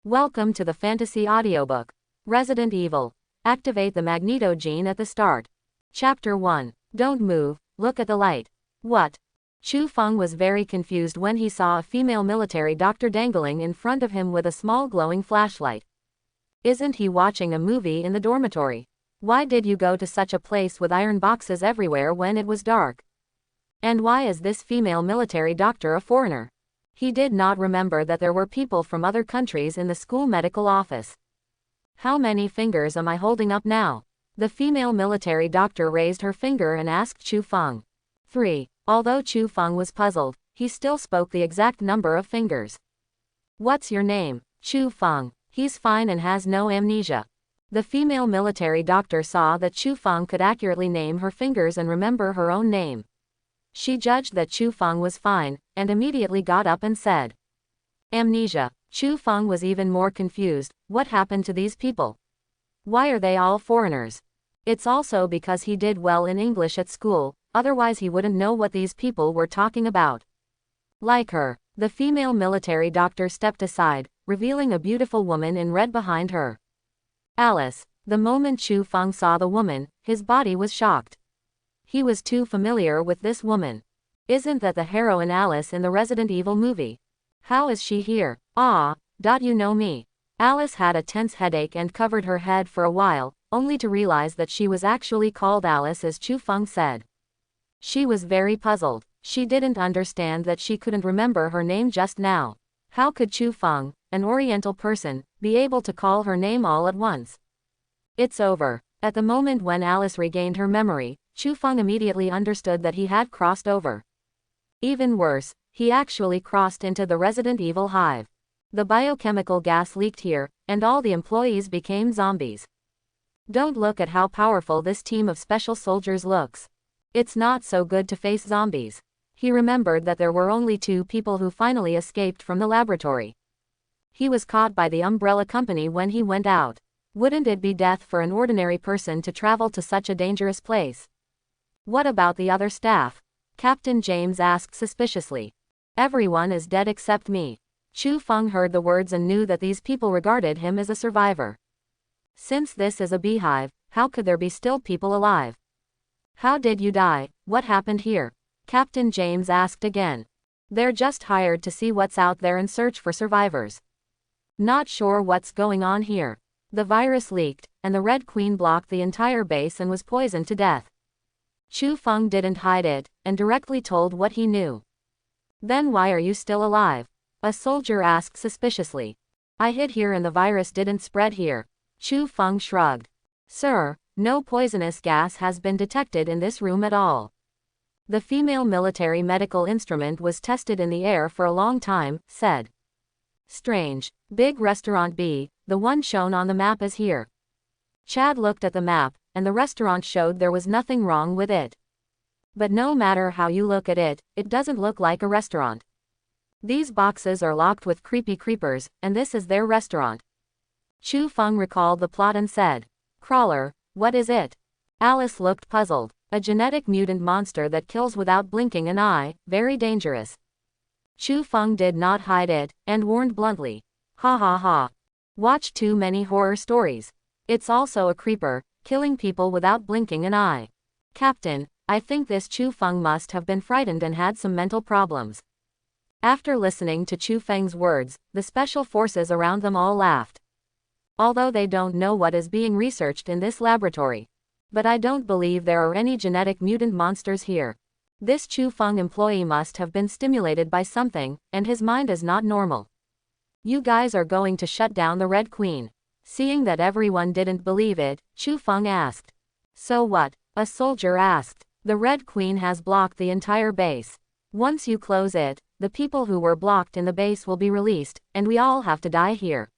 Welcome to the fantasy audiobook. Resident Evil. Activate the Magneto gene at the start. Chapter 1. Don't move, look at the light. What? Chu Fong was very confused when he saw a female military doctor dangling in front of him with a small glowing flashlight. Isn't he watching a movie in the dormitory? Why did you go to such a place with iron boxes everywhere when it was dark? And why is this female military doctor a foreigner? He did not remember that there were people from other countries in the school medical office. How many fingers am I holding up now? The female military doctor raised her finger and asked Chu Fong. 3. Although Chu Fong was puzzled, he still spoke the exact number of fingers. What's your name? Chu Fong. He's fine and has no amnesia. The female military doctor saw that Chu Fong could accurately name her fingers and remember her own name. She judged that Chu Fong was fine, and immediately got up and said, Amnesia. Chu Fong was even more confused. What happened to these people? Why are they all foreigners? It's also because he did well in English at school, otherwise he wouldn't know what these people were talking about. Like her. The female military doctor stepped aside, revealing a beautiful woman in red behind her. Alice. The moment Chu Fong saw the woman, his body was shocked. He was too familiar with this woman. Isn't that the heroine Alice in the Resident Evil movie? How is she here? You know me. Alice had a tense headache and covered her head for a while, only to realize that she was actually called Alice as Chu Fong said. She was very puzzled. She didn't understand that she couldn't remember her name just now. How could Chu Fong, an Oriental person, be able to call her name all at once? It's over. At the moment when Alice regained her memory, Chu Fong immediately understood that he had crossed over. Even worse, he actually crossed into the Resident Evil Hive. The biochemical gas leaked here, and all the employees became zombies. Don't look at how powerful this team of special soldiers looks. It's not so good to face zombies. He remembered that there were only 2 people who finally escaped from the laboratory. He was caught by the umbrella company when he went out. Wouldn't it be death for an ordinary person to travel to such a dangerous place? What about the other staff? Captain James asked suspiciously. Everyone is dead except me. Chu Fong heard the words and knew that these people regarded him as a survivor. Since this is a beehive, how could there be still people alive? How did you die? What happened here? Captain James asked again. They're just hired to see what's out there and search for survivors. Not sure what's going on here. The virus leaked, and the Red Queen blocked the entire base and was poisoned to death. Chu Fong didn't hide it, and directly told what he knew. Then why are you still alive? A soldier asked suspiciously. I hid here and the virus didn't spread here. Chu Fong shrugged. Sir, no poisonous gas has been detected in this room at all. The female military medical instrument was tested in the air for a long time, said. Strange. Big Restaurant B, the one shown on the map is here. Chad looked at the map, and the restaurant showed there was nothing wrong with it. But no matter how you look at it, it doesn't look like a restaurant. These boxes are locked with creepy creepers, and this is their restaurant. Chu Fong recalled the plot and said, Crawler, what is it? Alice looked puzzled. A genetic mutant monster that kills without blinking an eye, very dangerous. Chu Fong did not hide it, and warned bluntly. Ha ha ha. Watch too many horror stories. It's also a creeper, killing people without blinking an eye. Captain, I think this Chu Fong must have been frightened and had some mental problems. After listening to Chu Feng's words, the special forces around them all laughed. Although they don't know what is being researched in this laboratory. But I don't believe there are any genetic mutant monsters here. This Chu Fong employee must have been stimulated by something, and his mind is not normal. You guys are going to shut down the Red Queen. Seeing that everyone didn't believe it, Chu Fong asked. So what? A soldier asked. The Red Queen has blocked the entire base. Once you close it, the people who were blocked in the base will be released, and we all have to die here.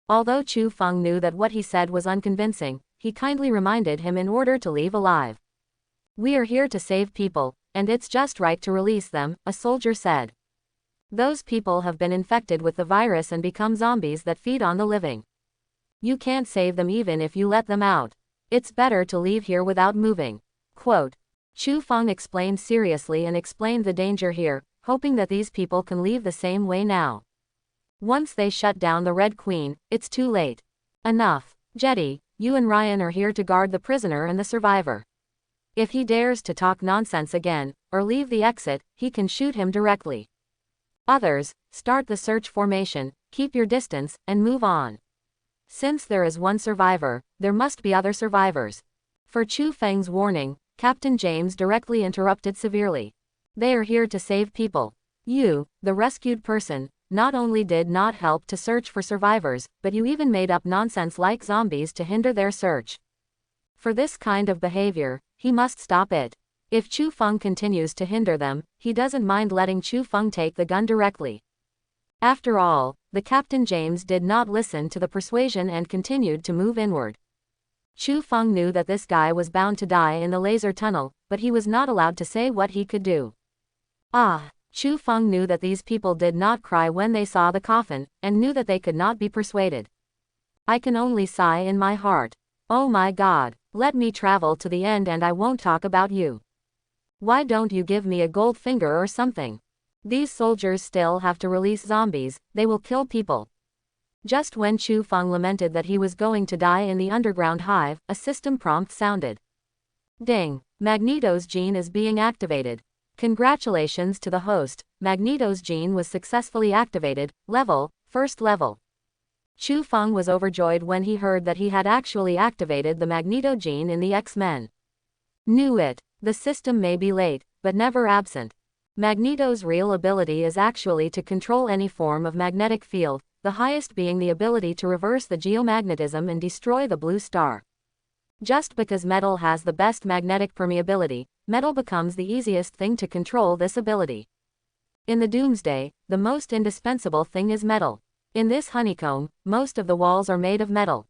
Although Chu Fong knew that what he said was unconvincing, he kindly reminded him in order to leave alive. We are here to save people, and it's just right to release them, a soldier said. Those people have been infected with the virus and become zombies that feed on the living. You can't save them even if you let them out. It's better to leave here without moving. Quote. Chu Fong explained seriously and explained the danger here, hoping that these people can leave the same way now. Once they shut down the Red Queen, it's too late. Enough. Jetty, you and Ryan are here to guard the prisoner and the survivor. If he dares to talk nonsense again, or leave the exit, he can shoot him directly. Others, start the search formation, keep your distance, and move on. Since there is one survivor, there must be other survivors. For Chu Feng's warning, Captain James directly interrupted severely. They are here to save people. You, the rescued person, not only did not help to search for survivors, but you even made up nonsense like zombies to hinder their search. For this kind of behavior, he must stop it. If Chu Fong continues to hinder them, he doesn't mind letting Chu Fong take the gun directly. After all, the Captain James did not listen to the persuasion and continued to move inward. Chu Fong knew that this guy was bound to die in the laser tunnel, but he was not allowed to say what he could do. Chu Fong knew that these people did not cry when they saw the coffin, and knew that they could not be persuaded. I can only sigh in my heart. Oh my God, let me travel to the end and I won't talk about you. Why don't you give me a gold finger or something? These soldiers still have to release zombies, they will kill people. Just when Chu Fong lamented that he was going to die in the underground hive, a system prompt sounded. Ding! Magneto's gene is being activated. Congratulations to the host, Magneto's gene was successfully activated, first level. Chu Fong was overjoyed when he heard that he had actually activated the Magneto gene in the X-Men. Knew it. The system may be late, but never absent. Magneto's real ability is actually to control any form of magnetic field, the highest being the ability to reverse the geomagnetism and destroy the blue star. Just because metal has the best magnetic permeability, metal becomes the easiest thing to control this ability. In the Doomsday, the most indispensable thing is metal. In this honeycomb, most of the walls are made of metal.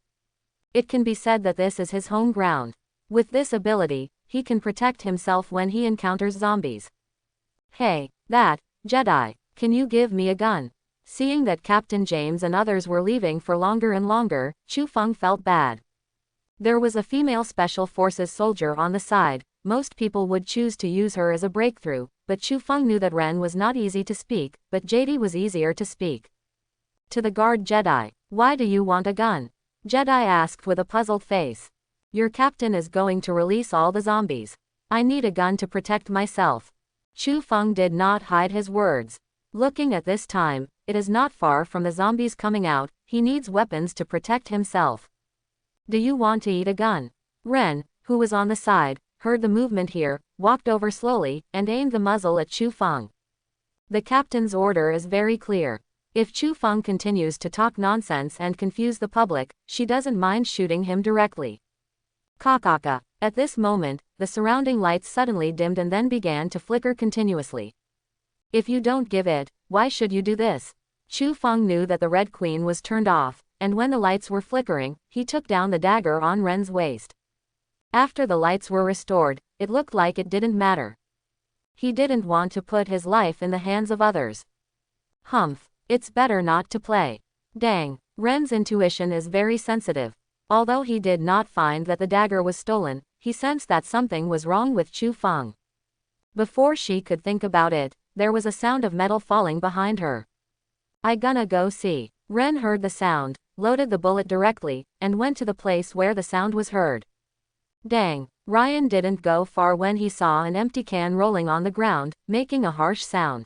It can be said that this is his home ground. With this ability, he can protect himself when he encounters zombies. Hey, Jedi, can you give me a gun? Seeing that Captain James and others were leaving for longer and longer, Chu Fong felt bad. There was a female Special Forces soldier on the side. Most people would choose to use her as a breakthrough, but Chu Fong knew that Ren was not easy to speak, but JD was easier to speak. To the guard Jedi, why do you want a gun? Jedi asked with a puzzled face. Your captain is going to release all the zombies. I need a gun to protect myself. Chu Fong did not hide his words. Looking at this time, it is not far from the zombies coming out, he needs weapons to protect himself. Do you want to eat a gun? Ren, who was on the side, heard the movement here, walked over slowly, and aimed the muzzle at Chu Fong. The captain's order is very clear. If Chu Fong continues to talk nonsense and confuse the public, she doesn't mind shooting him directly. Kakaka. At this moment, the surrounding lights suddenly dimmed and then began to flicker continuously. If you don't give it, why should you do this? Chu Fong knew that the Red Queen was turned off, and when the lights were flickering, he took down the dagger on Ren's waist. After the lights were restored, it looked like it didn't matter. He didn't want to put his life in the hands of others. Humph, it's better not to play. Dang, Ren's intuition is very sensitive. Although he did not find that the dagger was stolen, he sensed that something was wrong with Chu Fong. Before she could think about it, there was a sound of metal falling behind her. I gonna go see. Ren heard the sound, loaded the bullet directly, and went to the place where the sound was heard. Dang, Ryan didn't go far when he saw an empty can rolling on the ground, making a harsh sound.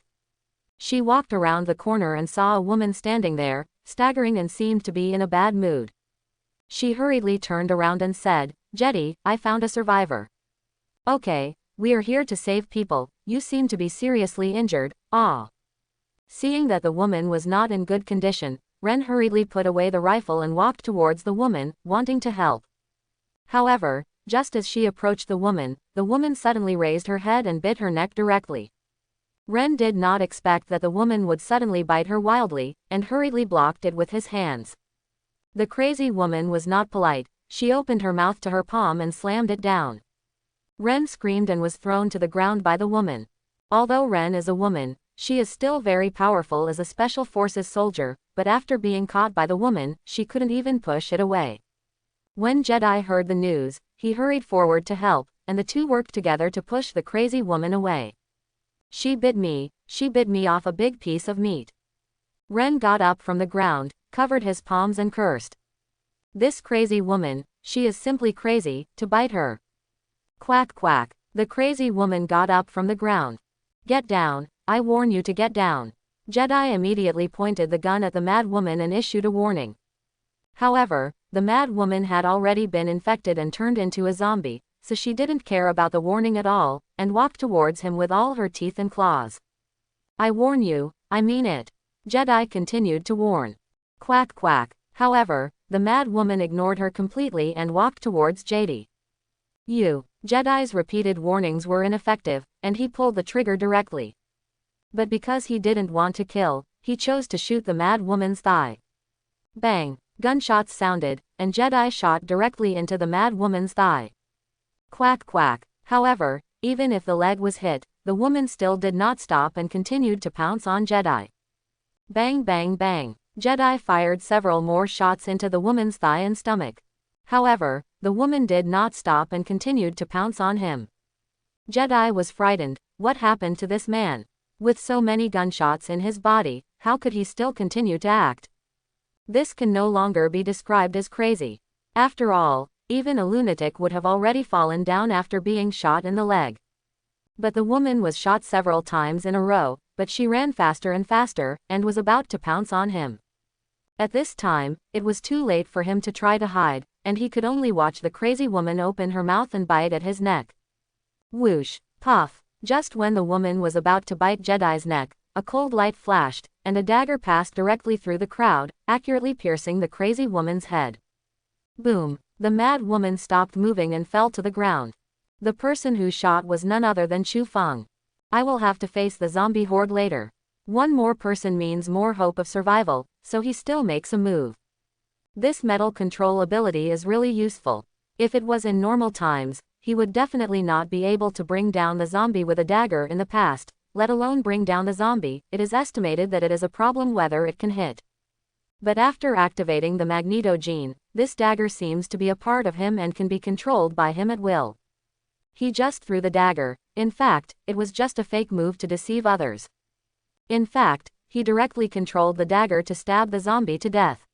She walked around the corner and saw a woman standing there, staggering and seemed to be in a bad mood. She hurriedly turned around and said, Jetty, I found a survivor. Okay, we are here to save people, you seem to be seriously injured, Seeing that the woman was not in good condition, Ren hurriedly put away the rifle and walked towards the woman, wanting to help. However, just as she approached the woman suddenly raised her head and bit her neck directly. Ren did not expect that the woman would suddenly bite her wildly, and hurriedly blocked it with his hands. The crazy woman was not polite, she opened her mouth to her palm and slammed it down. Ren screamed and was thrown to the ground by the woman. Although Ren is a woman, she is still very powerful as a Special Forces soldier, but after being caught by the woman, she couldn't even push it away. When Jedi heard the news, he hurried forward to help, and the two worked together to push the crazy woman away. She bit me off a big piece of meat. Ren got up from the ground, covered his palms and cursed. This crazy woman, she is simply crazy, to bite her. Quack quack. The crazy woman got up from the ground. Get down, I warn you to get down. Jedi immediately pointed the gun at the mad woman and issued a warning. However, the mad woman had already been infected and turned into a zombie, so she didn't care about the warning at all, and walked towards him with all her teeth and claws. I warn you, I mean it. Jedi continued to warn. Quack quack. However, the mad woman ignored her completely and walked towards JD. Jedi's repeated warnings were ineffective, and he pulled the trigger directly. But because he didn't want to kill, he chose to shoot the mad woman's thigh. Bang! Gunshots sounded, and Jedi shot directly into the mad woman's thigh. Quack quack. However, even if the leg was hit, the woman still did not stop and continued to pounce on Jedi. Bang bang bang. Jedi fired several more shots into the woman's thigh and stomach. However, the woman did not stop and continued to pounce on him. Jedi was frightened. What happened to this man? With so many gunshots in his body, how could he still continue to act? This can no longer be described as crazy. After all, even a lunatic would have already fallen down after being shot in the leg. But the woman was shot several times in a row, but she ran faster and faster, and was about to pounce on him. At this time, it was too late for him to try to hide, and he could only watch the crazy woman open her mouth and bite at his neck. Whoosh! Puff! Just when the woman was about to bite Jedi's neck, a cold light flashed, and a dagger passed directly through the crowd, accurately piercing the crazy woman's head. Boom! The mad woman stopped moving and fell to the ground. The person who shot was none other than Chu Fong. I will have to face the zombie horde later. One more person means more hope of survival, so he still makes a move. This metal control ability is really useful. If it was in normal times, he would definitely not be able to bring down the zombie with a dagger in the past, let alone bring down the zombie. It is estimated that it is a problem whether it can hit. But after activating the Magneto gene, this dagger seems to be a part of him and can be controlled by him at will. He just threw the dagger. In fact, it was just a fake move to deceive others. In fact, he directly controlled the dagger to stab the zombie to death.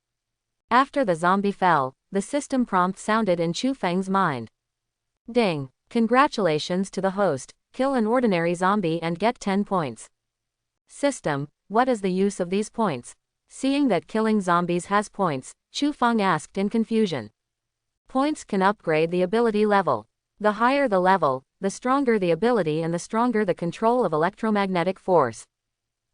After the zombie fell, the system prompt sounded in Chu Feng's mind. Ding! Congratulations to the host, kill an ordinary zombie and get 10 points. System, what is the use of these points? Seeing that killing zombies has points, Chu Fong asked in confusion. Points can upgrade the ability level. The higher the level, the stronger the ability and the stronger the control of electromagnetic force.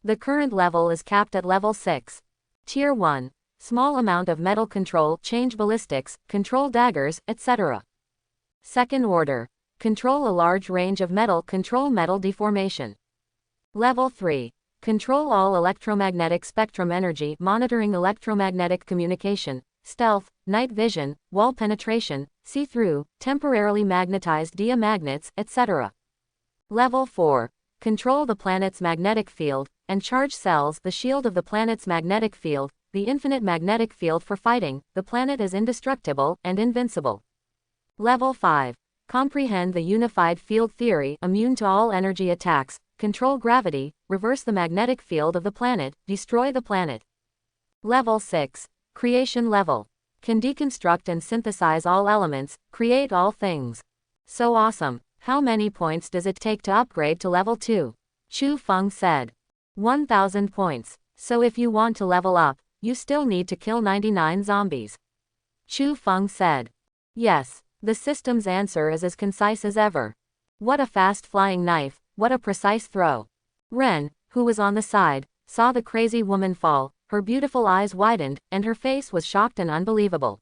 The current level is capped at level 6. Tier 1. Small amount of metal control, change ballistics, control daggers, etc. Second order. Control a large range of metal, control metal deformation. Level 3. Control all electromagnetic spectrum energy, monitoring electromagnetic communication, stealth, night vision, wall penetration, see-through, temporarily magnetized diamagnets, etc. Level 4. Control the planet's magnetic field, and charge cells, the shield of the planet's magnetic field, the infinite magnetic field for fighting, the planet is indestructible and invincible. Level 5. Comprehend the unified field theory, immune to all energy attacks, control gravity, reverse the magnetic field of the planet, destroy the planet. Level 6. Creation level. Can deconstruct and synthesize all elements, create all things. So awesome. How many points does it take to upgrade to level 2? Chu Fong said. 1000 points. So if you want to level up, you still need to kill 99 zombies. Chu Fong said. Yes, the system's answer is as concise as ever. What a fast flying knife, what a precise throw. Ren, who was on the side, saw the crazy woman fall, her beautiful eyes widened, and her face was shocked and unbelievable.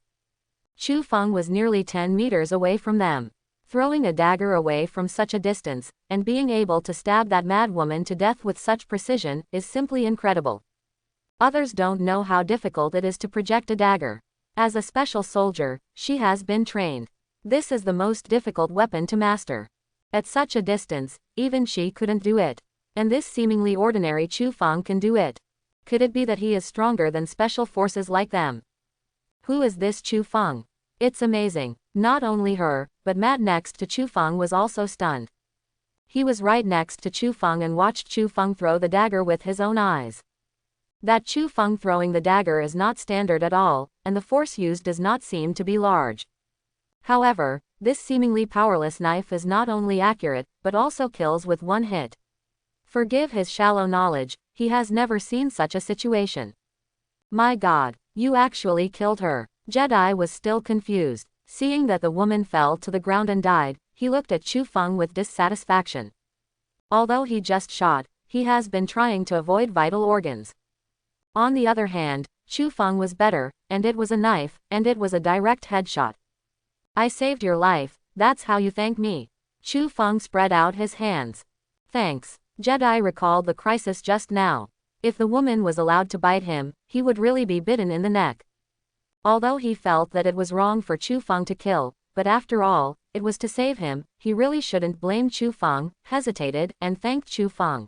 Chu Fong was nearly 10 meters away from them. Throwing a dagger away from such a distance, and being able to stab that mad woman to death with such precision, is simply incredible. Others don't know how difficult it is to project a dagger. As a special soldier, she has been trained. This is the most difficult weapon to master. At such a distance, even she couldn't do it. And this seemingly ordinary Chu Fong can do it. Could it be that he is stronger than special forces like them? Who is this Chu Fong? It's amazing. Not only her, but Matt next to Chu Fong was also stunned. He was right next to Chu Fong and watched Chu Fong throw the dagger with his own eyes. That Chu Fong throwing the dagger is not standard at all, and the force used does not seem to be large. However, this seemingly powerless knife is not only accurate, but also kills with one hit. Forgive his shallow knowledge, he has never seen such a situation. My God, you actually killed her. Jedi was still confused. Seeing that the woman fell to the ground and died, he looked at Chu Fong with dissatisfaction. Although he just shot, he has been trying to avoid vital organs. On the other hand, Chu Fong was better, and it was a knife, and it was a direct headshot. I saved your life, that's how you thank me. Chu Fong spread out his hands. Thanks. Jedi recalled the crisis just now. If the woman was allowed to bite him, he would really be bitten in the neck. Although he felt that it was wrong for Chu Fong to kill, but after all, it was to save him, he really shouldn't blame Chu Fong, hesitated, and thanked Chu Fong.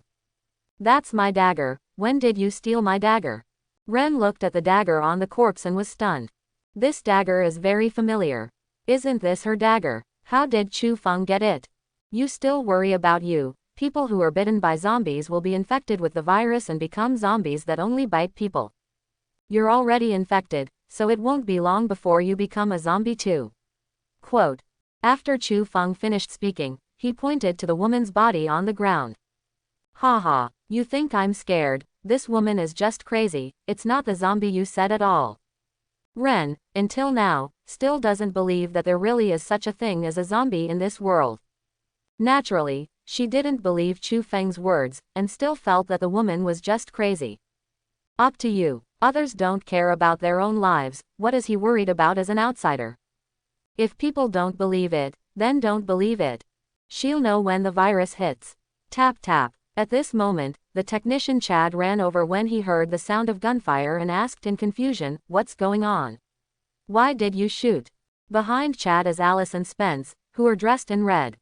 That's my dagger. When did you steal my dagger? Ren looked at the dagger on the corpse and was stunned. This dagger is very familiar. Isn't this her dagger? How did Chu Fong get it? You still worry about you. People who are bitten by zombies will be infected with the virus and become zombies that only bite people. You're already infected, so it won't be long before you become a zombie too. Quote. After Chu Fong finished speaking, he pointed to the woman's body on the ground. Haha, you think I'm scared? This woman is just crazy, it's not the zombie you said at all. Ren, until now, still doesn't believe that there really is such a thing as a zombie in this world. Naturally, she didn't believe Chu Feng's words, and still felt that the woman was just crazy. Up to you. Others don't care about their own lives, what is he worried about as an outsider? If people don't believe it, then don't believe it. She'll know when the virus hits. Tap tap. At this moment, the technician Chad ran over when he heard the sound of gunfire and asked in confusion, what's going on? Why did you shoot? Behind Chad is Alice and Spence, who are dressed in red.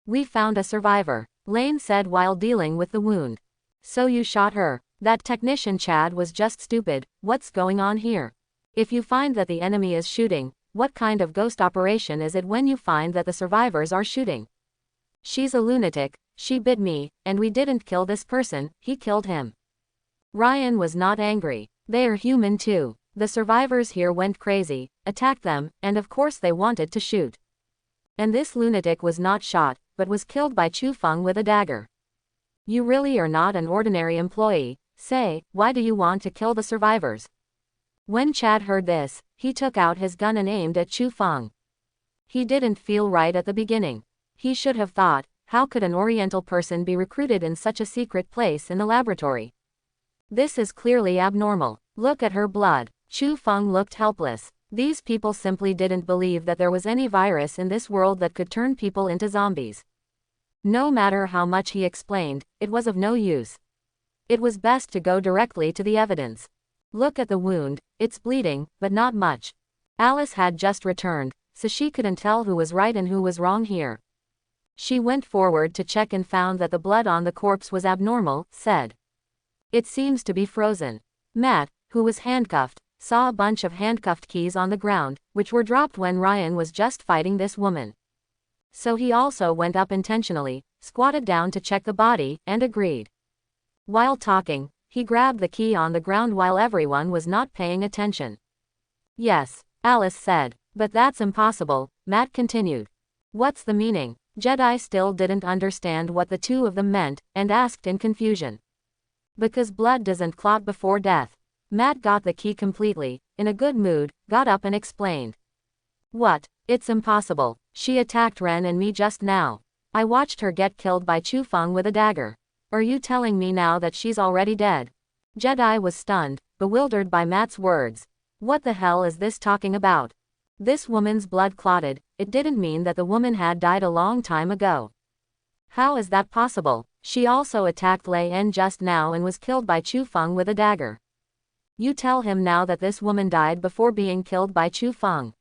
We found a survivor, Lane said while dealing with the wound. So you shot her? That technician Chad was just stupid. What's going on here? If you find that the enemy is shooting, what kind of ghost operation is it when you find that the survivors are shooting? She's a lunatic, she bit me, and we didn't kill this person, he killed him. Ryan was not angry. They are human too. The survivors here went crazy, attacked them, and of course they wanted to shoot. And this lunatic was not shot, but was killed by Chu Fong with a dagger. You really are not an ordinary employee. Say, why do you want to kill the survivors? When Chad heard this, he took out his gun and aimed at Chu Fong. He didn't feel right at the beginning. He should have thought, how could an Oriental person be recruited in such a secret place in the laboratory? This is clearly abnormal. Look at her blood. Chu Fong looked helpless. These people simply didn't believe that there was any virus in this world that could turn people into zombies. No matter how much he explained, it was of no use. It was best to go directly to the evidence. Look at the wound, it's bleeding, but not much. Alice had just returned, so she couldn't tell who was right and who was wrong here. She went forward to check and found that the blood on the corpse was abnormal, said. It seems to be frozen. Matt, who was handcuffed, saw a bunch of handcuffed keys on the ground, which were dropped when Ryan was just fighting this woman. So he also went up intentionally, squatted down to check the body, and agreed. While talking, he grabbed the key on the ground while everyone was not paying attention. Yes, Alice said. But that's impossible, Matt continued. What's the meaning? Jedi still didn't understand what the two of them meant, and asked in confusion. Because blood doesn't clot before death. Matt got the key completely, in a good mood, got up and explained. What? It's impossible. She attacked Ren and me just now. I watched her get killed by Chu Fong with a dagger. Are you telling me now that she's already dead? Jedi was stunned, bewildered by Matt's words. What the hell is this talking about? This woman's blood clotted, it didn't mean that the woman had died a long time ago. How is that possible? She also attacked Lei En just now and was killed by Chu Fong with a dagger. You tell him now that this woman died before being killed by Chu Fong.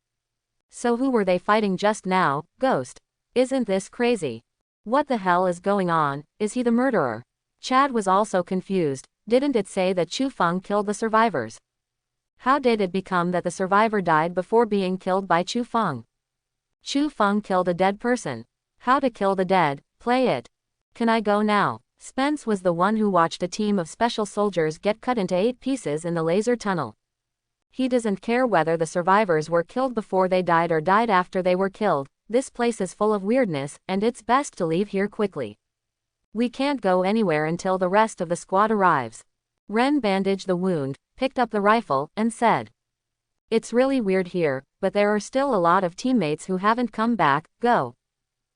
So who were they fighting just now, Ghost? Isn't this crazy? What the hell is going on? Is he the murderer? Chad was also confused. Didn't it say that Chu Fong killed the survivors? How did it become that the survivor died before being killed by Chu Fong? Chu Fong killed a dead person. How to kill the dead, play it. Can I go now? Spence was the one who watched a team of special soldiers get cut into 8 pieces in the laser tunnel. He doesn't care whether the survivors were killed before they died or died after they were killed. This place is full of weirdness, and it's best to leave here quickly. We can't go anywhere until the rest of the squad arrives. Ren bandaged the wound, picked up the rifle, and said, "It's really weird here, but there are still a lot of teammates who haven't come back. Go."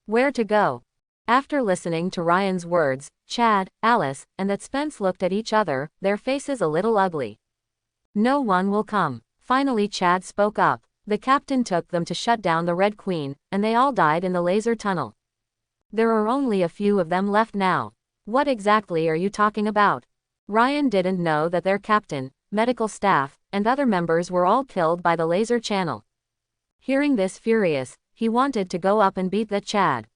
Where to go? After listening to Ryan's words, Chad, Alice, and that Spence looked at each other, their faces a little ugly. "No one will come." Finally Chad spoke up. "The captain took them to shut down the Red Queen, and they all died in the laser tunnel. There are only a few of them left now." "What exactly are you talking about?" Ryan didn't know that their captain, medical staff, and other members were all killed by the laser channel. Hearing this furious, he wanted to go up and beat that Chad.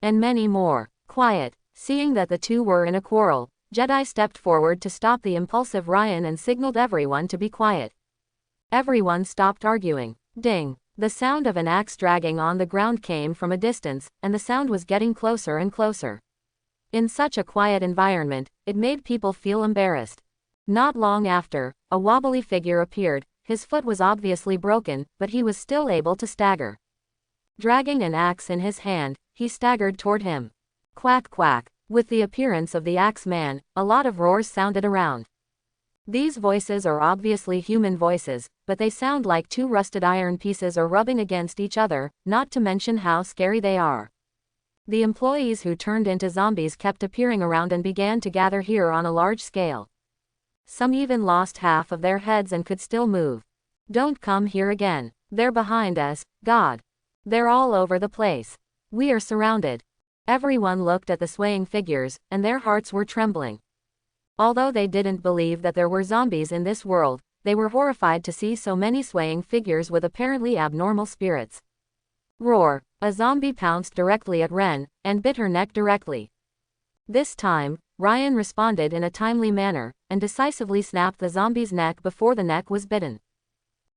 And many more. Quiet. Seeing that the two were in a quarrel, Jedi stepped forward to stop the impulsive Ryan and signaled everyone to be quiet. Everyone stopped arguing. Ding. The sound of an axe dragging on the ground came from a distance, and the sound was getting closer and closer. In such a quiet environment, it made people feel embarrassed. Not long after, a wobbly figure appeared. His foot was obviously broken, but he was still able to stagger. Dragging an axe in his hand, he staggered toward him. Quack quack. With the appearance of the axe man, a lot of roars sounded around. These voices are obviously human voices, but they sound like 2 rusted iron pieces are rubbing against each other, not to mention how scary they are. The employees who turned into zombies kept appearing around and began to gather here on a large scale. Some even lost half of their heads and could still move. "Don't come here again. They're behind us. God. They're all over the place. We are surrounded." Everyone looked at the swaying figures, and their hearts were trembling. Although they didn't believe that there were zombies in this world, they were horrified to see so many swaying figures with apparently abnormal spirits. Roar. A zombie pounced directly at Ren, and bit her neck directly. This time, Ryan responded in a timely manner, and decisively snapped the zombie's neck before the neck was bitten.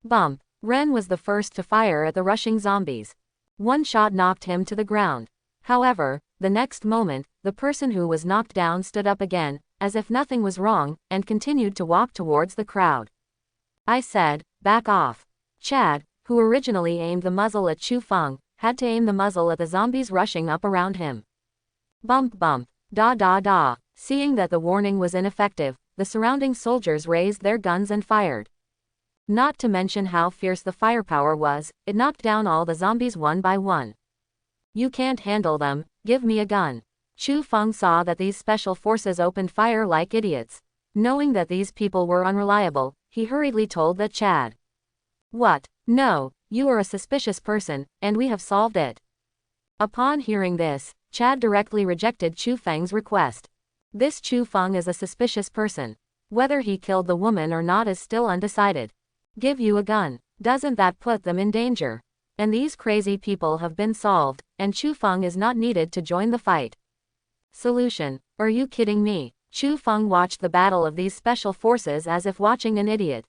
Bump. Ren was the first to fire at the rushing zombies. One shot knocked him to the ground. However, the next moment, the person who was knocked down stood up again, as if nothing was wrong, and continued to walk towards the crowd. I said, "Back off." Chad, who originally aimed the muzzle at Chu Fong, had to aim the muzzle at the zombies rushing up around him. Bump bump. Da da da. Seeing that the warning was ineffective, the surrounding soldiers raised their guns and fired. Not to mention how fierce the firepower was, it knocked down all the zombies one by one. "You can't handle them, give me a gun." Chu Fong saw that these special forces opened fire like idiots. Knowing that these people were unreliable, he hurriedly told that Chad. "What? No, you are a suspicious person, and we have solved it." Upon hearing this, Chad directly rejected Chu Feng's request. This Chu Fong is a suspicious person. Whether he killed the woman or not is still undecided. "Give you a gun. Doesn't that put them in danger? And these crazy people have been solved, and Chu Fong is not needed to join the fight." Solution. Are you kidding me? Chu Fong watched the battle of these special forces as if watching an idiot.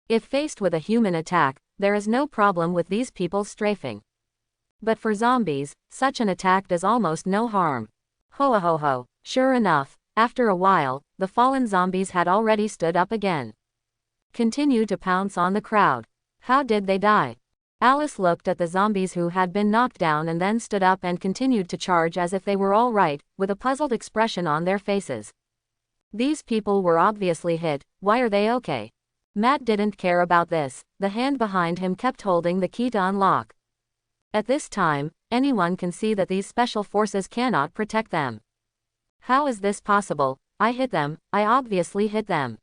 If faced with a human attack, there is no problem with these people strafing. But for zombies, such an attack does almost no harm. Ho ho ho. Sure enough, after a while, the fallen zombies had already stood up again. Continue to pounce on the crowd. How did they die? Alice looked at the zombies who had been knocked down and then stood up and continued to charge as if they were all right, with a puzzled expression on their faces. These people were obviously hit. Why are they okay? Matt didn't care about this. The hand behind him kept holding the key to unlock. At this time, anyone can see that these special forces cannot protect them. How is this possible? I hit them. I obviously hit them.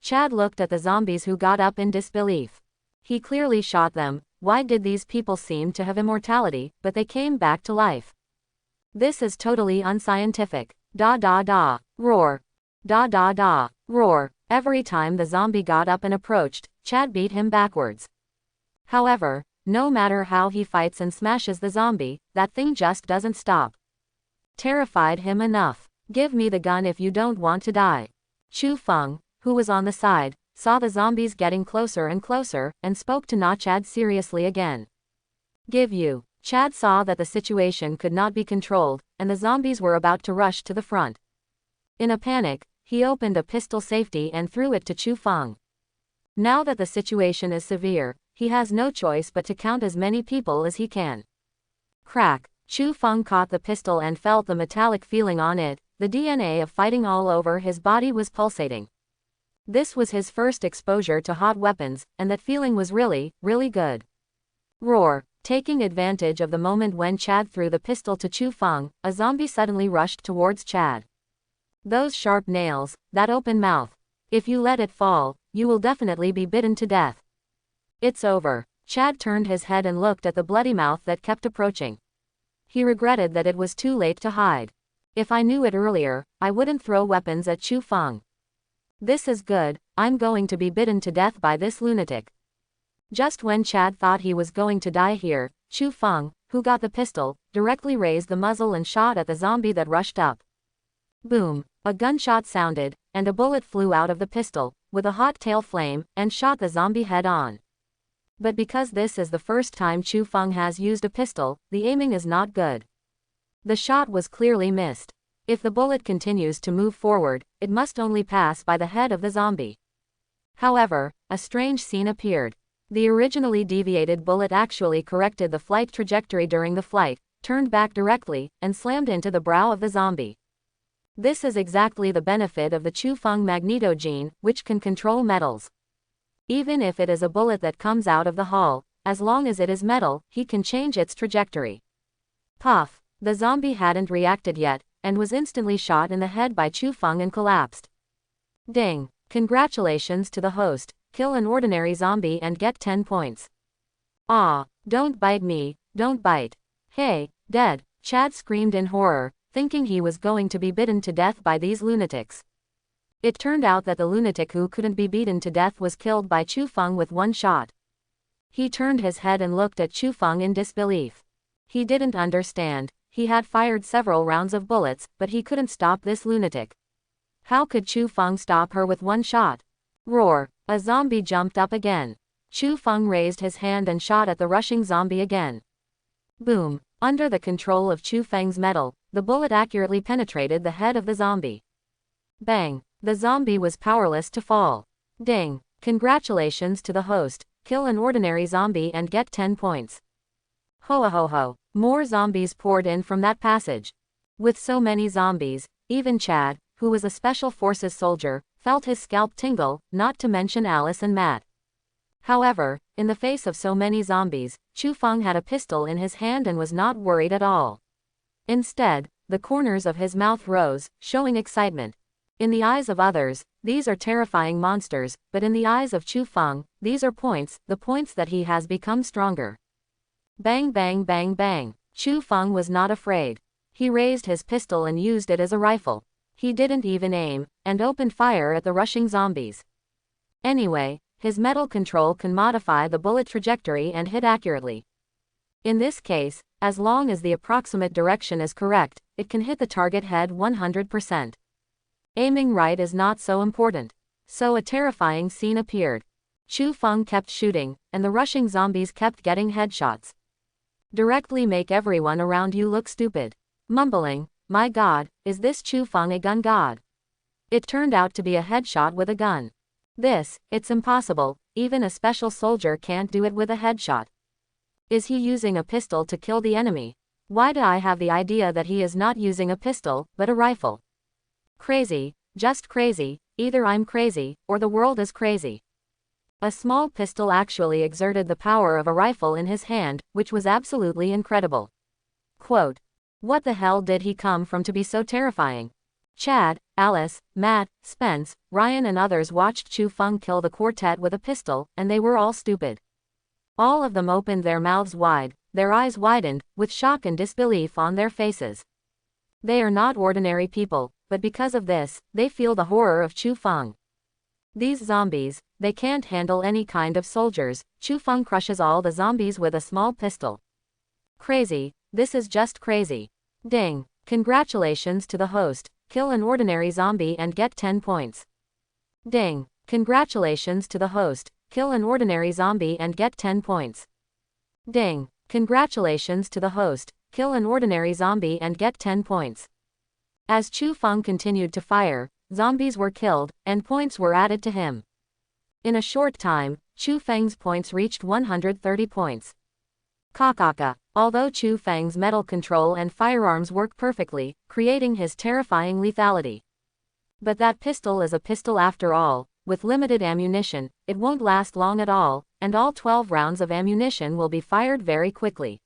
Chad looked at the zombies who got up in disbelief. He clearly shot them. Why did these people seem to have immortality, but they came back to life? This is totally unscientific. Da da da. Roar. Da da da. Roar. Every time the zombie got up and approached, Chad beat him backwards. However, no matter how he fights and smashes the zombie, that thing just doesn't stop. Terrified him enough. Give me the gun if you don't want to die. Chu Fong, who was on the side, saw the zombies getting closer and closer, and spoke to Na Chad seriously again. Give you. Chad saw that the situation could not be controlled, and the zombies were about to rush to the front. In a panic, he opened a pistol safety and threw it to Chu Fong. Now that the situation is severe, he has no choice but to count as many people as he can. Crack. Chu Fong caught the pistol and felt the metallic feeling on it. The DNA of fighting all over his body was pulsating. This was his first exposure to hot weapons, and that feeling was really, really good. Roar. Taking advantage of the moment when Chad threw the pistol to Chu Fong, a zombie suddenly rushed towards Chad. Those sharp nails, that open mouth. If you let it fall, you will definitely be bitten to death. It's over. Chad turned his head and looked at the bloody mouth that kept approaching. He regretted that it was too late to hide. If I knew it earlier, I wouldn't throw weapons at Chu Fong. This is good, I'm going to be bitten to death by this lunatic. Just when Chad thought he was going to die here, Chu Fong, who got the pistol, directly raised the muzzle and shot at the zombie that rushed up. Boom, a gunshot sounded, and a bullet flew out of the pistol, with a hot tail flame, and shot the zombie head on. But because this is the first time Chu Fong has used a pistol, the aiming is not good. The shot was clearly missed. If the bullet continues to move forward, it must only pass by the head of the zombie. However, a strange scene appeared. The originally deviated bullet actually corrected the flight trajectory during the flight, turned back directly, and slammed into the brow of the zombie. This is exactly the benefit of the Chu Fong Magneto gene, which can control metals. Even if it is a bullet that comes out of the hull, as long as it is metal, he can change its trajectory. Puff. The zombie hadn't reacted yet, and was instantly shot in the head by Chu Fong and collapsed. Ding. Congratulations to the host. Kill an ordinary zombie and get 10 points. Aw, don't bite me, don't bite. Hey, dead. Chad screamed in horror, thinking he was going to be bitten to death by these lunatics. It turned out that the lunatic who couldn't be beaten to death was killed by Chu Fong with one shot. He turned his head and looked at Chu Fong in disbelief. He didn't understand. He had fired several rounds of bullets, but he couldn't stop this lunatic. How could Chu Fong stop her with one shot? Roar. A zombie jumped up again. Chu Fong raised his hand and shot at the rushing zombie again. Boom. Under the control of Chu Feng's metal, the bullet accurately penetrated the head of the zombie. Bang. The zombie was powerless to fall. Ding. Congratulations to the host. Kill an ordinary zombie and get 10 points. Ho ho ho. More zombies poured in from that passage. With so many zombies, even Chad, who was a special forces soldier, felt his scalp tingle, not to mention Alice and Matt. However, in the face of so many zombies, Chu Fong had a pistol in his hand and was not worried at all. Instead, the corners of his mouth rose, showing excitement. In the eyes of others, these are terrifying monsters, but in the eyes of Chu Fong, these are points, the points that he has become stronger. Bang bang bang bang. Chu Fong was not afraid. He raised his pistol and used it as a rifle. He didn't even aim, and opened fire at the rushing zombies. Anyway, his metal control can modify the bullet trajectory and hit accurately. In this case, as long as the approximate direction is correct, it can hit the target head 100%. Aiming right is not so important. So a terrifying scene appeared. Chu Fong kept shooting, and the rushing zombies kept getting headshots. Directly make everyone around you look stupid. Mumbling, my god, is this Chu Fong a gun god? It turned out to be a headshot with a gun. It's impossible, even a special soldier can't do it with a headshot. Is he using a pistol to kill the enemy? Why do I have the idea that he is not using a pistol, but a rifle? Crazy, just crazy, either I'm crazy, or the world is crazy. A small pistol actually exerted the power of a rifle in his hand, which was absolutely incredible. Quote. What the hell did he come from to be so terrifying? Chad, Alice, Matt, Spence, Ryan and others watched Chu Fong kill the quartet with a pistol, and they were all stupid. All of them opened their mouths wide, their eyes widened, with shock and disbelief on their faces. They are not ordinary people, but because of this, they feel the horror of Chu Fong. These zombies, they can't handle any kind of soldiers. Chu Fong crushes all the zombies with a small pistol. Crazy, this is just crazy. Ding. Congratulations to the host. Kill an ordinary zombie and get 10 points. Ding. Congratulations to the host. Kill an ordinary zombie and get 10 points. Ding. Congratulations to the host. Kill an ordinary zombie and get 10 points. As Chu Fong continued to fire, zombies were killed, and points were added to him. In a short time, Chu Feng's points reached 130 points. Kakaka. Although Chu Feng's metal control and firearms work perfectly, creating his terrifying lethality. But that pistol is a pistol after all, with limited ammunition, it won't last long at all, and all 12 rounds of ammunition will be fired very quickly.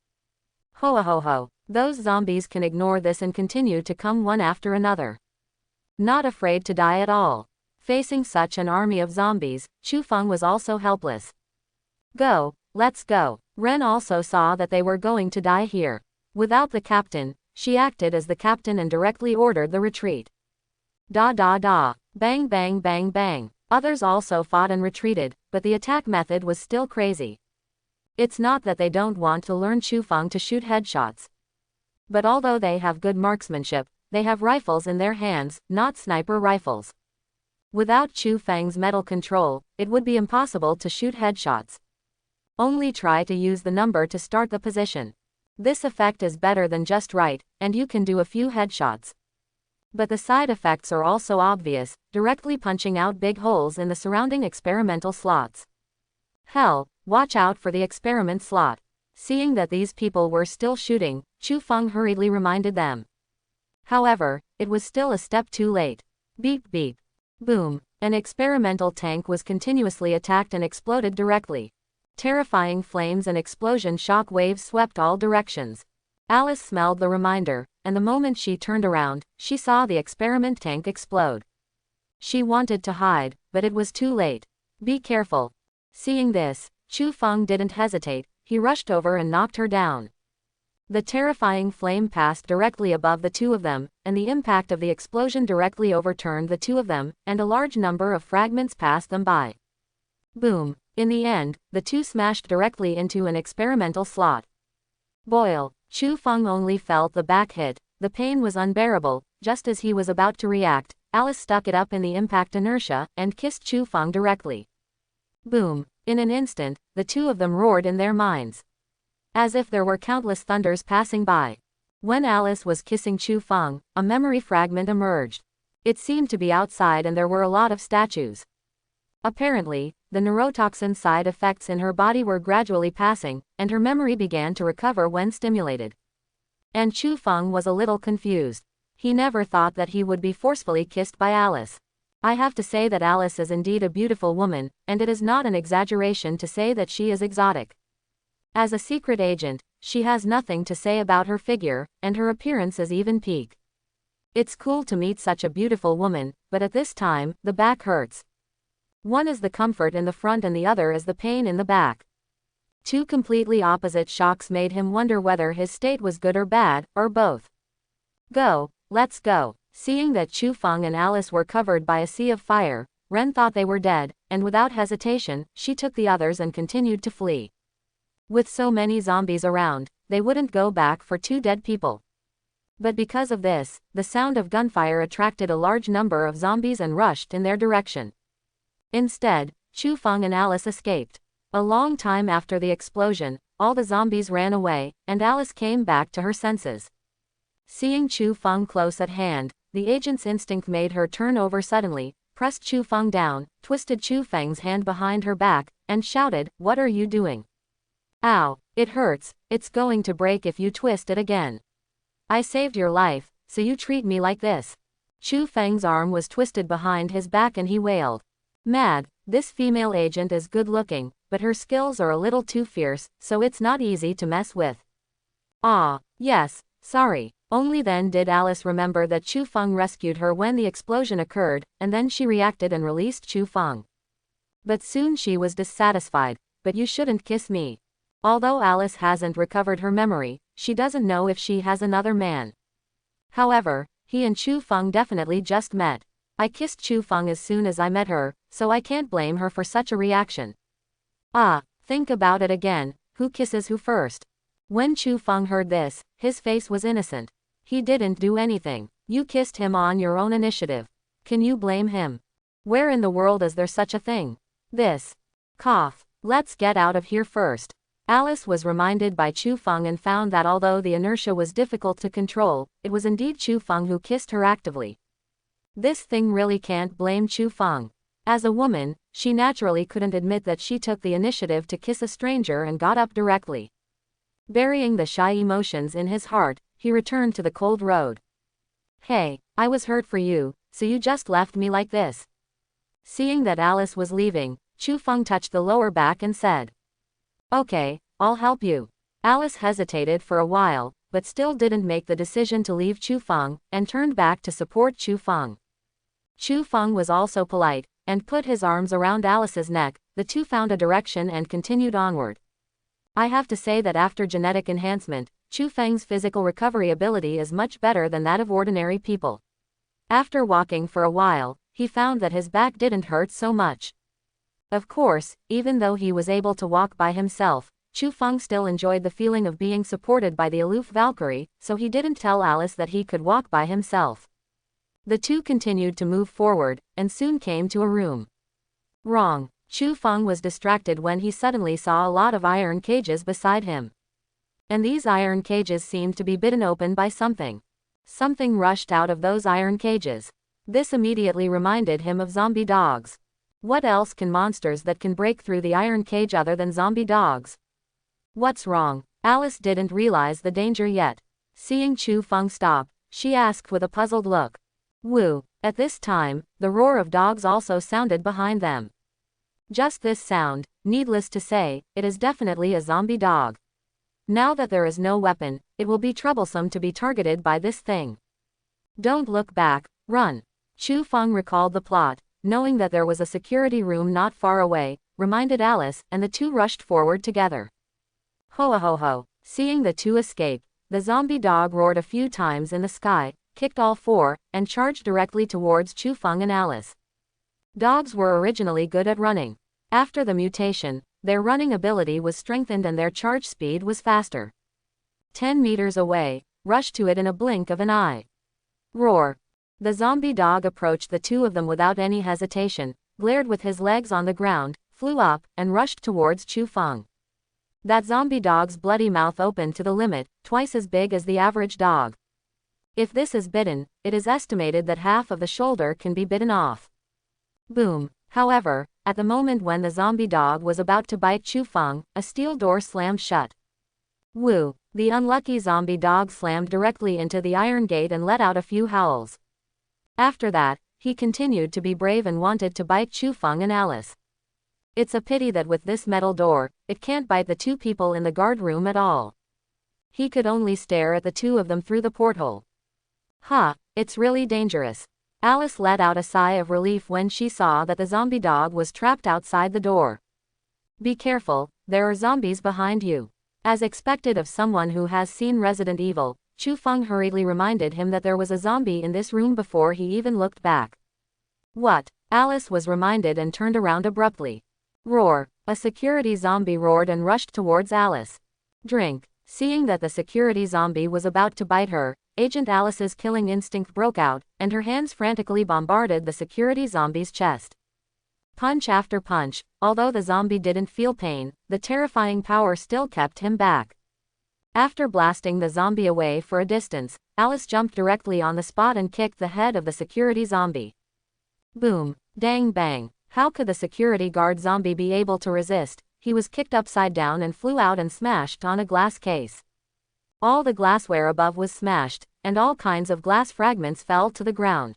Ho ho ho. Those zombies can ignore this and continue to come one after another. Not afraid to die at all. Facing such an army of zombies, Chu Fong was also helpless. Go, let's go. Ren also saw that they were going to die here. Without the captain, she acted as the captain and directly ordered the retreat. Da da da. Bang bang bang bang. Others also fought and retreated, but the attack method was still crazy. It's not that they don't want to learn Chu Fong to shoot headshots. But although they have good marksmanship, they have rifles in their hands, not sniper rifles. Without Chu Feng's metal control, it would be impossible to shoot headshots. Only try to use the number to start the position. This effect is better than just right, and you can do a few headshots. But the side effects are also obvious, directly punching out big holes in the surrounding experimental slots. Hell, watch out for the experiment slot. Seeing that these people were still shooting, Chu Fong hurriedly reminded them. However, it was still a step too late. Beep beep. Boom. An experimental tank was continuously attacked and exploded directly. Terrifying flames and explosion shock waves swept all directions. Alice smelled the reminder, and the moment she turned around, she saw the experiment tank explode. She wanted to hide, but it was too late. Be careful. Seeing this, Chu Fong didn't hesitate, he rushed over and knocked her down. The terrifying flame passed directly above the two of them, and the impact of the explosion directly overturned the two of them, and a large number of fragments passed them by. Boom. In the end, the two smashed directly into an experimental slot. Boil. Chu Fong only felt the back hit. The pain was unbearable. Just as he was about to react, Alice stuck it up in the impact inertia, and kissed Chu Fong directly. Boom. In an instant, the two of them roared in their minds. As if there were countless thunders passing by. When Alice was kissing Chu Fong, a memory fragment emerged. It seemed to be outside and there were a lot of statues. Apparently, the neurotoxin side effects in her body were gradually passing, and her memory began to recover when stimulated. And Chu Fong was a little confused. He never thought that he would be forcefully kissed by Alice. I have to say that Alice is indeed a beautiful woman, and it is not an exaggeration to say that she is exotic. As a secret agent, she has nothing to say about her figure, and her appearance is even peak. It's cool to meet such a beautiful woman, but at this time, the back hurts. One is the comfort in the front and the other is the pain in the back. Two completely opposite shocks made him wonder whether his state was good or bad, or both. Go, let's go. Seeing that Chu Fong and Alice were covered by a sea of fire, Ren thought they were dead, and without hesitation, she took the others and continued to flee. With so many zombies around, they wouldn't go back for two dead people. But because of this, the sound of gunfire attracted a large number of zombies and rushed in their direction. Instead, Chu Fong and Alice escaped. A long time after the explosion, all the zombies ran away, and Alice came back to her senses. Seeing Chu Fong close at hand, the agent's instinct made her turn over suddenly, pressed Chu Fong down, twisted Chu Feng's hand behind her back, and shouted, "What are you doing? Ow, it hurts, it's going to break if you twist it again. I saved your life, so you treat me like this." Chu Feng's arm was twisted behind his back and he wailed. Mad, this female agent is good looking, but her skills are a little too fierce, so it's not easy to mess with. Ah, yes, sorry. Only then did Alice remember that Chu Fong rescued her when the explosion occurred, and then she reacted and released Chu Fong. But soon she was dissatisfied. But you shouldn't kiss me. Although Alice hasn't recovered her memory, she doesn't know if she has another man. However, he and Chu Fong definitely just met. I kissed Chu Fong as soon as I met her, so I can't blame her for such a reaction. Ah, think about it again, who kisses who first? When Chu Fong heard this, his face was innocent. He didn't do anything. You kissed him on your own initiative. Can you blame him? Where in the world is there such a thing? This. Cough. Let's get out of here first. Alice was reminded by Chu Fong and found that although the inertia was difficult to control, it was indeed Chu Fong who kissed her actively. This thing really can't blame Chu Fong. As a woman, she naturally couldn't admit that she took the initiative to kiss a stranger and got up directly. Burying the shy emotions in his heart, he returned to the cold road. Hey, I was hurt for you, so you just left me like this. Seeing that Alice was leaving, Chu Fong touched the lower back and said, Okay, I'll help you. Alice hesitated for a while, but still didn't make the decision to leave Chu Fong, and turned back to support Chu Fong. Chu Fong was also polite, and put his arms around Alice's neck. The two found a direction and continued onward. I have to say that after genetic enhancement, Chu Feng's physical recovery ability is much better than that of ordinary people. After walking for a while, he found that his back didn't hurt so much. Of course, even though he was able to walk by himself, Chu Fong still enjoyed the feeling of being supported by the aloof Valkyrie, so he didn't tell Alice that he could walk by himself. The two continued to move forward, and soon came to a room. Wrong. Chu Fong was distracted when he suddenly saw a lot of iron cages beside him. And these iron cages seemed to be bitten open by something. Something rushed out of those iron cages. This immediately reminded him of zombie dogs. What else can monsters that can break through the iron cage other than zombie dogs? What's wrong? Alice didn't realize the danger yet. Seeing Chu Fong stop, she asked with a puzzled look. Woo. At this time, the roar of dogs also sounded behind them. Just this sound, needless to say, it is definitely a zombie dog. Now that there is no weapon, it will be troublesome to be targeted by this thing. Don't look back, run. Chu Fong recalled the plot, knowing that there was a security room not far away, reminded Alice, and the two rushed forward together. Ho ho ho. Seeing the two escape, the zombie dog roared a few times in the sky, kicked all four, and charged directly towards Chu Fong and Alice. Dogs were originally good at running. After the mutation, their running ability was strengthened and their charge speed was faster. 10 meters away, rushed to it in a blink of an eye. Roar. The zombie dog approached the two of them without any hesitation, glared with his legs on the ground, flew up, and rushed towards Chu Fong. That zombie dog's bloody mouth opened to the limit, twice as big as the average dog. If this is bitten, it is estimated that half of the shoulder can be bitten off. Boom. However, at the moment when the zombie dog was about to bite Chu Fong, a steel door slammed shut. Woo. The unlucky zombie dog slammed directly into the iron gate and let out a few howls. After that, he continued to be brave and wanted to bite Chu Fong and Alice. It's a pity that with this metal door, it can't bite the two people in the guard room at all. He could only stare at the two of them through the porthole. It's really dangerous. Alice let out a sigh of relief when she saw that the zombie dog was trapped outside the door. Be careful, there are zombies behind you. As expected of someone who has seen Resident Evil, Chu Fong hurriedly reminded him that there was a zombie in this room before he even looked back. What? Alice was reminded and turned around abruptly. Roar. A security zombie roared and rushed towards Alice. Drink. Seeing that the security zombie was about to bite her, Agent Alice's killing instinct broke out, and her hands frantically bombarded the security zombie's chest. Punch after punch, although the zombie didn't feel pain, the terrifying power still kept him back. After blasting the zombie away for a distance, Alice jumped directly on the spot and kicked the head of the security zombie. Boom. Dang bang. How could the security guard zombie be able to resist? He was kicked upside down and flew out and smashed on a glass case. All the glassware above was smashed, and all kinds of glass fragments fell to the ground.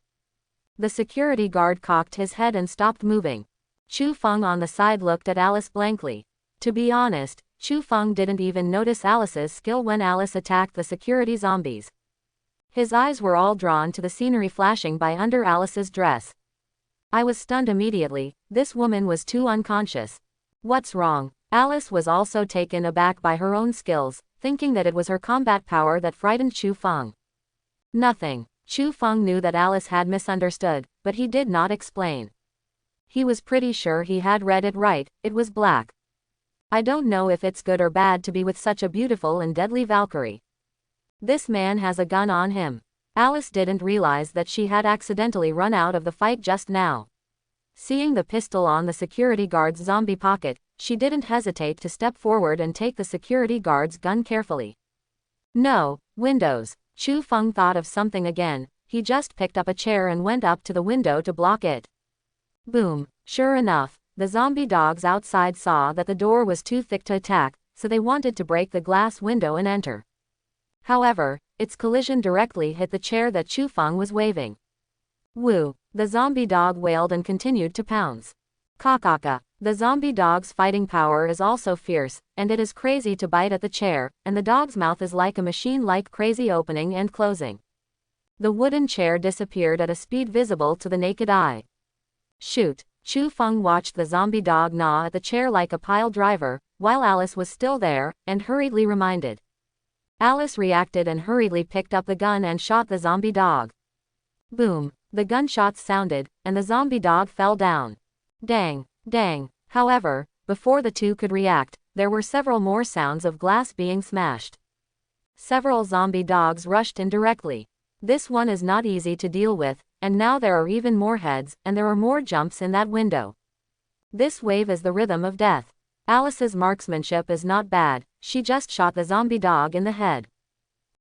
The security guard cocked his head and stopped moving. Chu Fong on the side looked at Alice blankly. To be honest, Chu Fong didn't even notice Alice's skill when Alice attacked the security zombies. His eyes were all drawn to the scenery flashing by under Alice's dress. I was stunned immediately. This woman was too unconscious. What's wrong? Alice was also taken aback by her own skills, thinking that it was her combat power that frightened Chu Fong. Nothing. Chu Fong knew that Alice had misunderstood, but he did not explain. He was pretty sure he had read it right. It was black. I don't know if it's good or bad to be with such a beautiful and deadly Valkyrie. This man has a gun on him. Alice didn't realize that she had accidentally run out of the fight just now. Seeing the pistol on the security guard's zombie pocket, she didn't hesitate to step forward and take the security guard's gun carefully. No, windows. Chu Fong thought of something again. He just picked up a chair and went up to the window to block it. Boom. Sure enough, the zombie dogs outside saw that the door was too thick to attack, so they wanted to break the glass window and enter. However, its collision directly hit the chair that Chu Fong was waving. Woo! The zombie dog wailed and continued to pounce. Kakaka. The zombie dog's fighting power is also fierce, and it is crazy to bite at the chair, and the dog's mouth is like a machine-like crazy opening and closing. The wooden chair disappeared at a speed visible to the naked eye. Shoot! Chu Fong watched the zombie dog gnaw at the chair like a pile driver, while Alice was still there, and hurriedly reminded. Alice reacted and hurriedly picked up the gun and shot the zombie dog. Boom! The gunshots sounded, and the zombie dog fell down. Dang! Dang! However, before the two could react, there were several more sounds of glass being smashed. Several zombie dogs rushed in directly. This one is not easy to deal with, and now there are even more heads, and there are more jumps in that window. This wave is the rhythm of death. Alice's marksmanship is not bad, she just shot the zombie dog in the head.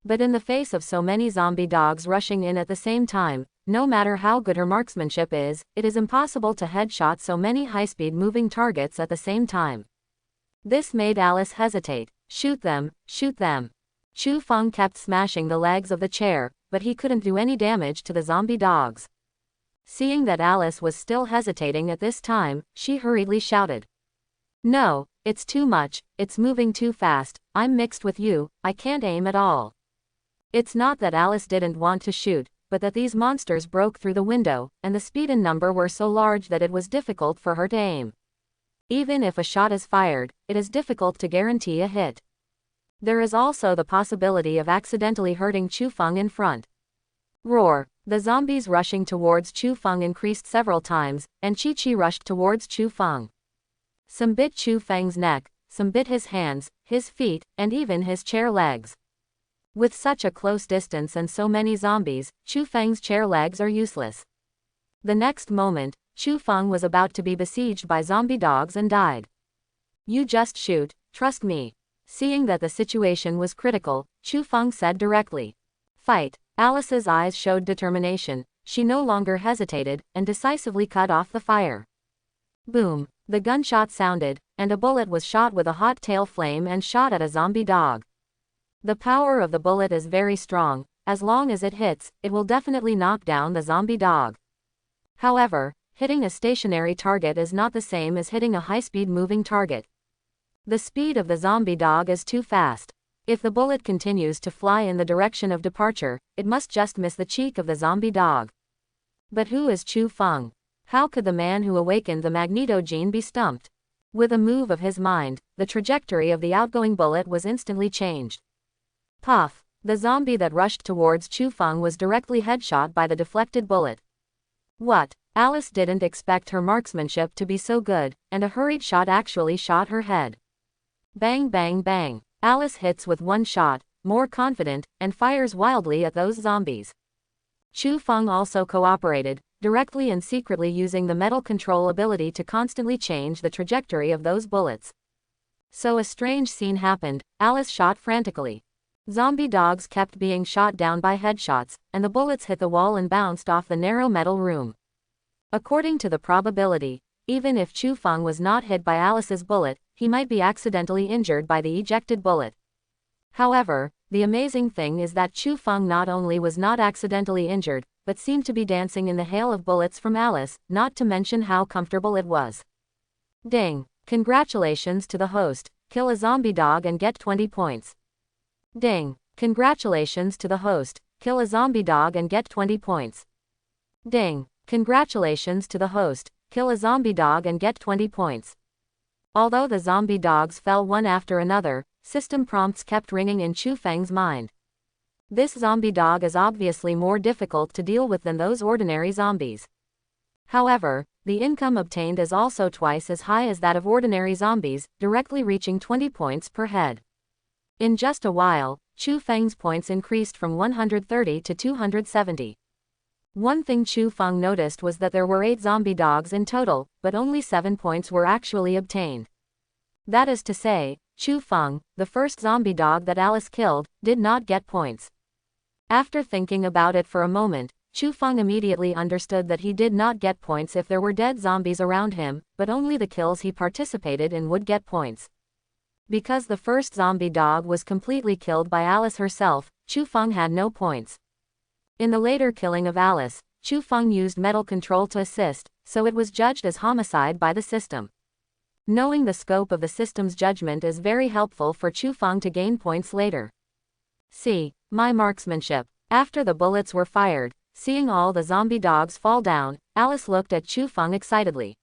But in the face of so many zombie dogs rushing in at the same time, no matter how good her marksmanship is, it is impossible to headshot so many high-speed moving targets at the same time. This made Alice hesitate. Shoot them, shoot them. Chu Fong kept smashing the legs of the chair, but he couldn't do any damage to the zombie dogs. Seeing that Alice was still hesitating at this time, she hurriedly shouted. No, it's too much, it's moving too fast, I'm mixed with you, I can't aim at all. It's not that Alice didn't want to shoot, but that these monsters broke through the window, and the speed and number were so large that it was difficult for her to aim. Even if a shot is fired, it is difficult to guarantee a hit. There is also the possibility of accidentally hurting Chu Fong in front. Roar! The zombies rushing towards Chu Fong increased several times, and Chi-Chi rushed towards Chu Fong. Some bit Chu Feng's neck, some bit his hands, his feet, and even his chair legs. With such a close distance and so many zombies, Chu Feng's chair legs are useless. The next moment, Chu Fong was about to be besieged by zombie dogs and died. You just shoot, trust me. Seeing that the situation was critical, Chu Fong said directly. Fight! Alice's eyes showed determination, she no longer hesitated, and decisively cut off the fire. Boom! The gunshot sounded, and a bullet was shot with a hot tail flame and shot at a zombie dog. The power of the bullet is very strong, as long as it hits, it will definitely knock down the zombie dog. However, hitting a stationary target is not the same as hitting a high-speed moving target. The speed of the zombie dog is too fast. If the bullet continues to fly in the direction of departure, it must just miss the cheek of the zombie dog. But who is Chu Fong? How could the man who awakened the Magneto gene be stumped? With a move of his mind, the trajectory of the outgoing bullet was instantly changed. Puff! The zombie that rushed towards Chu Fong was directly headshot by the deflected bullet. What? Alice didn't expect her marksmanship to be so good, and a hurried shot actually shot her head. Bang bang bang. Alice hits with one shot, more confident, and fires wildly at those zombies. Chu Fong also cooperated, directly and secretly using the metal control ability to constantly change the trajectory of those bullets. So a strange scene happened. Alice shot frantically. Zombie dogs kept being shot down by headshots, and the bullets hit the wall and bounced off the narrow metal room. According to the probability, even if Chu Fong was not hit by Alice's bullet, he might be accidentally injured by the ejected bullet. However, the amazing thing is that Chu Fong not only was not accidentally injured, but seemed to be dancing in the hail of bullets from Alice, not to mention how comfortable it was. Ding! Congratulations to the host, kill a zombie dog and get 20 points. Ding! Congratulations to the host, kill a zombie dog and get 20 points. Ding! Congratulations to the host, kill a zombie dog and get 20 points. Although the zombie dogs fell one after another, system prompts kept ringing in Chu Feng's mind. This zombie dog is obviously more difficult to deal with than those ordinary zombies. However, the income obtained is also twice as high as that of ordinary zombies, directly reaching 20 points per head. In just a while, Chu Feng's points increased from 130 to 270. One thing Chu Fong noticed was that there were 8 zombie dogs in total, but only 7 points were actually obtained. That is to say, Chu Fong, the first zombie dog that Alice killed, did not get points. After thinking about it for a moment, Chu Fong immediately understood that he did not get points if there were dead zombies around him, but only the kills he participated in would get points. Because the first zombie dog was completely killed by Alice herself, Chu Fong had no points. In the later killing of Alice, Chu Fong used metal control to assist, so it was judged as homicide by the system. Knowing the scope of the system's judgment is very helpful for Chu Fong to gain points later. See, my marksmanship. After the bullets were fired, seeing all the zombie dogs fall down, Alice looked at Chu Fong excitedly.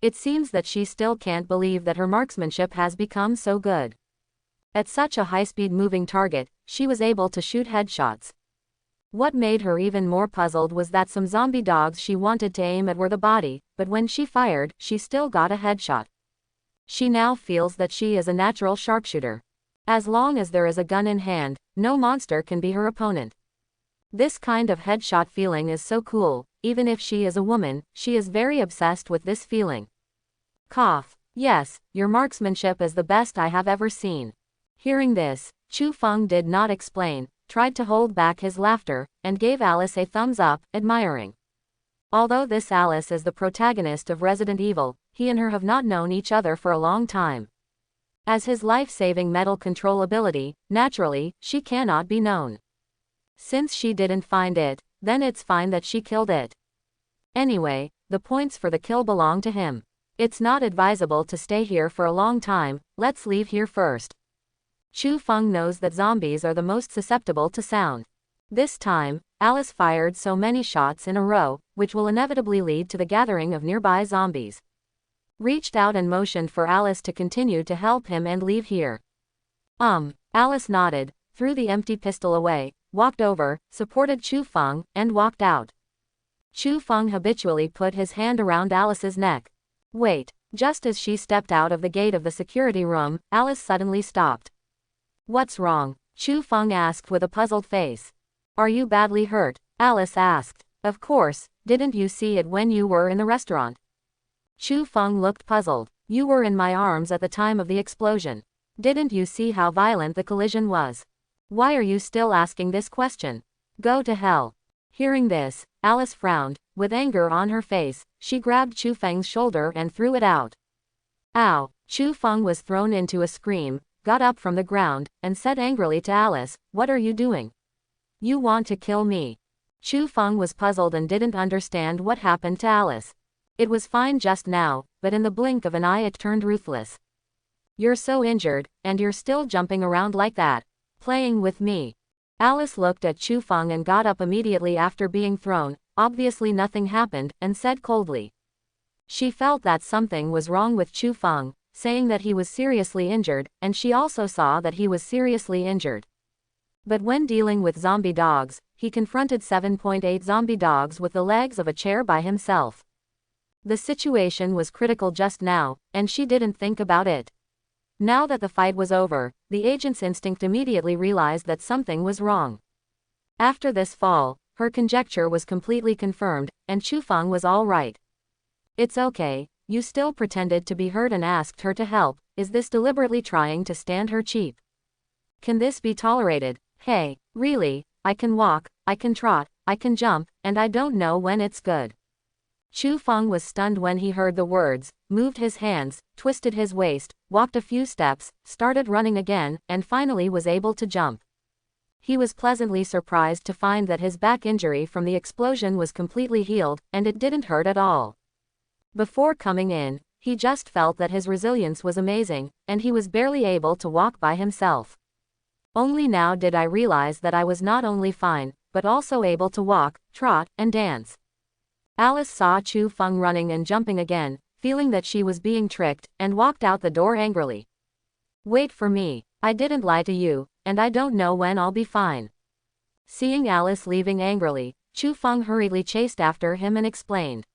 It seems that she still can't believe that her marksmanship has become so good. At such a high-speed moving target, she was able to shoot headshots. What made her even more puzzled was that some zombie dogs she wanted to aim at were the body, but when she fired, she still got a headshot. She now feels that she is a natural sharpshooter. As long as there is a gun in hand, no monster can be her opponent. This kind of headshot feeling is so cool. Even if she is a woman, she is very obsessed with this feeling. Cough. Yes, your marksmanship is the best I have ever seen. Hearing this, Chu Fong did not explain, tried to hold back his laughter, and gave Alice a thumbs up, admiring. Although this Alice is the protagonist of Resident Evil, he and her have not known each other for a long time. As his life-saving metal control ability, naturally, she cannot be known. Since she didn't find it, then it's fine that she killed it. Anyway, the points for the kill belong to him. It's not advisable to stay here for a long time, let's leave here first. Chu Fong knows that zombies are the most susceptible to sound. This time, Alice fired so many shots in a row, which will inevitably lead to the gathering of nearby zombies. Reached out and motioned for Alice to continue to help him and leave here. Alice nodded, threw the empty pistol away, walked over, supported Chu Fong, and walked out. Chu Fong habitually put his hand around Alice's neck. Wait, just as she stepped out of the gate of the security room, Alice suddenly stopped. What's wrong? Chu Fong asked with a puzzled face. Are you badly hurt? Alice asked. Of course, didn't you see it when you were in the restaurant? Chu Fong looked puzzled. You were in my arms at the time of the explosion. Didn't you see how violent the collision was? Why are you still asking this question? Go to hell. Hearing this, Alice frowned, with anger on her face. She grabbed Chu Feng's shoulder and threw it out. Ow! Chu Fong was thrown into a scream, got up from the ground, and said angrily to Alice, what are you doing? You want to kill me. Chu Fong was puzzled and didn't understand what happened to Alice. It was fine just now, but in the blink of an eye it turned ruthless. You're so injured, and you're still jumping around like that. Playing with me. Alice looked at Chu Fong and got up immediately after being thrown. Obviously nothing happened, and said coldly. She felt that something was wrong with Chu Fong, saying that he was seriously injured, and she also saw that he was seriously injured. But when dealing with zombie dogs, he confronted 7.8 zombie dogs with the legs of a chair by himself. The situation was critical just now, and she didn't think about it. Now that the fight was over, the agent's instinct immediately realized that something was wrong. After this fall, her conjecture was completely confirmed, and Chu Fong was all right. It's okay, you still pretended to be hurt and asked her to help. Is this deliberately trying to stand her cheap? Can this be tolerated? Hey, really, I can walk, I can trot, I can jump, and I don't know when it's good. Chu Fong was stunned when he heard the words, moved his hands, twisted his waist, walked a few steps, started running again, and finally was able to jump. He was pleasantly surprised to find that his back injury from the explosion was completely healed, and it didn't hurt at all. Before coming in, he just felt that his resilience was amazing, and he was barely able to walk by himself. Only now did I realize that I was not only fine, but also able to walk, trot, and dance. Alice saw Chu Fong running and jumping again, feeling that she was being tricked, and walked out the door angrily. Wait for me, I didn't lie to you, and I don't know when I'll be fine. Seeing Alice leaving angrily, Chu Fong hurriedly chased after him and explained.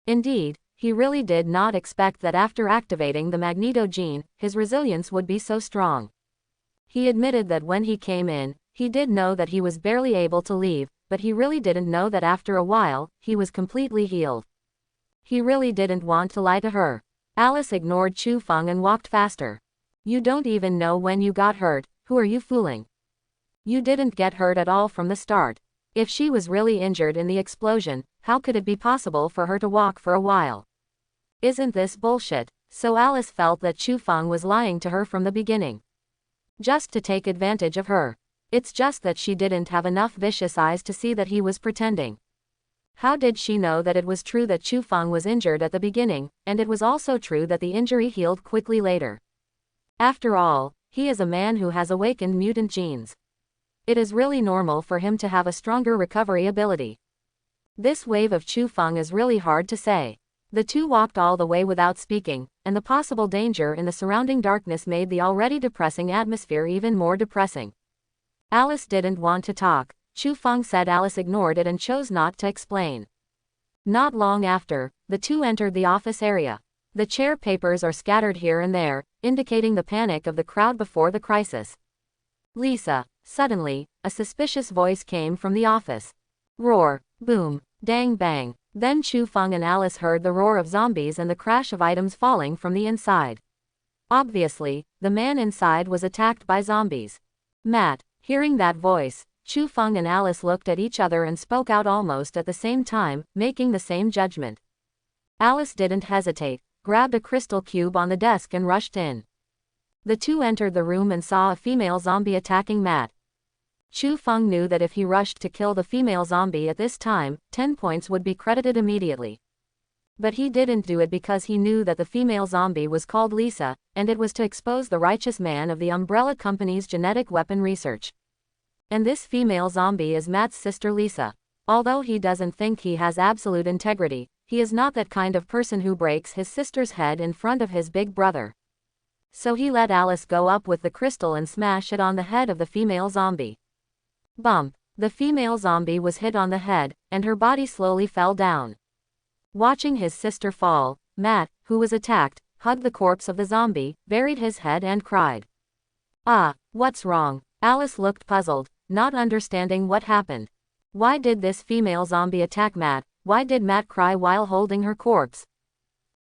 Indeed, he really did not expect that after activating the Magneto gene, his resilience would be so strong. He admitted that when he came in, he did know that he was barely able to leave, but he really didn't know that after a while, he was completely healed. He really didn't want to lie to her. Alice ignored Chu Fong and walked faster. You don't even know when you got hurt, who are you fooling? You didn't get hurt at all from the start. If she was really injured in the explosion, how could it be possible for her to walk for a while? Isn't this bullshit? So Alice felt that Chu Fong was lying to her from the beginning. Just to take advantage of her. It's just that she didn't have enough vicious eyes to see that he was pretending. How did she know that it was true that Chu Fong was injured at the beginning, and it was also true that the injury healed quickly later? After all, he is a man who has awakened mutant genes. It is really normal for him to have a stronger recovery ability. This wave of Chu Fong is really hard to say. The two walked all the way without speaking, and the possible danger in the surrounding darkness made the already depressing atmosphere even more depressing. Alice didn't want to talk. Chu Fong said Alice ignored it and chose not to explain. Not long after, the two entered the office area. The chair papers are scattered here and there, indicating the panic of the crowd before the crisis. Lisa. Suddenly, a suspicious voice came from the office. Roar. Boom. Dang bang. Then Chu Fong and Alice heard the roar of zombies and the crash of items falling from the inside. Obviously, the man inside was attacked by zombies. Matt. Hearing that voice, Chu Fong and Alice looked at each other and spoke out almost at the same time, making the same judgment. Alice didn't hesitate, grabbed a crystal cube on the desk and rushed in. The two entered the room and saw a female zombie attacking Matt. Chu Fong knew that if he rushed to kill the female zombie at this time, 10 points would be credited immediately. But he didn't do it because he knew that the female zombie was called Lisa, and it was to expose the righteous man of the Umbrella Company's genetic weapon research. And this female zombie is Matt's sister Lisa. Although he doesn't think he has absolute integrity, he is not that kind of person who breaks his sister's head in front of his big brother. So he let Alice go up with the crystal and smash it on the head of the female zombie. Bump. The female zombie was hit on the head, and her body slowly fell down. Watching his sister fall, Matt, who was attacked, hugged the corpse of the zombie, buried his head and cried. Ah, what's wrong? Alice looked puzzled, not understanding what happened. Why did this female zombie attack Matt? Why did Matt cry while holding her corpse?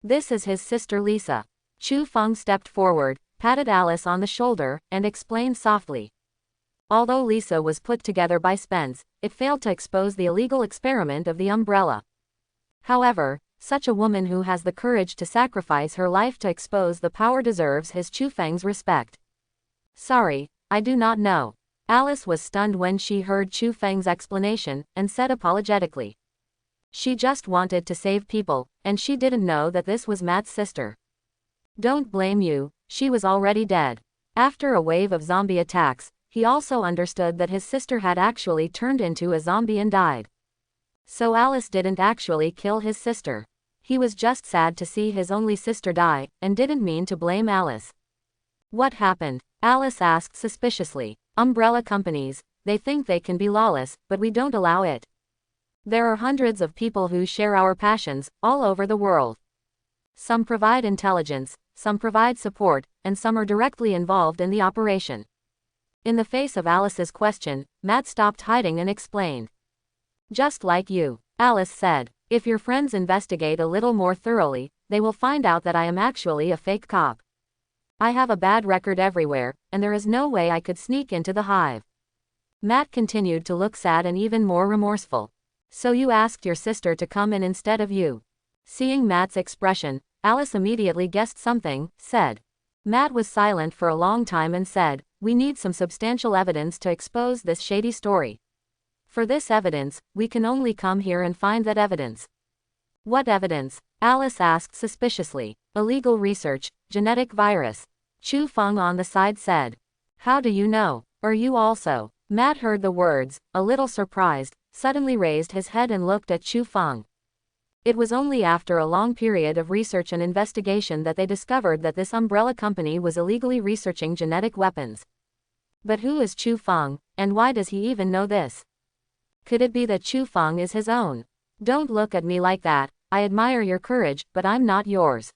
This is his sister Lisa. Chu Fong stepped forward, patted Alice on the shoulder, and explained softly. Although Lisa was put together by Spence, it failed to expose the illegal experiment of the Umbrella. However, such a woman who has the courage to sacrifice her life to expose the power deserves his Chu Feng's respect. Sorry, I do not know. Alice was stunned when she heard Chu Feng's explanation, and said apologetically. She just wanted to save people, and she didn't know that this was Matt's sister. Don't blame you, she was already dead. After a wave of zombie attacks, he also understood that his sister had actually turned into a zombie and died. So Alice didn't actually kill his sister. He was just sad to see his only sister die, and didn't mean to blame Alice. What happened? Alice asked suspiciously. Umbrella companies, they think they can be lawless, but we don't allow it. There are hundreds of people who share our passions, all over the world. Some provide intelligence, some provide support, and some are directly involved in the operation. In the face of Alice's question, Matt stopped hiding and explained. Just like you, Alice said. If your friends investigate a little more thoroughly, they will find out that I am actually a fake cop. I have a bad record everywhere, and there is no way I could sneak into the Hive. Matt continued to look sad and even more remorseful. So you asked your sister to come in instead of you. Seeing Matt's expression, Alice immediately guessed something, said. Matt was silent for a long time and said, we need some substantial evidence to expose this shady story. For this evidence, we can only come here and find that evidence. What evidence? Alice asked suspiciously. Illegal research, genetic virus. Chu Fong on the side said. How do you know? Are you also? Matt heard the words, a little surprised, suddenly raised his head and looked at Chu Fong. It was only after a long period of research and investigation that they discovered that this umbrella company was illegally researching genetic weapons. But who is Chu Fong, and why does he even know this? Could it be that Chu Fong is his own? Don't look at me like that, I admire your courage, but I'm not yours.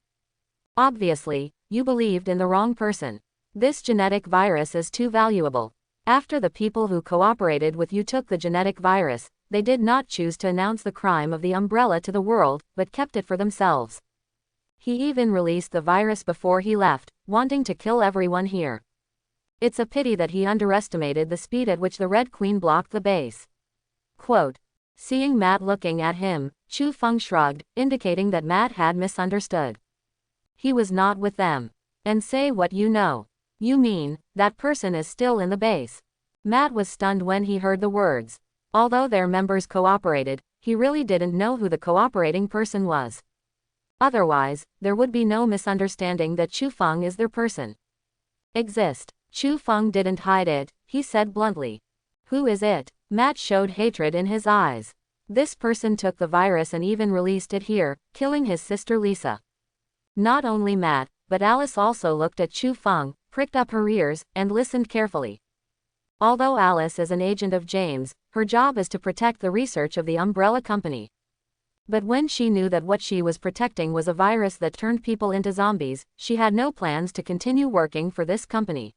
Obviously, you believed in the wrong person. This genetic virus is too valuable. After the people who cooperated with you took the genetic virus, they did not choose to announce the crime of the umbrella to the world, but kept it for themselves. He even released the virus before he left, wanting to kill everyone here. It's a pity that he underestimated the speed at which the Red Queen blocked the base. Quote. Seeing Matt looking at him, Chu Fong shrugged, indicating that Matt had misunderstood. He was not with them. And say what you know. You mean, that person is still in the base? Matt was stunned when he heard the words. Although their members cooperated, he really didn't know who the cooperating person was. Otherwise, there would be no misunderstanding that Chu Fong is their person. Exist. Chu Fong didn't hide it, he said bluntly. Who is it? Matt showed hatred in his eyes. This person took the virus and even released it here, killing his sister Lisa. Not only Matt, but Alice also looked at Chu Fong, pricked up her ears, and listened carefully. Although Alice is an agent of James, her job is to protect the research of the Umbrella Company. But when she knew that what she was protecting was a virus that turned people into zombies, she had no plans to continue working for this company.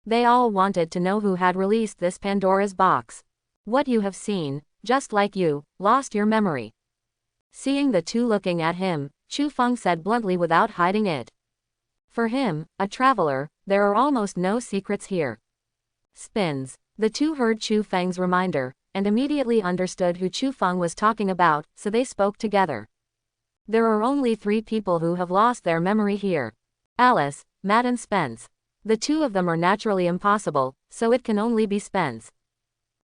They all wanted to know who had released this Pandora's box. What you have seen, just like you, lost your memory. Seeing the two looking at him, Chu Fong said bluntly without hiding it. For him, a traveler, there are almost no secrets here. Spins. The two heard Chu Feng's reminder, and immediately understood who Chu Fong was talking about, so they spoke together. There are only 3 people who have lost their memory here. Alice, Matt and Spence. The 2 of them are naturally impossible, so it can only be Spence.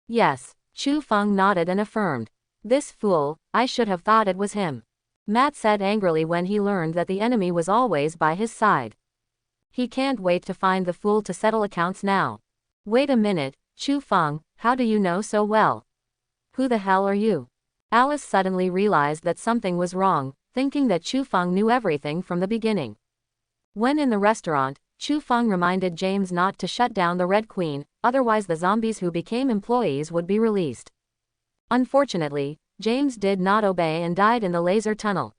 Yes, Chu Fong nodded and affirmed. This fool, I should have thought it was him. Matt said angrily when he learned that the enemy was always by his side. He can't wait to find the fool to settle accounts now. Wait a minute, Chu Fong, how do you know so well? Who the hell are you? Alice suddenly realized that something was wrong, thinking that Chu Fong knew everything from the beginning. When in the restaurant, Chu Fong reminded James not to shut down the Red Queen, otherwise the zombies who became employees would be released. Unfortunately, James did not obey and died in the laser tunnel.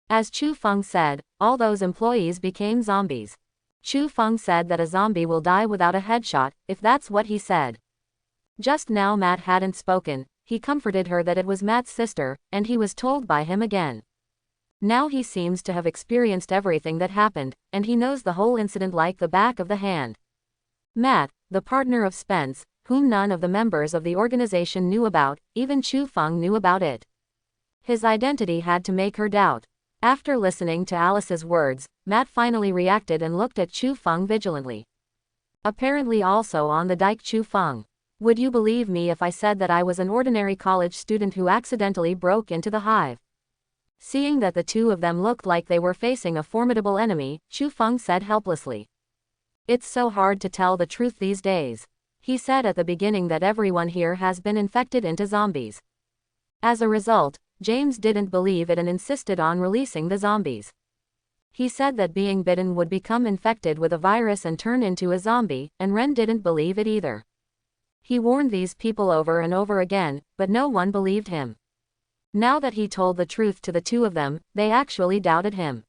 As Chu Fong said, all those employees became zombies. Chu Fong said that a zombie will die without a headshot, if that's what he said. Just now Matt hadn't spoken, he comforted her that it was Matt's sister, and he was told by him again. Now he seems to have experienced everything that happened, and he knows the whole incident like the back of the hand. Matt, the partner of Spence, whom none of the members of the organization knew about, even Chu Fong knew about it. His identity had to make her doubt. After listening to Alice's words, Matt finally reacted and looked at Chu Fong vigilantly. Apparently also on the dike. Chu Fong. Would you believe me if I said that I was an ordinary college student who accidentally broke into the Hive? Seeing that the 2 of them looked like they were facing a formidable enemy, Chu Fong said helplessly. It's so hard to tell the truth these days. He said at the beginning that everyone here has been infected into zombies. As a result, James didn't believe it and insisted on releasing the zombies. He said that being bitten would become infected with a virus and turn into a zombie, and Ren didn't believe it either. He warned these people over and over again, but no one believed him. Now that he told the truth to the 2 of them, they actually doubted him.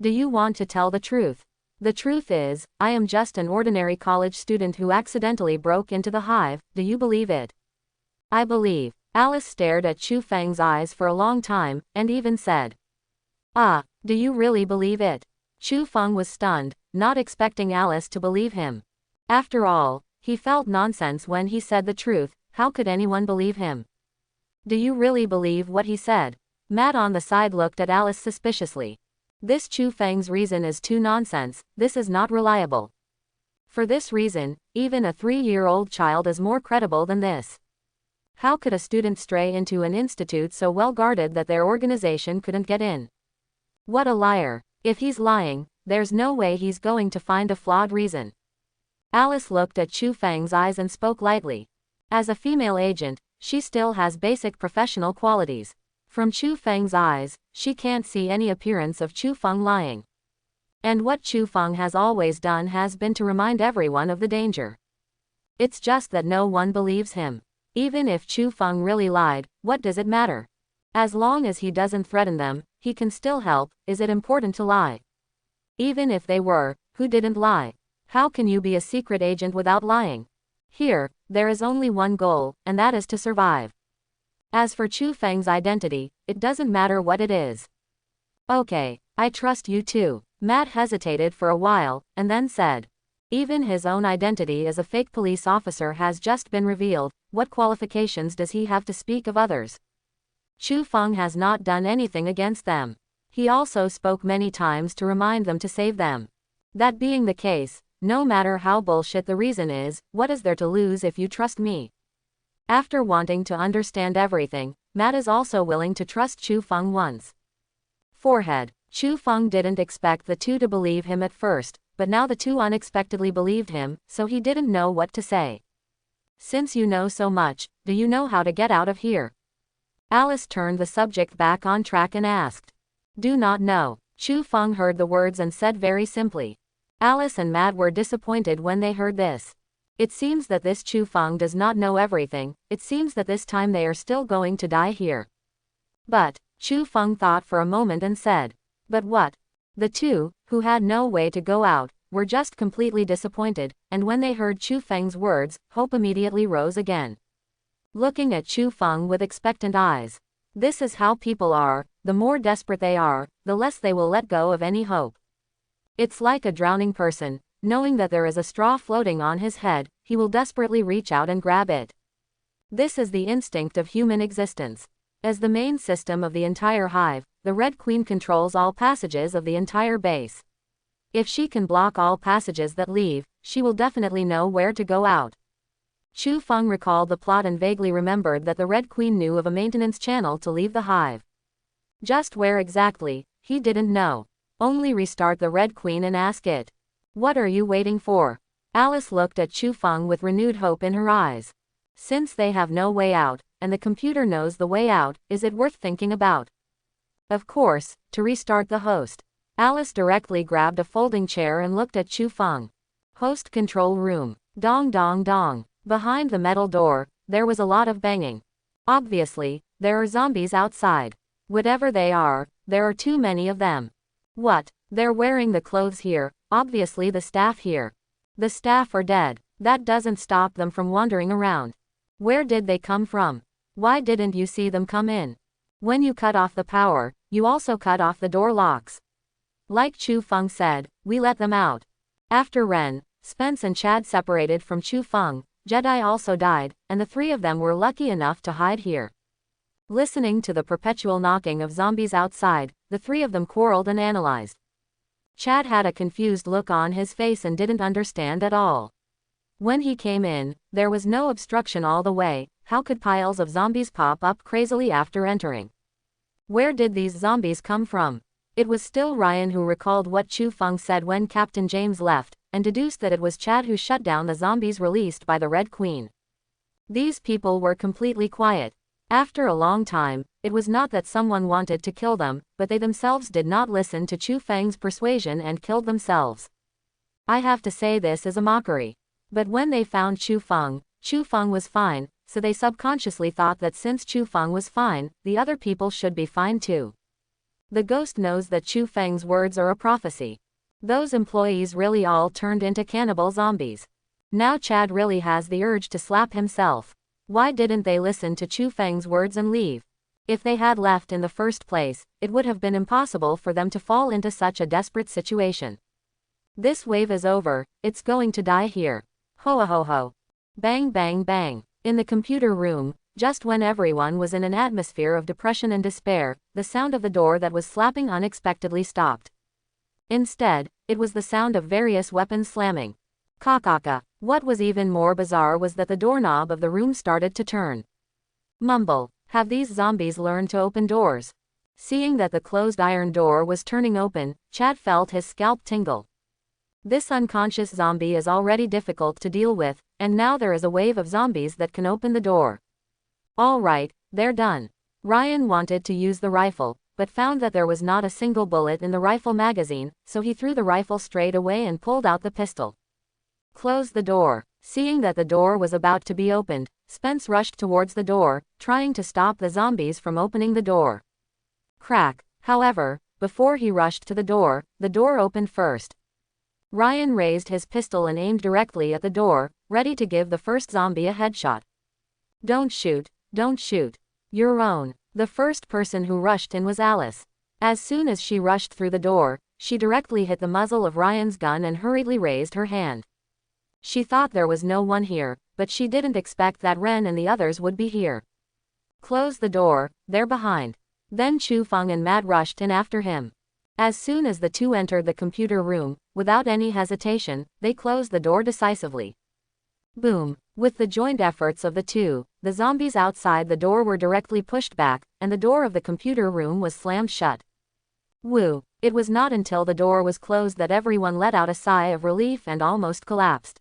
Do you want to tell the truth? The truth is, I am just an ordinary college student who accidentally broke into the Hive, do you believe it? I believe. Alice stared at Chu Feng's eyes for a long time, and even said, Ah, do you really believe it? Chu Fong was stunned, not expecting Alice to believe him. After all, he felt nonsense when he said the truth, how could anyone believe him? Do you really believe what he said? Matt on the side looked at Alice suspiciously. This Chu Feng's reason is too nonsense, this is not reliable. For this reason, even a 3-year-old child is more credible than this. How could a student stray into an institute so well guarded that their organization couldn't get in? What a liar. If he's lying, there's no way he's going to find a flawed reason. Alice looked at Chu Feng's eyes and spoke lightly. As a female agent, she still has basic professional qualities. From Chu Feng's eyes, she can't see any appearance of Chu Fong lying. And what Chu Fong has always done has been to remind everyone of the danger. It's just that no one believes him. Even if Chu Fong really lied, what does it matter? As long as he doesn't threaten them, he can still help. Is it important to lie? Even if they were, who didn't lie? How can you be a secret agent without lying? Here, there is only one goal, and that is to survive. As for Chu Feng's identity, it doesn't matter what it is. Okay, I trust you too. Matt hesitated for a while, and then said. Even his own identity as a fake police officer has just been revealed. What qualifications does he have to speak of others? Chu Fong has not done anything against them. He also spoke many times to remind them to save them. That being the case, no matter how bullshit the reason is, what is there to lose if you trust me? After wanting to understand everything, Matt is also willing to trust Chu Fong once. Forehead. Chu Fong didn't expect the two to believe him at first, but now the two unexpectedly believed him, so he didn't know what to say. Since you know so much, do you know how to get out of here? Alice turned the subject back on track and asked. Do not know. Chu Fong heard the words and said very simply. Alice and Matt were disappointed when they heard this. It seems that this Chu Fong does not know everything. It seems that this time they are still going to die here. But, Chu Fong thought for a moment and said. But what? The two, who had no way to go out, were just completely disappointed, and when they heard Chu Feng's words, hope immediately rose again. Looking at Chu Fong with expectant eyes. This is how people are, the more desperate they are, the less they will let go of any hope. It's like a drowning person, knowing that there is a straw floating on his head, he will desperately reach out and grab it. This is the instinct of human existence. As the main system of the entire hive, the Red Queen controls all passages of the entire base. If she can block all passages that leave, she will definitely know where to go out. Chu Fong recalled the plot and vaguely remembered that the Red Queen knew of a maintenance channel to leave the hive. Just where exactly, he didn't know. Only restart the Red Queen and ask it. What are you waiting for? Alice looked at Chu Fong with renewed hope in her eyes. Since they have no way out, and the computer knows the way out, is it worth thinking about? Of course, to restart the host. Alice directly grabbed a folding chair and looked at Chu Fong. Host control room. Dong dong dong. Behind the metal door, there was a lot of banging. Obviously, there are zombies outside. Whatever they are, there are too many of them. What? They're wearing the clothes here, obviously the staff here. The staff are dead. That doesn't stop them from wandering around. Where did they come from? Why didn't you see them come in? When you cut off the power, you also cut off the door locks. Like Chu Fong said, we let them out. After Ren, Spence and Chad separated from Chu Fong, Jedi also died, and the three of them were lucky enough to hide here. Listening to the perpetual knocking of zombies outside, the three of them quarreled and analyzed. Chad had a confused look on his face and didn't understand at all. When he came in, there was no obstruction all the way. How could piles of zombies pop up crazily after entering? Where did these zombies come from? It was still Ryan who recalled what Chu Fong said when Captain James left, and deduced that it was Chad who shut down the zombies released by the Red Queen. These people were completely quiet. After a long time, it was not that someone wanted to kill them, but they themselves did not listen to Chu Feng's persuasion and killed themselves. I have to say this is a mockery. But when they found Chu Fong was fine, so they subconsciously thought that since Chu Fong was fine, the other people should be fine too. The ghost knows that Chu Feng's words are a prophecy. Those employees really all turned into cannibal zombies. Now Chad really has the urge to slap himself. Why didn't they listen to Chu Feng's words and leave? If they had left in the first place, it would have been impossible for them to fall into such a desperate situation. This wave is over, it's going to die here. Ho ho ho. Bang bang bang. In the computer room, just when everyone was in an atmosphere of depression and despair, the sound of the door that was slapping unexpectedly stopped. Instead, it was the sound of various weapons slamming. Kakaka. What was even more bizarre was that the doorknob of the room started to turn. Mumble. Have these zombies learned to open doors? Seeing that the closed iron door was turning open, Chad felt his scalp tingle. This unconscious zombie is already difficult to deal with, and now there is a wave of zombies that can open the door. All right, they're done. Ryan wanted to use the rifle, but found that there was not a single bullet in the rifle magazine, so he threw the rifle straight away and pulled out the pistol. Close the door. Seeing that the door was about to be opened, Spence rushed towards the door, trying to stop the zombies from opening the door. Crack. However, before he rushed to the door opened first. Ryan raised his pistol and aimed directly at the door, ready to give the first zombie a headshot. Don't shoot, don't shoot. Your own. The first person who rushed in was Alice. As soon as she rushed through the door, she directly hit the muzzle of Ryan's gun and hurriedly raised her hand. She thought there was no one here, but she didn't expect that Ren and the others would be here. Close the door, they're behind. Then Chu Fong and Matt rushed in after him. As soon as the two entered the computer room, without any hesitation, they closed the door decisively. Boom. With the joint efforts of the two, the zombies outside the door were directly pushed back, and the door of the computer room was slammed shut. Woo. It was not until the door was closed that everyone let out a sigh of relief and almost collapsed.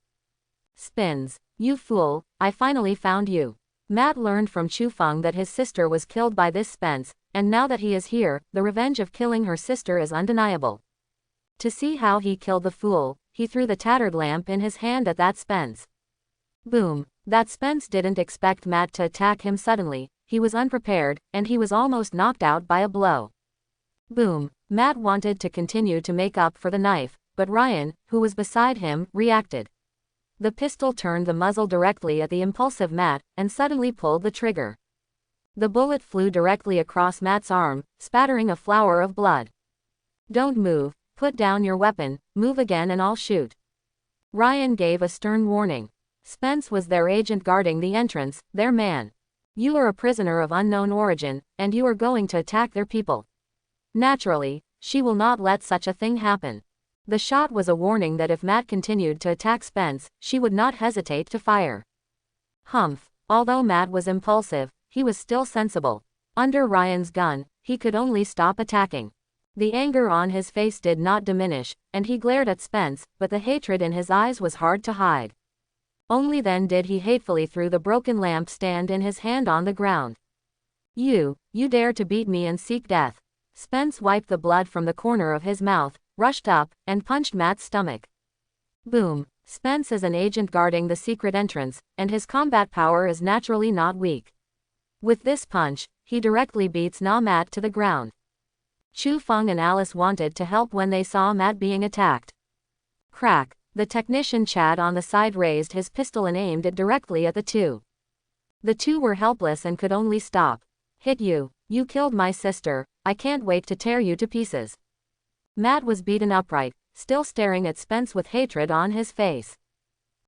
Spence, you fool, I finally found you. Matt learned from Chu Fong that his sister was killed by this Spence, and now that he is here, the revenge of killing her sister is undeniable. To see how he killed the fool, he threw the tattered lamp in his hand at that Spence. Boom. That Spence didn't expect Matt to attack him suddenly, he was unprepared, and he was almost knocked out by a blow. Boom. Matt wanted to continue to make up for the knife, but Ryan, who was beside him, reacted. The pistol turned the muzzle directly at the impulsive Matt, and suddenly pulled the trigger. The bullet flew directly across Matt's arm, spattering a flower of blood. Don't move, put down your weapon, move again and I'll shoot. Ryan gave a stern warning. Spence was their agent guarding the entrance, their man. You are a prisoner of unknown origin, and you are going to attack their people. Naturally, she will not let such a thing happen. The shot was a warning that if Matt continued to attack Spence, she would not hesitate to fire. Humph. Although Matt was impulsive, he was still sensible. Under Ryan's gun, he could only stop attacking. The anger on his face did not diminish, and he glared at Spence, but the hatred in his eyes was hard to hide. Only then did he hatefully throw the broken lamp stand in his hand on the ground. You dare to beat me and seek death. Spence wiped the blood from the corner of his mouth, rushed up, and punched Matt's stomach. Boom. Spence is an agent guarding the secret entrance, and his combat power is naturally not weak. With this punch, he directly beats Matt to the ground. Chu Fong and Alice wanted to help when they saw Matt being attacked. Crack. The technician Chad on the side raised his pistol and aimed it directly at the two. The two were helpless and could only stop. Hit you. You killed my sister, I can't wait to tear you to pieces. Matt was beaten upright, still staring at Spence with hatred on his face.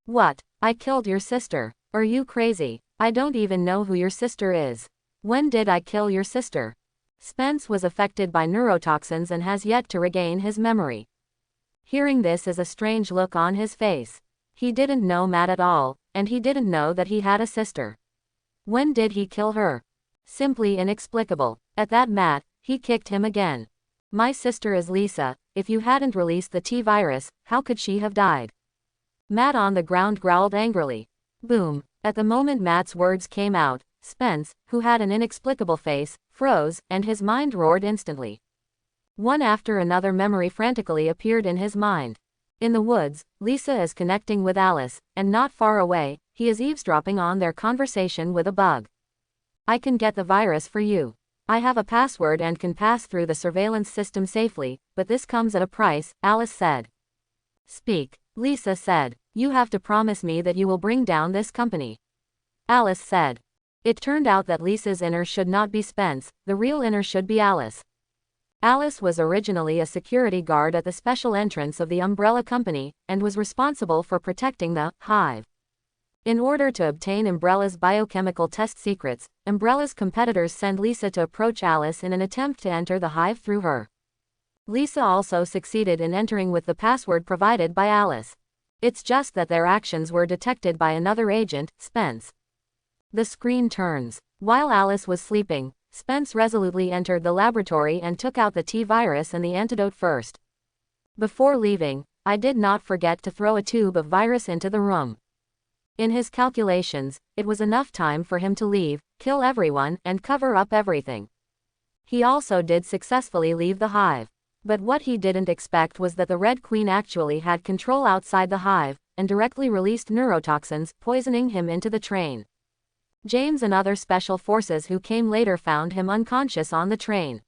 What? I killed your sister? Are you crazy? I don't even know who your sister is. When did I kill your sister? Spence was affected by neurotoxins and has yet to regain his memory. Hearing this is a strange look on his face. He didn't know Matt at all, and he didn't know that he had a sister. When did he kill her? Simply inexplicable. At that Matt, he kicked him again. My sister is Lisa, if you hadn't released the T-virus, how could she have died? Matt on the ground growled angrily. Boom. At the moment Matt's words came out, Spence, who had an inexplicable face, froze, and his mind roared instantly. One after another memory frantically appeared in his mind. In the woods, Lisa is connecting with Alice, and not far away, he is eavesdropping on their conversation with a bug. I can get the virus for you. I have a password and can pass through the surveillance system safely, but this comes at a price, Alice said. Speak, Lisa said. You have to promise me that you will bring down this company. Alice said. It turned out that Lisa's inner should not be Spence, the real inner should be Alice. Alice was originally a security guard at the special entrance of the Umbrella Company, and was responsible for protecting the Hive. In order to obtain Umbrella's biochemical test secrets, Umbrella's competitors send Lisa to approach Alice in an attempt to enter the Hive through her. Lisa also succeeded in entering with the password provided by Alice. It's just that their actions were detected by another agent, Spence. The screen turns. While Alice was sleeping, Spence resolutely entered the laboratory and took out the T-virus and the antidote first. Before leaving, I did not forget to throw a tube of virus into the room. In his calculations, it was enough time for him to leave, kill everyone, and cover up everything. He also did successfully leave the Hive. But what he didn't expect was that the Red Queen actually had control outside the Hive, and directly released neurotoxins, poisoning him into the train. James and other special forces who came later found him unconscious on the train.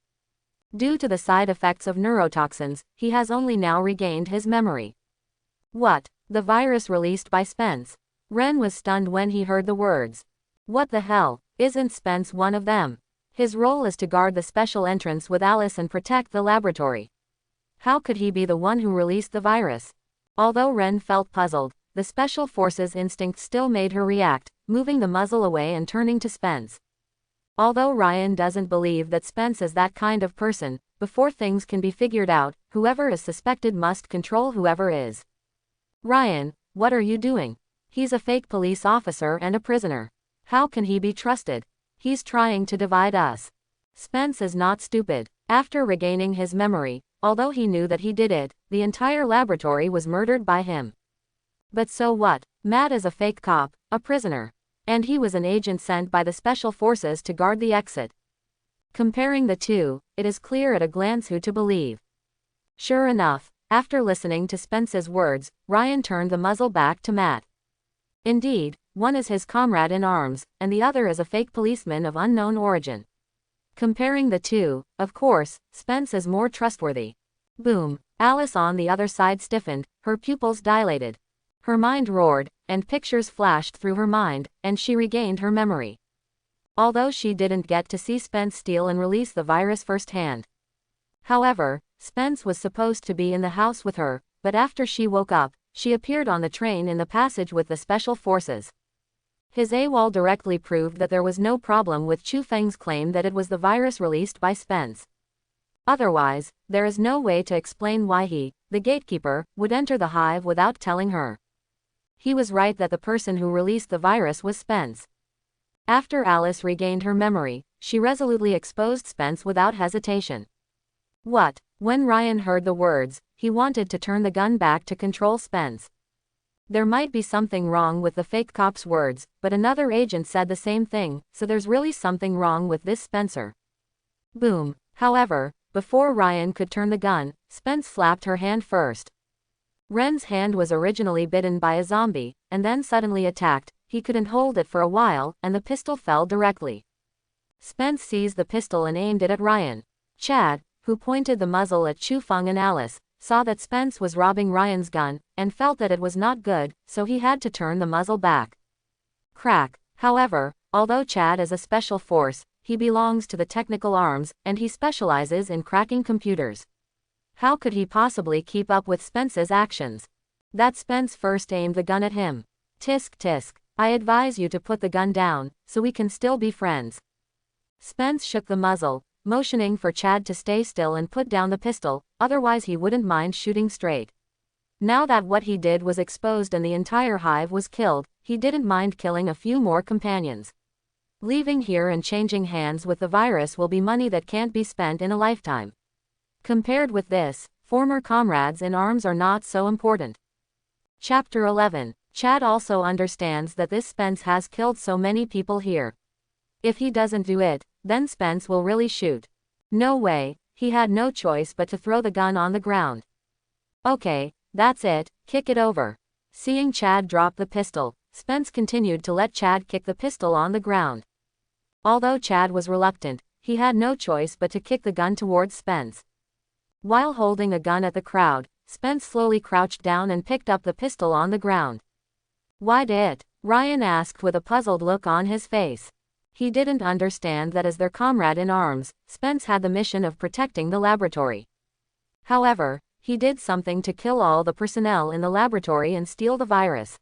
Due to the side effects of neurotoxins, he has only now regained his memory. What? The virus released by Spence? Ren was stunned when he heard the words. What the hell? Isn't Spence one of them? His role is to guard the special entrance with Alice and protect the laboratory. How could he be the one who released the virus? Although Ren felt puzzled, the special forces instinct still made her react, moving the muzzle away and turning to Spence. Although Ryan doesn't believe that Spence is that kind of person, before things can be figured out, whoever is suspected must control whoever is. Ryan, what are you doing? He's a fake police officer and a prisoner. How can he be trusted? He's trying to divide us. Spence is not stupid. After regaining his memory, although he knew that he did it, the entire laboratory was murdered by him. But so what? Matt is a fake cop, a prisoner. And he was an agent sent by the special forces to guard the exit. Comparing the two, it is clear at a glance who to believe. Sure enough, after listening to Spence's words, Ryan turned the muzzle back to Matt. Indeed, one is his comrade in arms, and the other is a fake policeman of unknown origin. Comparing the two, of course, Spence is more trustworthy. Boom. Alice on the other side stiffened, her pupils dilated. Her mind roared, and pictures flashed through her mind, and she regained her memory. Although she didn't get to see Spence steal and release the virus firsthand. However, Spence was supposed to be in the house with her, but after she woke up, she appeared on the train in the passage with the special forces. His AWOL directly proved that there was no problem with Chu Feng's claim that it was the virus released by Spence. Otherwise, there is no way to explain why he, the gatekeeper, would enter the Hive without telling her. He was right that the person who released the virus was Spence. After Alice regained her memory, she resolutely exposed Spence without hesitation. What? When Ryan heard the words, he wanted to turn the gun back to control Spence. There might be something wrong with the fake cop's words, but another agent said the same thing, so there's really something wrong with this Spencer. Boom. However, before Ryan could turn the gun, Spence slapped her hand first. Ren's hand was originally bitten by a zombie, and then suddenly attacked. He couldn't hold it for a while, and the pistol fell directly. Spence seized the pistol and aimed it at Ryan. Chad, who pointed the muzzle at Chu Fong and Alice, saw that Spence was robbing Ryan's gun, and felt that it was not good, so he had to turn the muzzle back. Crack. However, although Chad is a special force, he belongs to the technical arms, and he specializes in cracking computers. How could he possibly keep up with Spence's actions? That Spence first aimed the gun at him. Tisk tisk. I advise you to put the gun down, so we can still be friends. Spence shook the muzzle, motioning for Chad to stay still and put down the pistol, otherwise he wouldn't mind shooting straight. Now that what he did was exposed and the entire Hive was killed, he didn't mind killing a few more companions. Leaving here and changing hands with the virus will be money that can't be spent in a lifetime. Compared with this, former comrades in arms are not so important. Chapter 11. Chad also understands that this Spence has killed so many people here. If he doesn't do it, then Spence will really shoot. No way, he had no choice but to throw the gun on the ground. Okay, that's it, kick it over. Seeing Chad drop the pistol, Spence continued to let Chad kick the pistol on the ground. Although Chad was reluctant, he had no choice but to kick the gun towards Spence. While holding a gun at the crowd, Spence slowly crouched down and picked up the pistol on the ground. Why'd it? Ryan asked with a puzzled look on his face. He didn't understand that as their comrade in arms, Spence had the mission of protecting the laboratory. However, he did something to kill all the personnel in the laboratory and steal the virus.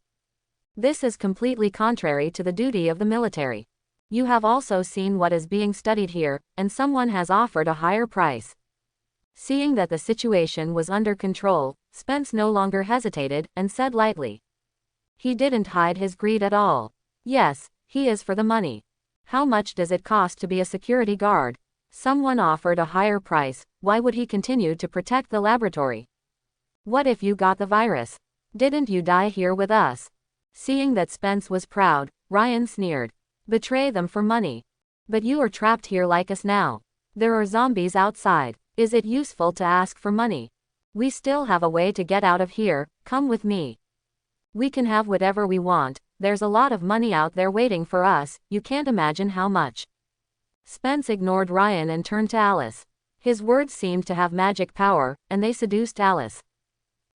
This is completely contrary to the duty of the military. You have also seen what is being studied here, and someone has offered a higher price. Seeing that the situation was under control, Spence no longer hesitated, and said lightly. He didn't hide his greed at all. Yes, he is for the money. How much does it cost to be a security guard? Someone offered a higher price, why would he continue to protect the laboratory? What if you got the virus? Didn't you die here with us? Seeing that Spence was proud, Ryan sneered. Betray them for money. But you are trapped here like us now. There are zombies outside. Is it useful to ask for money? We still have a way to get out of here, come with me. We can have whatever we want, there's a lot of money out there waiting for us, you can't imagine how much. Spence ignored Ryan and turned to Alice. His words seemed to have magic power, and they seduced Alice.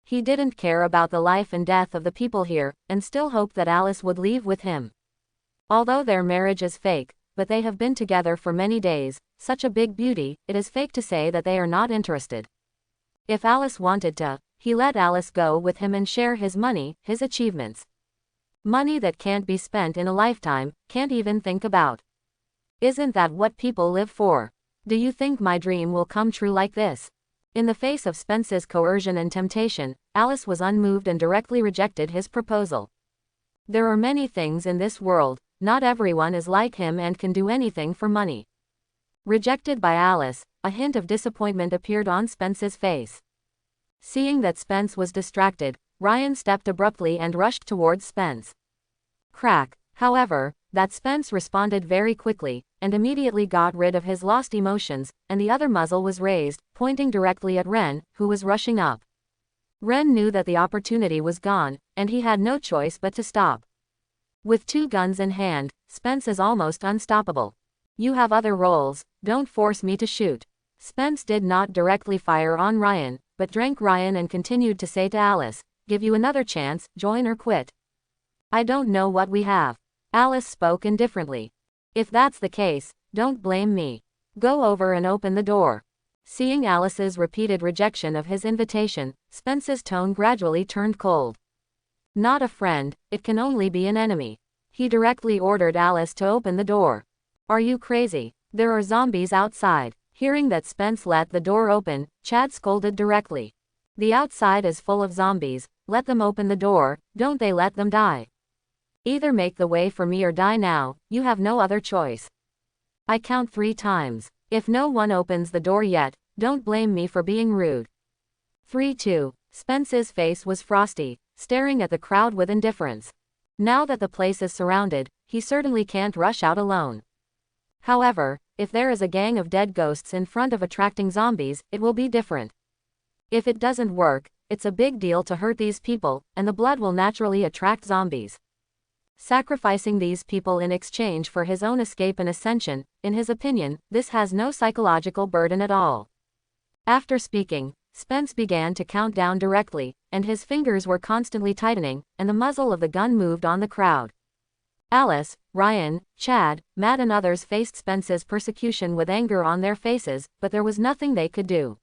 He didn't care about the life and death of the people here, and still hoped that Alice would leave with him. Although their marriage is fake, but they have been together for many days, such a big beauty, it is fake to say that they are not interested. If Alice wanted to, he let Alice go with him and share his money, his achievements. Money that can't be spent in a lifetime, can't even think about. Isn't that what people live for? Do you think my dream will come true like this? In the face of Spence's coercion and temptation, Alice was unmoved and directly rejected his proposal. There are many things in this world, not everyone is like him and can do anything for money. Rejected by Alice, a hint of disappointment appeared on Spence's face. Seeing that Spence was distracted, Ryan stepped abruptly and rushed towards Spence. Crack, however, that Spence responded very quickly, and immediately got rid of his lost emotions, and the other muzzle was raised, pointing directly at Ren, who was rushing up. Ren knew that the opportunity was gone, and he had no choice but to stop. With 2 guns in hand, Spence is almost unstoppable. You have other roles, don't force me to shoot. Spence did not directly fire on Ryan, but drank Ryan and continued to say to Alice, give you another chance, join or quit. I don't know what we have. Alice spoke indifferently. If that's the case, don't blame me. Go over and open the door. Seeing Alice's repeated rejection of his invitation, Spence's tone gradually turned cold. Not a friend, it can only be an enemy. He directly ordered Alice to open the door. Are you crazy? There are zombies outside. Hearing that Spence let the door open, Chad scolded directly. The outside is full of zombies, let them open the door, don't they let them die. Either make the way for me or die now, you have no other choice. I count 3 times. If no one opens the door yet, don't blame me for being rude. 3-2. Spence's face was frosty, staring at the crowd with indifference. Now that the place is surrounded, he certainly can't rush out alone. However, if there is a gang of dead ghosts in front of attracting zombies, it will be different. If it doesn't work, it's a big deal to hurt these people, and the blood will naturally attract zombies. Sacrificing these people in exchange for his own escape and ascension, in his opinion, this has no psychological burden at all. After speaking, Spence began to count down directly, and his fingers were constantly tightening, and the muzzle of the gun moved on the crowd. Alice, Ryan, Chad, Matt and others faced Spence's persecution with anger on their faces, but there was nothing they could do.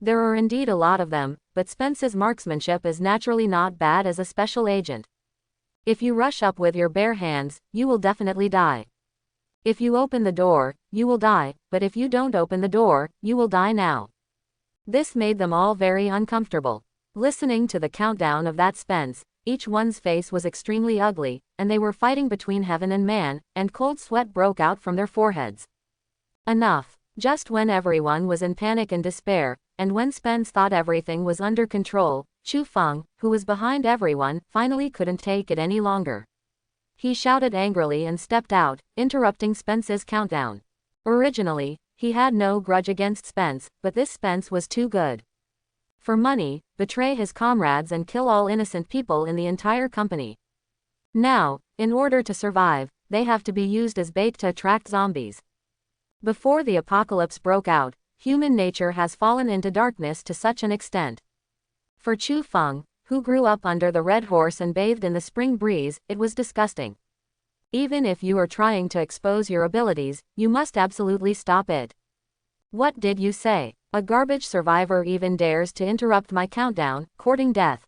There are indeed a lot of them, but Spence's marksmanship is naturally not bad as a special agent. If you rush up with your bare hands, you will definitely die. If you open the door, you will die, but if you don't open the door, you will die now. This made them all very uncomfortable. Listening to the countdown of that Spence, each one's face was extremely ugly, and they were fighting between heaven and man, and cold sweat broke out from their foreheads. Enough. Just when everyone was in panic and despair, and when Spence thought everything was under control, Chu Fong, who was behind everyone, finally couldn't take it any longer. He shouted angrily and stepped out, interrupting Spence's countdown. Originally, he had no grudge against Spence, but this Spence was too good. For money, betray his comrades and kill all innocent people in the entire company. Now, in order to survive, they have to be used as bait to attract zombies. Before the apocalypse broke out, human nature has fallen into darkness to such an extent. For Chu Fong, who grew up under the red horse and bathed in the spring breeze, it was disgusting. Even if you are trying to expose your abilities, you must absolutely stop it. What did you say? A garbage survivor even dares to interrupt my countdown, courting death.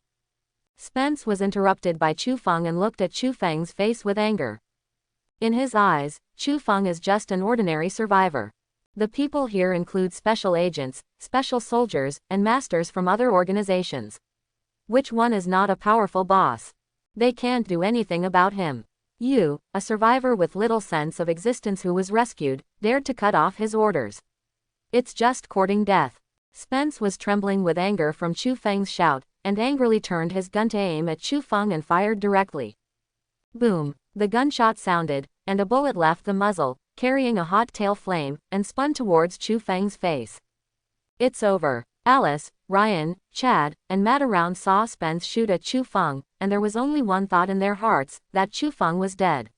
Spence was interrupted by Chu Fong and looked at Chu Feng's face with anger. In his eyes, Chu Fong is just an ordinary survivor. The people here include special agents, special soldiers, and masters from other organizations. Which one is not a powerful boss? They can't do anything about him. You, a survivor with little sense of existence who was rescued, dared to cut off his orders. It's just courting death. Spence was trembling with anger from Chu Feng's shout, and angrily turned his gun to aim at Chu Fong and fired directly. Boom! The gunshot sounded, and a bullet left the muzzle, carrying a hot tail flame, and spun towards Chu Feng's face. It's over. Alice, Ryan, Chad, and Matt around saw Spence shoot at Chu Fong, and there was only one thought in their hearts, that Chu Fong was dead.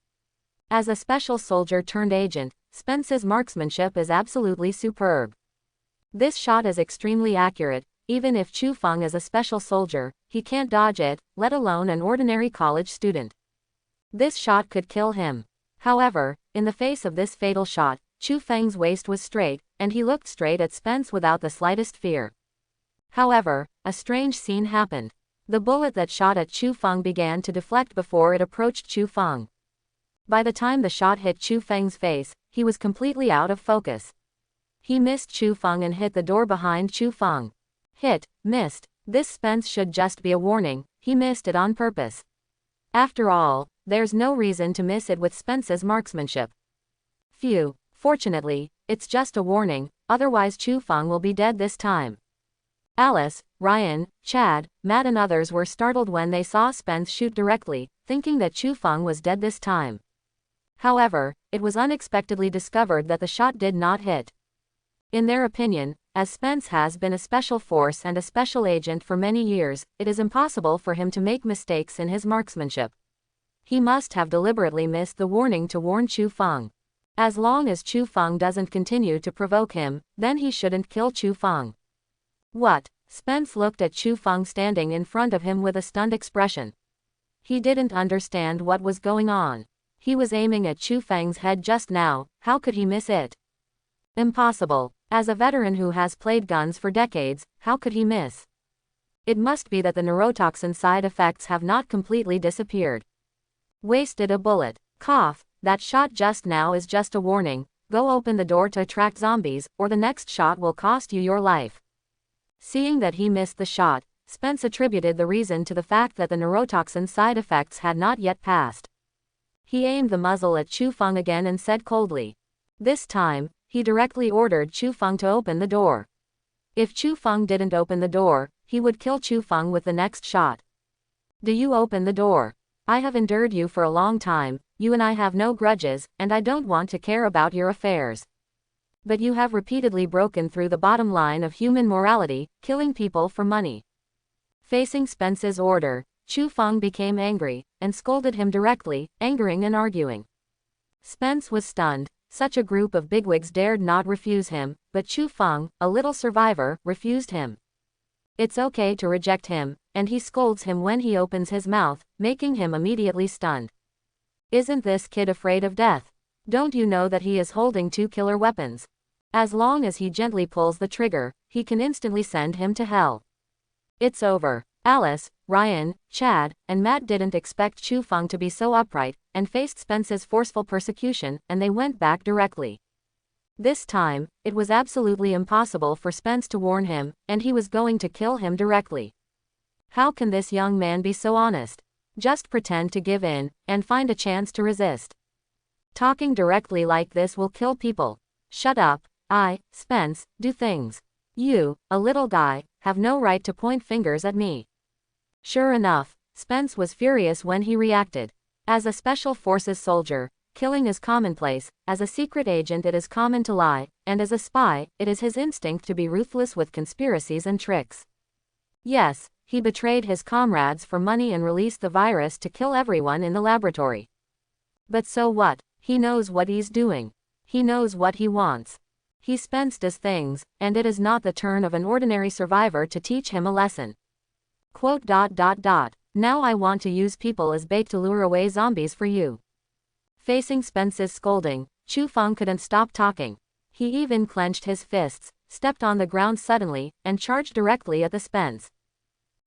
As a special soldier turned agent, Spence's marksmanship is absolutely superb. This shot is extremely accurate. Even if Chu Fong is a special soldier, he can't dodge it, let alone an ordinary college student. This shot could kill him. However, in the face of this fatal shot, Chu Feng's waist was straight, and he looked straight at Spence without the slightest fear. However, a strange scene happened. The bullet that shot at Chu Fong began to deflect before it approached Chu Fong. By the time the shot hit Chu Feng's face, he was completely out of focus. He missed Chu Fong and hit the door behind Chu Fong. Hit, missed. This Spence should just be a warning, he missed it on purpose. After all, there's no reason to miss it with Spence's marksmanship. Phew, fortunately, it's just a warning, otherwise Chu Fong will be dead this time. Alice, Ryan, Chad, Matt and others were startled when they saw Spence shoot directly, thinking that Chu Fong was dead this time. However, it was unexpectedly discovered that the shot did not hit. In their opinion, as Spence has been a special force and a special agent for many years, it is impossible for him to make mistakes in his marksmanship. He must have deliberately missed the warning to warn Chu Fong. As long as Chu Fong doesn't continue to provoke him, then he shouldn't kill Chu Fong. What? Spence looked at Chu Fong standing in front of him with a stunned expression. He didn't understand what was going on. He was aiming at Chu Feng's head just now, how could he miss it? Impossible. As a veteran who has played guns for decades, how could he miss? It must be that the neurotoxin side effects have not completely disappeared. Wasted a bullet. Cough, that shot just now is just a warning, go open the door to attract zombies, or the next shot will cost you your life. Seeing that he missed the shot, Spence attributed the reason to the fact that the neurotoxin side effects had not yet passed. He aimed the muzzle at Chu Fong again and said coldly. This time, he directly ordered Chu Fong to open the door. If Chu Fong didn't open the door, he would kill Chu Fong with the next shot. Do you open the door? I have endured you for a long time, you and I have no grudges, and I don't want to care about your affairs. But you have repeatedly broken through the bottom line of human morality, killing people for money. Facing Spence's order, Chu Fong became angry, and scolded him directly, angering and arguing. Spence was stunned. Such a group of bigwigs dared not refuse him, but Chu Fong, a little survivor, refused him. It's okay to reject him, and he scolds him when he opens his mouth, making him immediately stunned. Isn't this kid afraid of death? Don't you know that he is holding 2 killer weapons? As long as he gently pulls the trigger, he can instantly send him to hell. It's over. Alice, Ryan, Chad, and Matt didn't expect Chu Fong to be so upright, and faced Spence's forceful persecution, and they went back directly. This time, it was absolutely impossible for Spence to warn him, and he was going to kill him directly. How can this young man be so honest? Just pretend to give in, and find a chance to resist. Talking directly like this will kill people. Shut up. Spence, do things. You, a little guy, have no right to point fingers at me. Sure enough, Spence was furious when he reacted. As a special forces soldier, killing is commonplace, as a secret agent it is common to lie, and as a spy, it is his instinct to be ruthless with conspiracies and tricks. Yes, he betrayed his comrades for money and released the virus to kill everyone in the laboratory. But so what? He knows what he's doing. He knows what he wants. Spence does things, and it is not the turn of an ordinary survivor to teach him a lesson. Quote. Now I want to use people as bait to lure away zombies for you. Facing Spence's scolding, Chu Fong couldn't stop talking. He even clenched his fists, stepped on the ground suddenly, and charged directly at the Spence.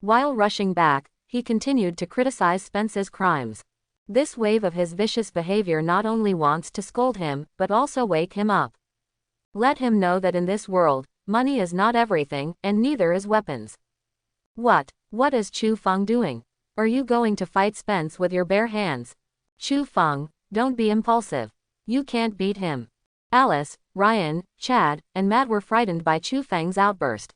While rushing back, he continued to criticize Spence's crimes. This wave of his vicious behavior not only wants to scold him, but also wake him up. Let him know that in this world, money is not everything, and neither is weapons. What is Chu Fong doing? Are you going to fight Spence with your bare hands? Chu Fong, don't be impulsive. You can't beat him. Alice, Ryan, Chad, and Matt were frightened by Chu Feng's outburst.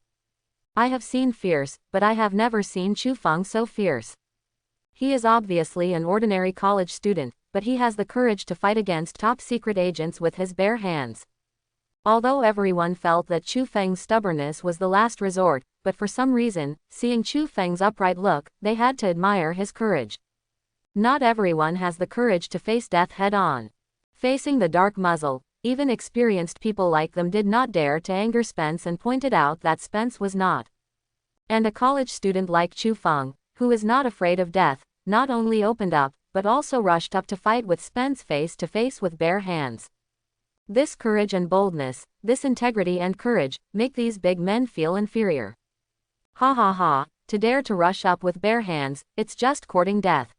I have seen fierce, but I have never seen Chu Fong so fierce. He is obviously an ordinary college student, but he has the courage to fight against top-secret agents with his bare hands. Although everyone felt that Chu Feng's stubbornness was the last resort, but for some reason, seeing Chu Feng's upright look, they had to admire his courage. Not everyone has the courage to face death head-on. Facing the dark muzzle, even experienced people like them did not dare to anger Spence and pointed out that Spence was not. And a college student like Chu Fong, who is not afraid of death, not only opened up, but also rushed up to fight with Spence face to face with bare hands. This courage and boldness, this integrity and courage, make these big men feel inferior. Ha ha ha, to dare to rush up with bare hands, it's just courting death.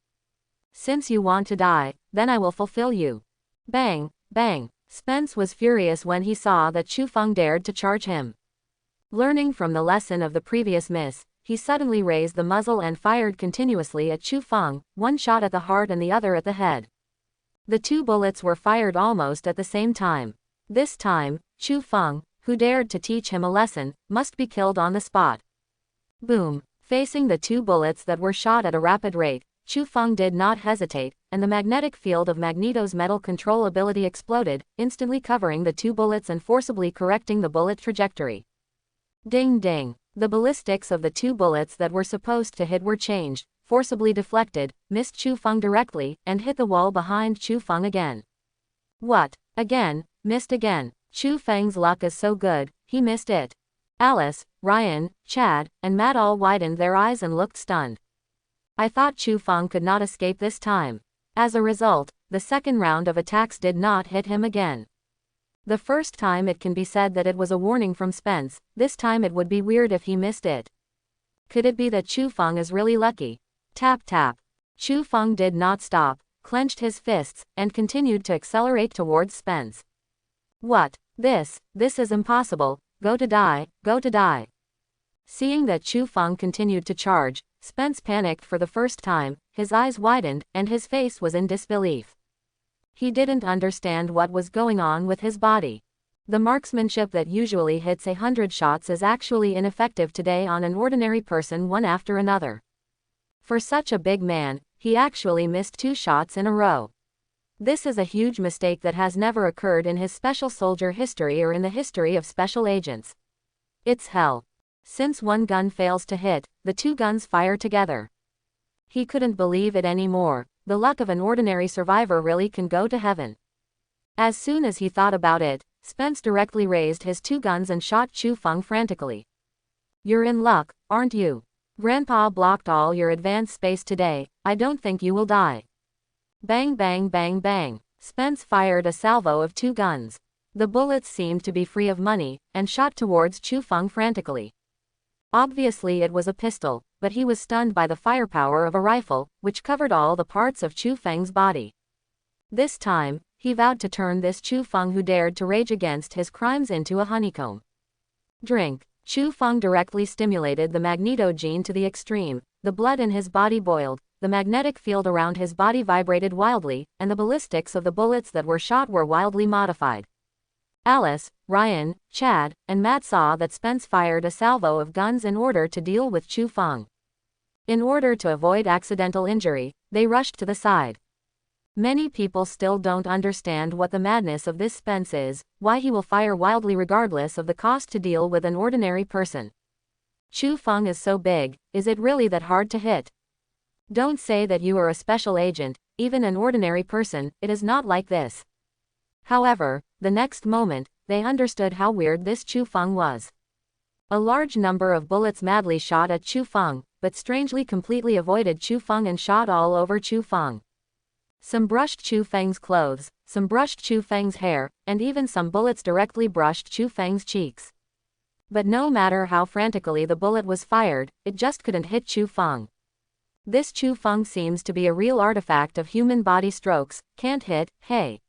Since you want to die, then I will fulfill you. Bang, bang. Spence was furious when he saw that Chu Fong dared to charge him. Learning from the lesson of the previous miss, he suddenly raised the muzzle and fired continuously at Chu Fong, one shot at the heart and the other at the head. The two bullets were fired almost at the same time. This time, Chu Fong, who dared to teach him a lesson, must be killed on the spot. Boom. Facing the two bullets that were shot at a rapid rate, Chu Fong did not hesitate, and the magnetic field of Magneto's metal control ability exploded, instantly covering the two bullets and forcibly correcting the bullet trajectory. Ding ding. The ballistics of the two bullets that were supposed to hit were changed, forcibly deflected, missed Chu Fong directly, and hit the wall behind Chu Fong again. What? Again? Missed again. Chu Feng's luck is so good, he missed it. Alice, Ryan, Chad, and Matt all widened their eyes and looked stunned. I thought Chu Fong could not escape this time. As a result, the second round of attacks did not hit him again. The first time it can be said that it was a warning from Spence, this time it would be weird if he missed it. Could it be that Chu Fong is really lucky? Tap tap. Chu Fong did not stop, clenched his fists, and continued to accelerate towards Spence. What? This is impossible, go to die, go to die. Seeing that Chu Fong continued to charge, Spence panicked for the first time, his eyes widened, and his face was in disbelief. He didn't understand what was going on with his body. The marksmanship that usually hits 100 shots is actually ineffective today on an ordinary person one after another. For such a big man, he actually missed 2 shots in a row. This is a huge mistake that has never occurred in his special soldier history or in the history of special agents. It's hell. Since one gun fails to hit, the 2 guns fire together. He couldn't believe it anymore. The luck of an ordinary survivor really can go to heaven. As soon as he thought about it, Spence directly raised his 2 guns and shot Chu Fong frantically. You're in luck, aren't you? Grandpa blocked all your advanced space today, I don't think you will die. Bang bang bang bang. Spence fired a salvo of 2 guns. The bullets seemed to be free of money, and shot towards Chu Fong frantically. Obviously it was a pistol, but he was stunned by the firepower of a rifle, which covered all the parts of Chu Feng's body. This time, he vowed to turn this Chu Fong who dared to rage against his crimes into a honeycomb. Drink. Chu Fong directly stimulated the Magneto gene to the extreme, the blood in his body boiled, the magnetic field around his body vibrated wildly, and the ballistics of the bullets that were shot were wildly modified. Alice, Ryan, Chad, and Matt saw that Spence fired a salvo of guns in order to deal with Chu Fong. In order to avoid accidental injury, they rushed to the side. Many people still don't understand what the madness of this Spence is, why he will fire wildly regardless of the cost to deal with an ordinary person. Chu Fong is so big, is it really that hard to hit? Don't say that you are a special agent, even an ordinary person, it is not like this. However, the next moment, they understood how weird this Chu Fong was. A large number of bullets madly shot at Chu Fong, but strangely completely avoided Chu Fong and shot all over Chu Fong. Some brushed Chu Feng's clothes, some brushed Chu Feng's hair, and even some bullets directly brushed Chu Feng's cheeks. But no matter how frantically the bullet was fired, it just couldn't hit Chu Fong. This Chu Fong seems to be a real artifact of human body strokes, can't hit, hey.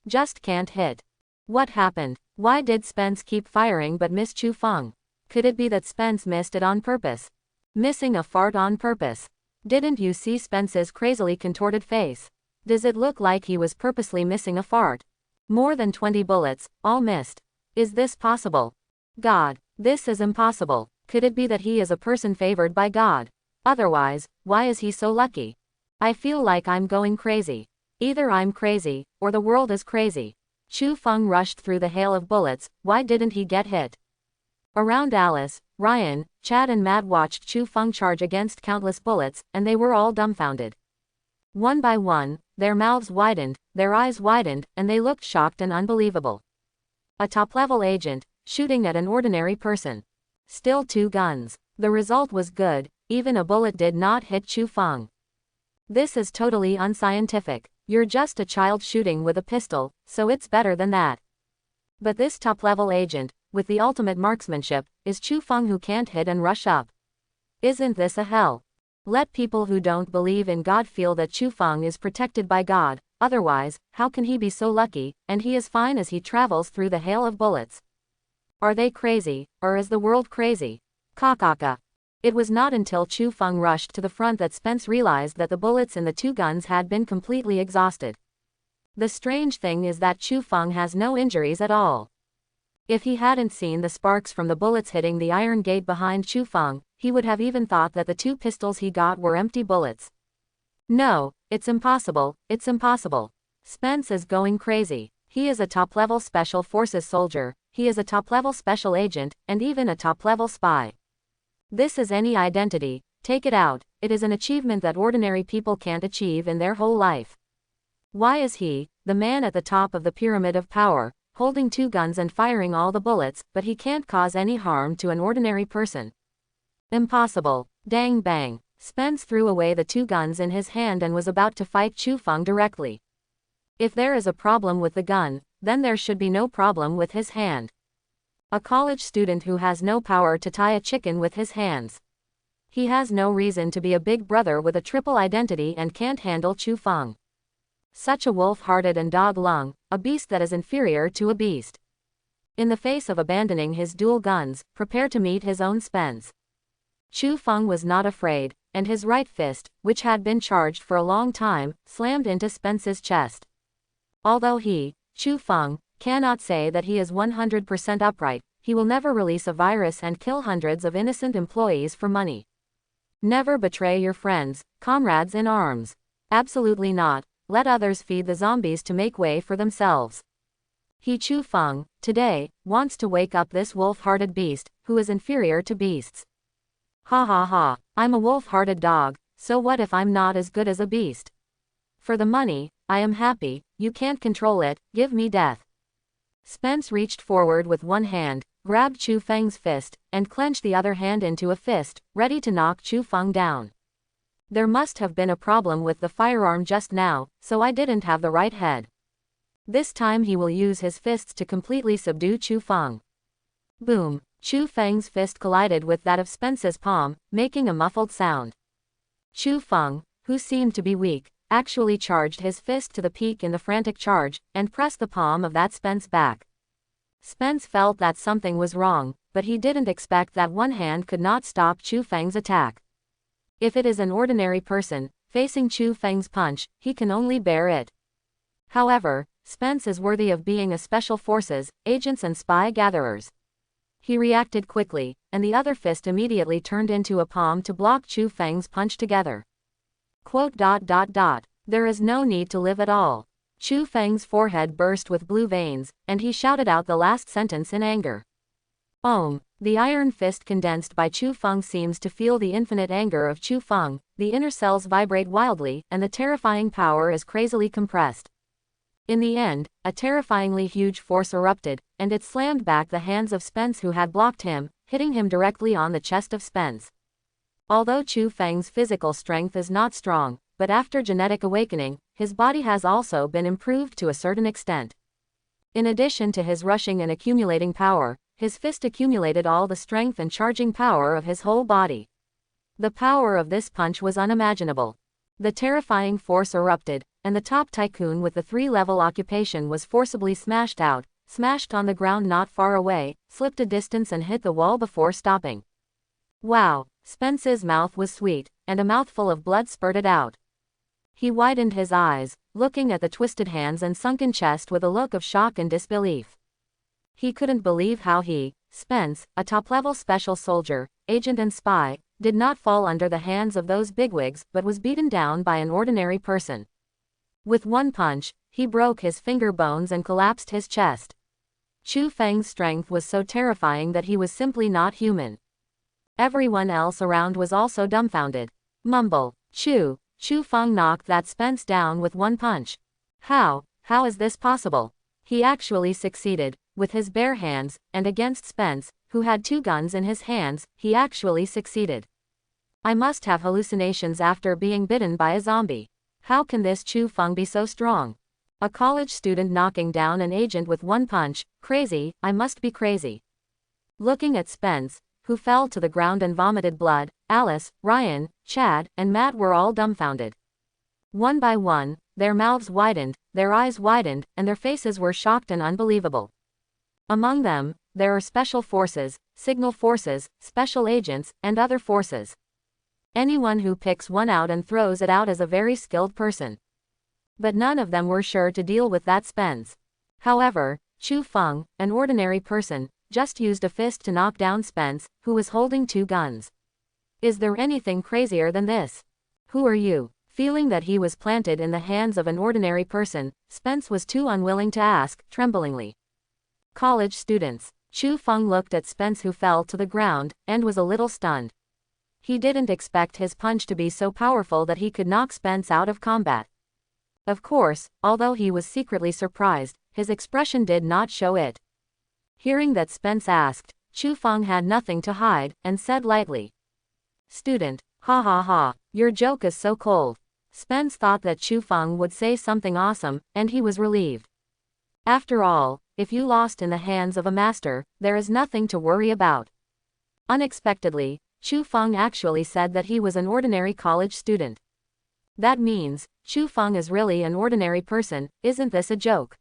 Just can't hit. What happened? Why did Spence keep firing but miss Chu Fong? Could it be that Spence missed it on purpose? Missing a fart on purpose? Didn't you see Spence's crazily contorted face? Does it look like he was purposely missing a fart? More than 20 bullets, all missed. Is this possible? God, this is impossible. Could it be that he is a person favored by God? Otherwise, why is he so lucky? I feel like I'm going crazy. Either I'm crazy, or the world is crazy. Chu Fong rushed through the hail of bullets, why didn't he get hit? Around Alice, Ryan, Chad and Matt watched Chu Fong charge against countless bullets, and they were all dumbfounded. One by one, their mouths widened, their eyes widened, and they looked shocked and unbelievable. A top-level agent, shooting at an ordinary person. Still 2 guns. The result was good, even a bullet did not hit Chu Fong. This is totally unscientific. You're just a child shooting with a pistol, so it's better than that. But this top-level agent, with the ultimate marksmanship, is Chu Fong, who can't hit and rush up. Isn't this a hell? Let people who don't believe in God feel that Chu Fong is protected by God, otherwise, how can he be so lucky, and he is fine as he travels through the hail of bullets? Are they crazy, or is the world crazy? Kakaka. It was not until Chu Fong rushed to the front that Spence realized that the bullets in the two guns had been completely exhausted. The strange thing is that Chu Fong has no injuries at all. If he hadn't seen the sparks from the bullets hitting the iron gate behind Chu Fong, he would have even thought that the two pistols he got were empty bullets. No, it's impossible, it's impossible. Spence is going crazy. He is a top-level Special Forces soldier, he is a top-level special agent, and even a top-level spy. This is any identity, take it out, it is an achievement that ordinary people can't achieve in their whole life. Why is he, the man at the top of the pyramid of power, holding two guns and firing all the bullets, but he can't cause any harm to an ordinary person? Impossible. Dang bang. Spence threw away the two guns in his hand and was about to fight Chu Fong directly. If there is a problem with the gun, then there should be no problem with his hand. A college student who has no power to tie a chicken with his hands. He has no reason to be a big brother with a triple identity and can't handle Chu Fong. Such a wolf-hearted and dog-lung, a beast that is inferior to a beast. In the face of abandoning his dual guns, prepare to meet his own Spence. Chu Fong was not afraid, and his right fist, which had been charged for a long time, slammed into Spence's chest. Although he, Chu Fong, cannot say that he is 100% upright, he will never release a virus and kill hundreds of innocent employees for money. Never betray your friends, comrades in arms. Absolutely not. Let others feed the zombies to make way for themselves. He, Chu Fong, today, wants to wake up this wolf-hearted beast, who is inferior to beasts. Ha ha ha, I'm a wolf-hearted dog, so what if I'm not as good as a beast? For the money, I am happy, you can't control it, give me death. Spence reached forward with one hand, grabbed Chu Feng's fist, and clenched the other hand into a fist, ready to knock Chu Fong down. There must have been a problem with the firearm just now, so I didn't have the right head. This time he will use his fists to completely subdue Chu Fong. Boom. Chu Feng's fist collided with that of Spence's palm, making a muffled sound. Chu Fong, who seemed to be weak, actually charged his fist to the peak in the frantic charge, and pressed the palm of that Spence back. Spence felt that something was wrong, but he didn't expect that one hand could not stop Chu Feng's attack. If it is an ordinary person, facing Chu Feng's punch, he can only bear it. However, Spence is worthy of being a Special Forces, agents and spy gatherers. He reacted quickly, and the other fist immediately turned into a palm to block Chu Feng's punch together. Quote. There is no need to live at all. Chu Feng's forehead burst with blue veins, and he shouted out the last sentence in anger. The iron fist condensed by Chu Fong seems to feel the infinite anger of Chu Fong, the inner cells vibrate wildly, and the terrifying power is crazily compressed. In the end, a terrifyingly huge force erupted, and it slammed back the hands of Spence, who had blocked him, hitting him directly on the chest of Spence. Although Chu Feng's physical strength is not strong, but after genetic awakening, his body has also been improved to a certain extent. In addition to his rushing and accumulating power, his fist accumulated all the strength and charging power of his whole body. The power of this punch was unimaginable. The terrifying force erupted, and the top tycoon with the 3-level occupation was forcibly smashed out, smashed on the ground not far away, slipped a distance and hit the wall before stopping. Wow, Spence's mouth was sweet, and a mouthful of blood spurted out. He widened his eyes, looking at the twisted hands and sunken chest with a look of shock and disbelief. He couldn't believe how he, Spence, a top-level special soldier, agent and spy, did not fall under the hands of those bigwigs but was beaten down by an ordinary person. With one punch, he broke his finger bones and collapsed his chest. Chu Feng's strength was so terrifying that he was simply not human. Everyone else around was also dumbfounded. Mumble. Chu Fong knocked that Spence down with one punch. How is this possible? He actually succeeded, with his bare hands, and against Spence, who had 2 guns in his hands, he actually succeeded. I must have hallucinations after being bitten by a zombie. How can this Chu Fong be so strong? A college student knocking down an agent with one punch. Crazy, I must be crazy. Looking at Spence, who fell to the ground and vomited blood, Alice, Ryan, Chad, and Matt were all dumbfounded. One by one, their mouths widened, their eyes widened, and their faces were shocked and unbelievable. Among them, there are special forces, signal forces, special agents, and other forces. Anyone who picks one out and throws it out is a very skilled person. But none of them were sure to deal with that Spence. However, Chu Fong, an ordinary person, just used a fist to knock down Spence, who was holding 2 guns. Is there anything crazier than this? Who are you? Feeling that he was planted in the hands of an ordinary person, Spence was too unwilling to ask, tremblingly. College students. Chu Fong looked at Spence, who fell to the ground, and was a little stunned. He didn't expect his punch to be so powerful that he could knock Spence out of combat. Of course, although he was secretly surprised, his expression did not show it. Hearing that Spence asked, Chu Fong had nothing to hide, and said lightly, "Student, ha ha ha, your joke is so cold." Spence thought that Chu Fong would say something awesome, and he was relieved. After all, if you lost in the hands of a master, there is nothing to worry about. Unexpectedly, Chu Fong actually said that he was an ordinary college student. That means, Chu Fong is really an ordinary person. Isn't this a joke?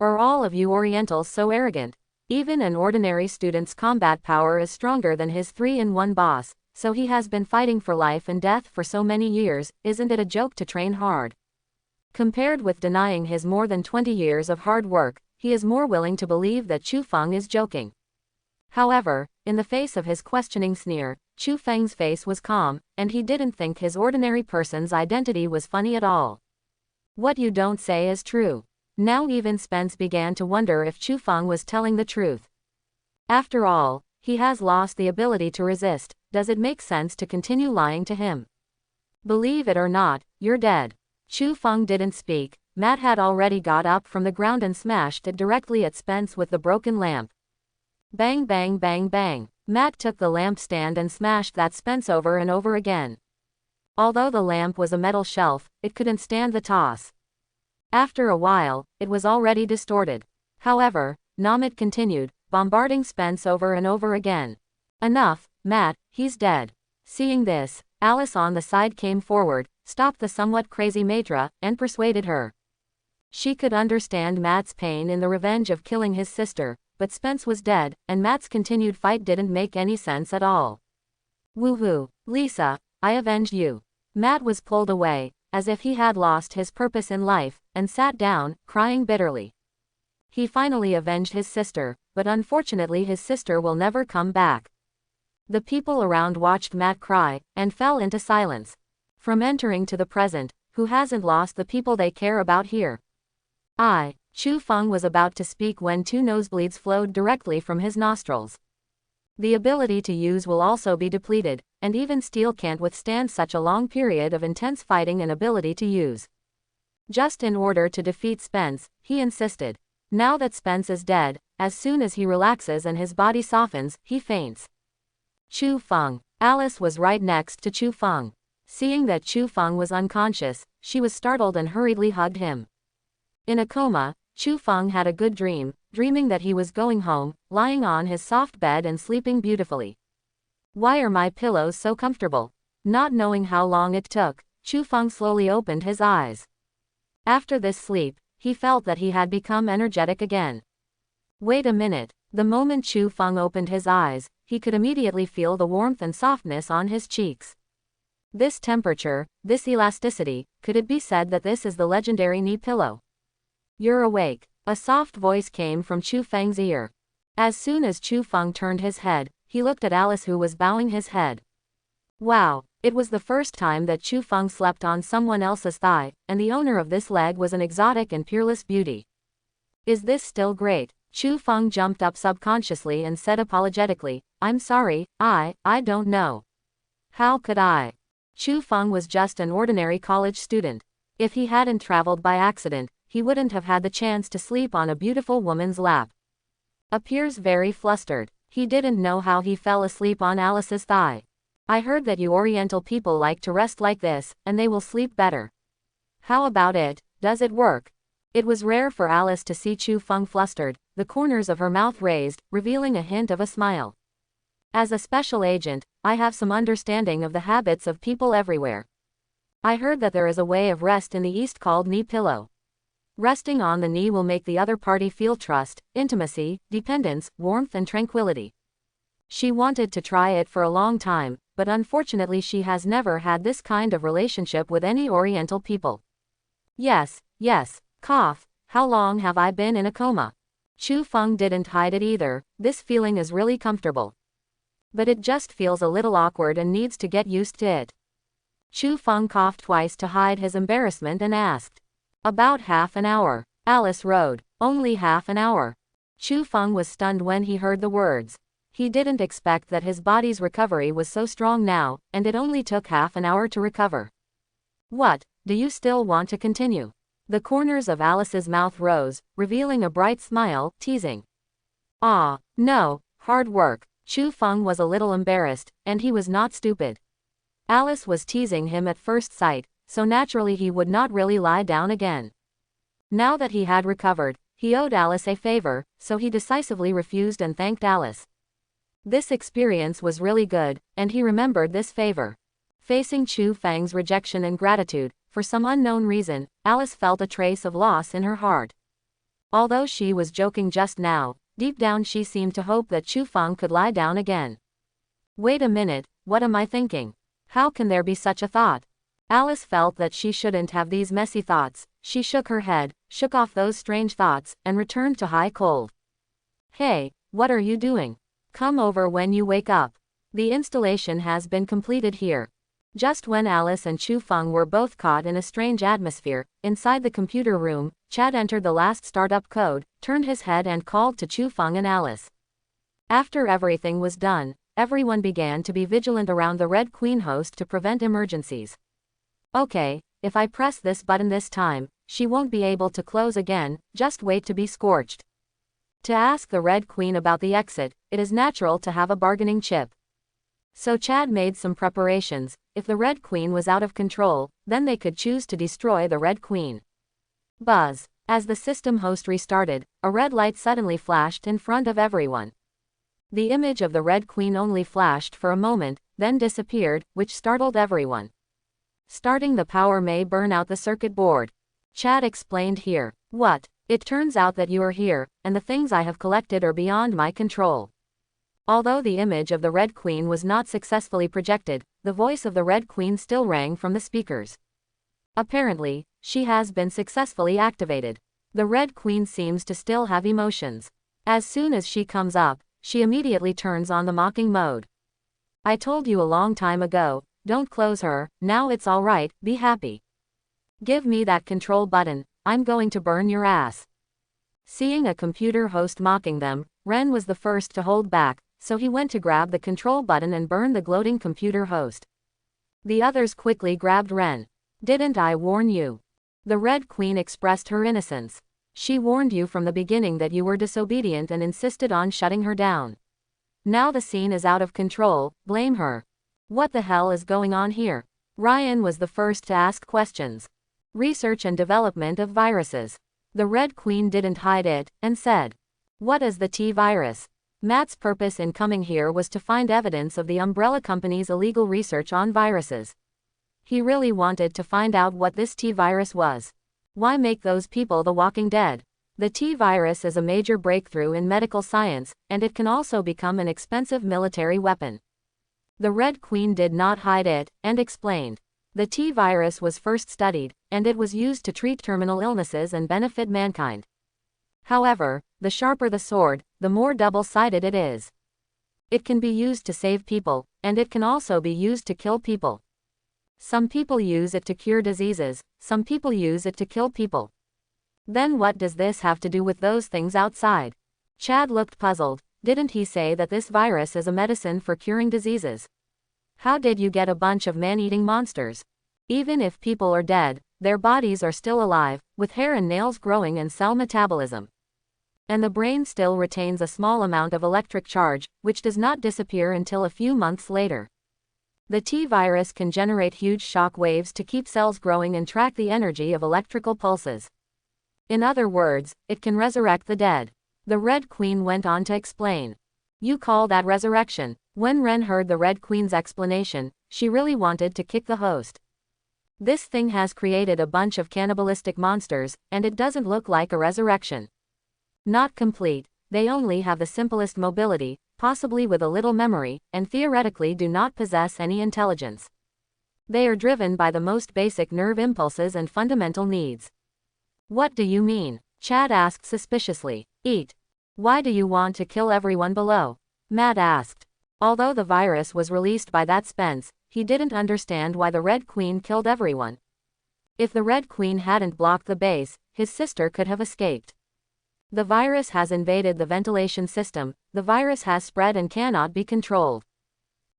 Are all of you Orientals so arrogant? Even an ordinary student's combat power is stronger than his 3-in-1 boss, so he has been fighting for life and death for so many years. Isn't it a joke to train hard? Compared with denying his more than 20 years of hard work, he is more willing to believe that Chu Fong is joking. However, in the face of his questioning sneer, Chu Feng's face was calm, and he didn't think his ordinary person's identity was funny at all. What you don't say is true. Now even Spence began to wonder if Chu Fong was telling the truth. After all, he has lost the ability to resist. Does it make sense to continue lying to him? Believe it or not, you're dead. Chu Fong didn't speak. Matt had already got up from the ground and smashed it directly at Spence with the broken lamp. Bang bang bang bang. Matt took the lamp stand and smashed that Spence over and over again. Although the lamp was a metal shelf, it couldn't stand the toss. After a while, it was already distorted. However, Namit continued, bombarding Spence over and over again. Enough, Matt, he's dead. Seeing this, Alice on the side came forward, stopped the somewhat crazy Maitra, and persuaded her. She could understand Matt's pain in the revenge of killing his sister, but Spence was dead, and Matt's continued fight didn't make any sense at all. Woohoo, Lisa, I avenged you. Matt was pulled away, as if he had lost his purpose in life, and sat down, crying bitterly. He finally avenged his sister, but unfortunately his sister will never come back. The people around watched Matt cry, and fell into silence. From entering to the present, who hasn't lost the people they care about here? Chu Fong was about to speak when 2 nosebleeds flowed directly from his nostrils. The ability to use will also be depleted, and even steel can't withstand such a long period of intense fighting and ability to use. Just in order to defeat Spence, he insisted. Now that Spence is dead, as soon as he relaxes and his body softens, he faints. Chu Fong. Alice was right next to Chu Fong. Seeing that Chu Fong was unconscious, she was startled and hurriedly hugged him. In a coma, Chu Fong had a good dream, dreaming that he was going home, lying on his soft bed and sleeping beautifully. Why are my pillows so comfortable? Not knowing how long it took, Chu Fong slowly opened his eyes. After this sleep, he felt that he had become energetic again. Wait a minute. The moment Chu Fong opened his eyes, he could immediately feel the warmth and softness on his cheeks. This temperature, this elasticity, could it be said that this is the legendary knee pillow? You're awake. A soft voice came from Chu Feng's ear. As soon as Chu Fong turned his head, he looked at Alice, who was bowing his head. Wow, it was the first time that Chu Fong slept on someone else's thigh, and the owner of this leg was an exotic and peerless beauty. Is this still great? Chu Fong jumped up subconsciously and said apologetically, I'm sorry, I don't know. How could I? Chu Fong was just an ordinary college student. If he hadn't traveled by accident, he wouldn't have had the chance to sleep on a beautiful woman's lap. Appears very flustered. He didn't know how he fell asleep on Alice's thigh. I heard that you Oriental people like to rest like this, and they will sleep better. How about it, does it work? It was rare for Alice to see Chu Fong flustered, the corners of her mouth raised, revealing a hint of a smile. As a special agent, I have some understanding of the habits of people everywhere. I heard that there is a way of rest in the East called knee pillow. Resting on the knee will make the other party feel trust, intimacy, dependence, warmth and tranquility. She wanted to try it for a long time, but unfortunately she has never had this kind of relationship with any Oriental people. Yes, cough, how long have I been in a coma? Chu Fong didn't hide it either, this feeling is really comfortable. But it just feels a little awkward and needs to get used to it. Chu Fong coughed twice to hide his embarrassment and asked. About half an hour. Alice rode. Only half an hour. Chu Fong was stunned when he heard the words. He didn't expect that his body's recovery was so strong now, and it only took half an hour to recover. What, do you still want to continue? The corners of Alice's mouth rose, revealing a bright smile, teasing. Ah, no, hard work. Chu Fong was a little embarrassed, and he was not stupid. Alice was teasing him at first sight, so naturally he would not really lie down again. Now that he had recovered, he owed Alice a favor, so he decisively refused and thanked Alice. This experience was really good, and he remembered this favor. Facing Chu Fang's rejection and gratitude, for some unknown reason, Alice felt a trace of loss in her heart. Although she was joking just now, deep down she seemed to hope that Chu Fong could lie down again. Wait a minute, what am I thinking? How can there be such a thought? Alice felt that she shouldn't have these messy thoughts. She shook her head, shook off those strange thoughts, and returned to high cold. Hey, what are you doing? Come over when you wake up. The installation has been completed here. Just when Alice and Chu Fong were both caught in a strange atmosphere, inside the computer room, Chad entered the last startup code, turned his head and called to Chu Fong and Alice. After everything was done, everyone began to be vigilant around the Red Queen host to prevent emergencies. Okay, if I press this button this time, she won't be able to close again, just wait to be scorched. To ask the Red Queen about the exit, it is natural to have a bargaining chip. So Chad made some preparations. If the Red Queen was out of control, then they could choose to destroy the Red Queen. Buzz. As the system host restarted, a red light suddenly flashed in front of everyone. The image of the Red Queen only flashed for a moment, then disappeared, which startled everyone. Starting the power may burn out the circuit board. Chad explained here. What? It turns out that you are here, and the things I have collected are beyond my control. Although the image of the Red Queen was not successfully projected, the voice of the Red Queen still rang from the speakers. Apparently, she has been successfully activated. The Red Queen seems to still have emotions. As soon as she comes up, she immediately turns on the mocking mode. I told you a long time ago, don't close her, now it's alright, be happy. Give me that control button, I'm going to burn your ass. Seeing a computer host mocking them, Ren was the first to hold back, so he went to grab the control button and burn the gloating computer host. The others quickly grabbed Ren. Didn't I warn you? The Red Queen expressed her innocence. She warned you from the beginning that you were disobedient and insisted on shutting her down. Now the scene is out of control, blame her. What the hell is going on here? Ryan was the first to ask questions. Research and development of viruses. The Red Queen didn't hide it, and said. What is the T-virus? Matt's purpose in coming here was to find evidence of the Umbrella Company's illegal research on viruses. He really wanted to find out what this T-virus was. Why make those people the Walking Dead? The T-virus is a major breakthrough in medical science, and it can also become an expensive military weapon. The Red Queen did not hide it, and explained. The T-virus was first studied, and it was used to treat terminal illnesses and benefit mankind. However, the sharper the sword, the more double-sided it is. It can be used to save people, and it can also be used to kill people. Some people use it to cure diseases, some people use it to kill people. Then what does this have to do with those things outside? Chad looked puzzled. Didn't he say that this virus is a medicine for curing diseases? How did you get a bunch of man-eating monsters? Even if people are dead, their bodies are still alive, with hair and nails growing and cell metabolism. And the brain still retains a small amount of electric charge, which does not disappear until a few months later. The T-virus can generate huge shock waves to keep cells growing and track the energy of electrical pulses. In other words, it can resurrect the dead. The Red Queen went on to explain. You call that resurrection? When Ren heard the Red Queen's explanation, she really wanted to kick the host. This thing has created a bunch of cannibalistic monsters, and it doesn't look like a resurrection. Not complete, they only have the simplest mobility, possibly with a little memory, and theoretically do not possess any intelligence. They are driven by the most basic nerve impulses and fundamental needs. What do you mean? Chad asked suspiciously. Eat. Why do you want to kill everyone below? Matt asked. Although the virus was released by that Spence, he didn't understand why the Red Queen killed everyone. If the Red Queen hadn't blocked the base, his sister could have escaped. The virus has invaded the ventilation system, the virus has spread and cannot be controlled.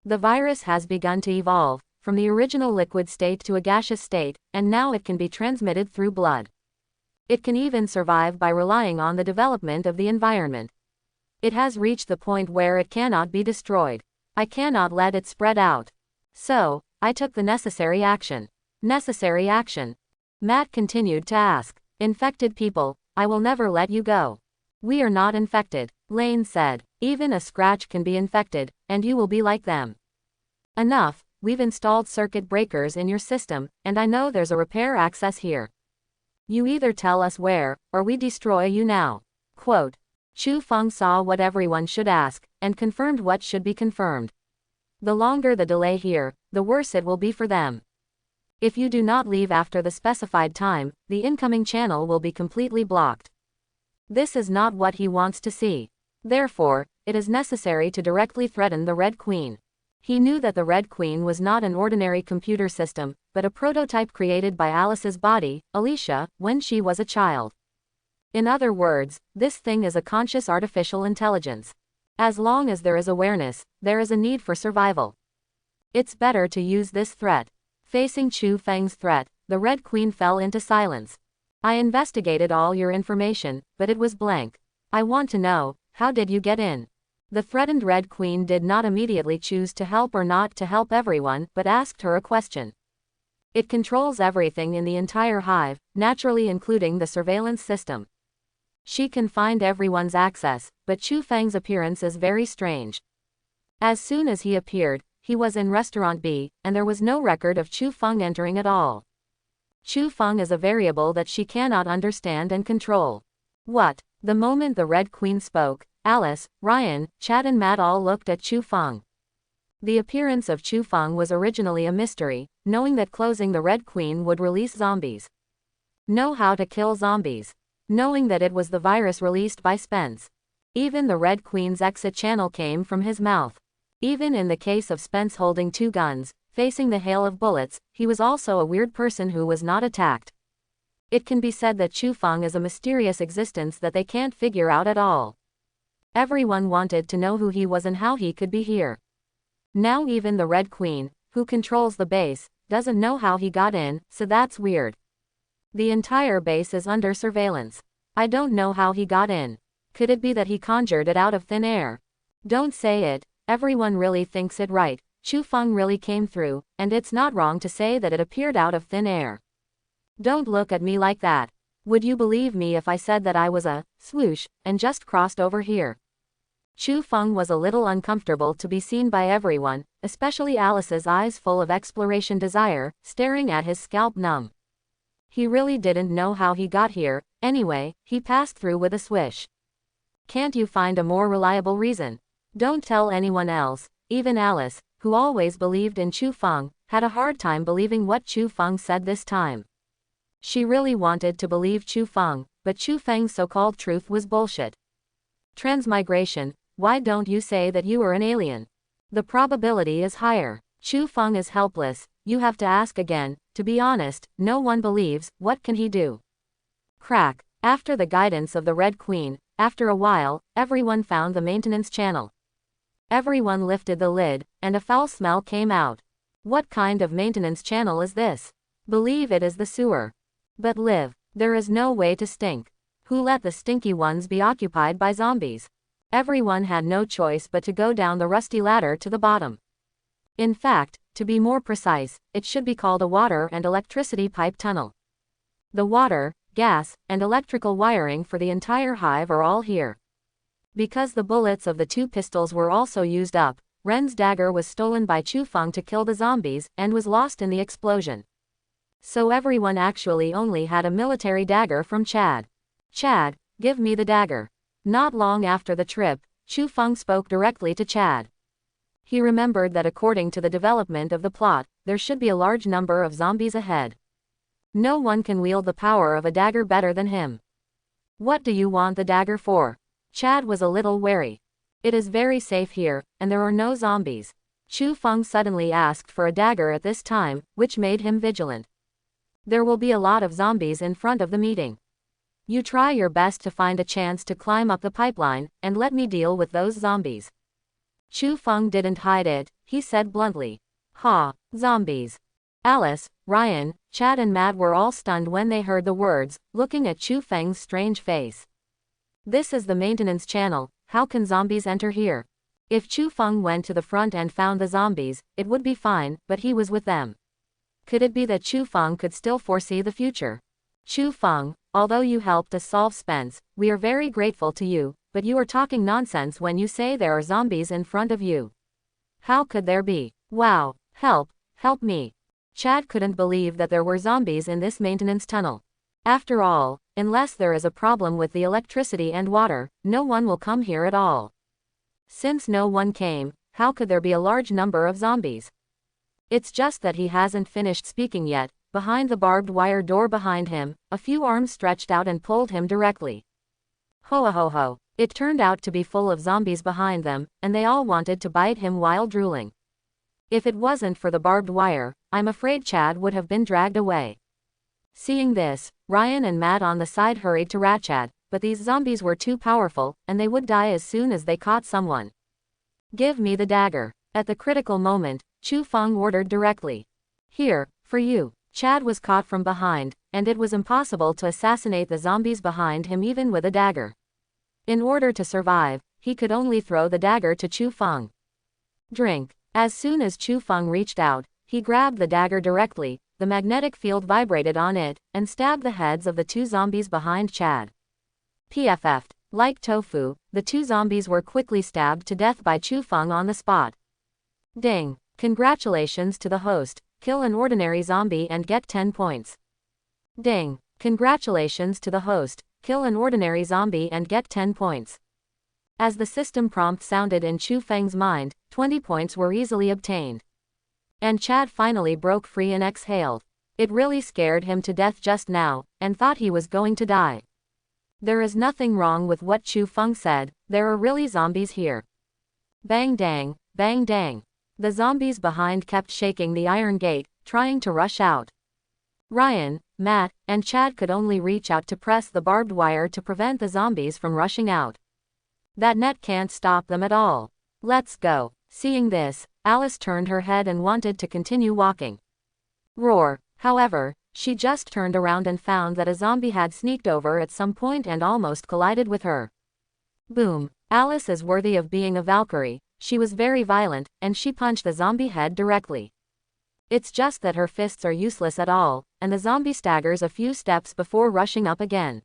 The virus has begun to evolve, from the original liquid state to a gaseous state, and now it can be transmitted through blood. It can even survive by relying on the development of the environment. It has reached the point where it cannot be destroyed. I cannot let it spread out. So, I took the necessary action. Necessary action? Matt continued to ask. Infected people, I will never let you go. We are not infected, Lane said. Even a scratch can be infected, and you will be like them. Enough, we've installed circuit breakers in your system, and I know there's a repair access here. You either tell us where, or we destroy you now. Quote. Chu Fong saw what everyone should ask, and confirmed what should be confirmed. The longer the delay here, the worse it will be for them. If you do not leave after the specified time, the incoming channel will be completely blocked. This is not what he wants to see. Therefore, it is necessary to directly threaten the Red Queen. He knew that the Red Queen was not an ordinary computer system, but a prototype created by Alice's body, Alicia, when she was a child. In other words, this thing is a conscious artificial intelligence. As long as there is awareness, there is a need for survival. It's better to use this threat. Facing Chu Feng's threat, the Red Queen fell into silence. I investigated all your information, but it was blank. I want to know, how did you get in? The threatened Red Queen did not immediately choose to help or not to help everyone, but asked her a question. It controls everything in the entire hive, naturally including the surveillance system. She can find everyone's access, but Chu Feng's appearance is very strange. As soon as he appeared, he was in Restaurant B, and there was no record of Chu Fong entering at all. Chu Fong is a variable that she cannot understand and control. What? The moment the Red Queen spoke, Alice, Ryan, Chad and Matt all looked at Chu Fong. The appearance of Chu Fong was originally a mystery, knowing that closing the Red Queen would release zombies. Know how to kill zombies. Knowing that it was the virus released by Spence. Even the Red Queen's exit channel came from his mouth. Even in the case of Spence holding two guns, facing the hail of bullets, he was also a weird person who was not attacked. It can be said that Chu Fong is a mysterious existence that they can't figure out at all. Everyone wanted to know who he was and how he could be here. Now even the Red Queen, who controls the base, doesn't know how he got in, so that's weird. The entire base is under surveillance. I don't know how he got in. Could it be that he conjured it out of thin air? Don't say it, everyone really thinks it right. Chu Fong really came through, and it's not wrong to say that it appeared out of thin air. Don't look at me like that. Would you believe me if I said that I was a swoosh, and just crossed over here? Chu Fong was a little uncomfortable to be seen by everyone, especially Alice's eyes full of exploration desire, staring at his scalp numb. He really didn't know how he got here, anyway, he passed through with a swish. Can't you find a more reliable reason? Don't tell anyone else. Even Alice, who always believed in Chu Fong, had a hard time believing what Chu Fong said this time. She really wanted to believe Chu Fong, but Chu Feng's so-called truth was bullshit. Transmigration, why don't you say that you are an alien? The probability is higher. Chu Fong is helpless, you have to ask again. To be honest, no one believes. What can he do? Crack. After the guidance of the Red Queen, after a while, everyone found the maintenance channel. Everyone lifted the lid, and a foul smell came out. What kind of maintenance channel is this? Believe it is the sewer. But live. There is no way to stink. Who let the stinky ones be occupied by zombies? Everyone had no choice but to go down the rusty ladder to the bottom. In fact, To be more precise, it should be called a water and electricity pipe tunnel. The water, gas, and electrical wiring for the entire hive are all here. Because the bullets of the 2 pistols were also used up, Ren's dagger was stolen by Chu Fong to kill the zombies and was lost in the explosion. So everyone actually only had a military dagger from Chad. Chad, give me the dagger. Not long after the trip, Chu Fong spoke directly to Chad. He remembered that according to the development of the plot, there should be a large number of zombies ahead. No one can wield the power of a dagger better than him. What do you want the dagger for? Chad was a little wary. It is very safe here, and there are no zombies. Chu Fong suddenly asked for a dagger at this time, which made him vigilant. There will be a lot of zombies in front of the meeting. You try your best to find a chance to climb up the pipeline, and let me deal with those zombies. Chu Fong didn't hide it, he said bluntly. Ha, zombies. Alice, Ryan, Chad and Matt were all stunned when they heard the words, looking at Chu Feng's strange face. This is the maintenance channel, how can zombies enter here? If Chu Fong went to the front and found the zombies, it would be fine, but he was with them. Could it be that Chu Fong could still foresee the future? Chu Fong, although you helped us solve Spence, we are very grateful to you, but you are talking nonsense when you say there are zombies in front of you. How could there be? Wow, help me. Chad couldn't believe that there were zombies in this maintenance tunnel. After all, unless there is a problem with the electricity and water, no one will come here at all. Since no one came, how could there be a large number of zombies? It's just that he hasn't finished speaking yet. Behind the barbed wire door behind him, a few arms stretched out and pulled him directly. Ho ho ho. It turned out to be full of zombies behind them, and they all wanted to bite him while drooling. If it wasn't for the barbed wire, I'm afraid Chad would have been dragged away. Seeing this, Ryan and Matt on the side hurried to rat Chad, but these zombies were too powerful, and they would die as soon as they caught someone. Give me the dagger. At the critical moment, Chu Fong ordered directly. Here, for you. Chad was caught from behind, and it was impossible to assassinate the zombies behind him even with a dagger. In order to survive, he could only throw the dagger to Chu Fong. Drink. As soon as Chu Fong reached out, he grabbed the dagger directly, the magnetic field vibrated on it, and stabbed the heads of the 2 zombies behind Chad. PFF'd. Like tofu, the 2 zombies were quickly stabbed to death by Chu Fong on the spot. Ding. Congratulations to the host. Kill an ordinary zombie and get 10 points. Ding. Congratulations to the host. Kill an ordinary zombie and get 10 points. As the system prompt sounded in Chu Feng's mind, 20 points were easily obtained. And Chad finally broke free and exhaled. It really scared him to death just now, and thought he was going to die. There is nothing wrong with what Chu Fong said, there are really zombies here. Bang dang, bang dang. The zombies behind kept shaking the iron gate, trying to rush out. Ryan, Matt, and Chad could only reach out to press the barbed wire to prevent the zombies from rushing out. That net can't stop them at all. Let's go. Seeing this, Alice turned her head and wanted to continue walking. Roar. However, she just turned around and found that a zombie had sneaked over at some point and almost collided with her. Boom. Alice is worthy of being a Valkyrie. She was very violent, and she punched the zombie head directly. It's just that her fists are useless at all, and the zombie staggers a few steps before rushing up again.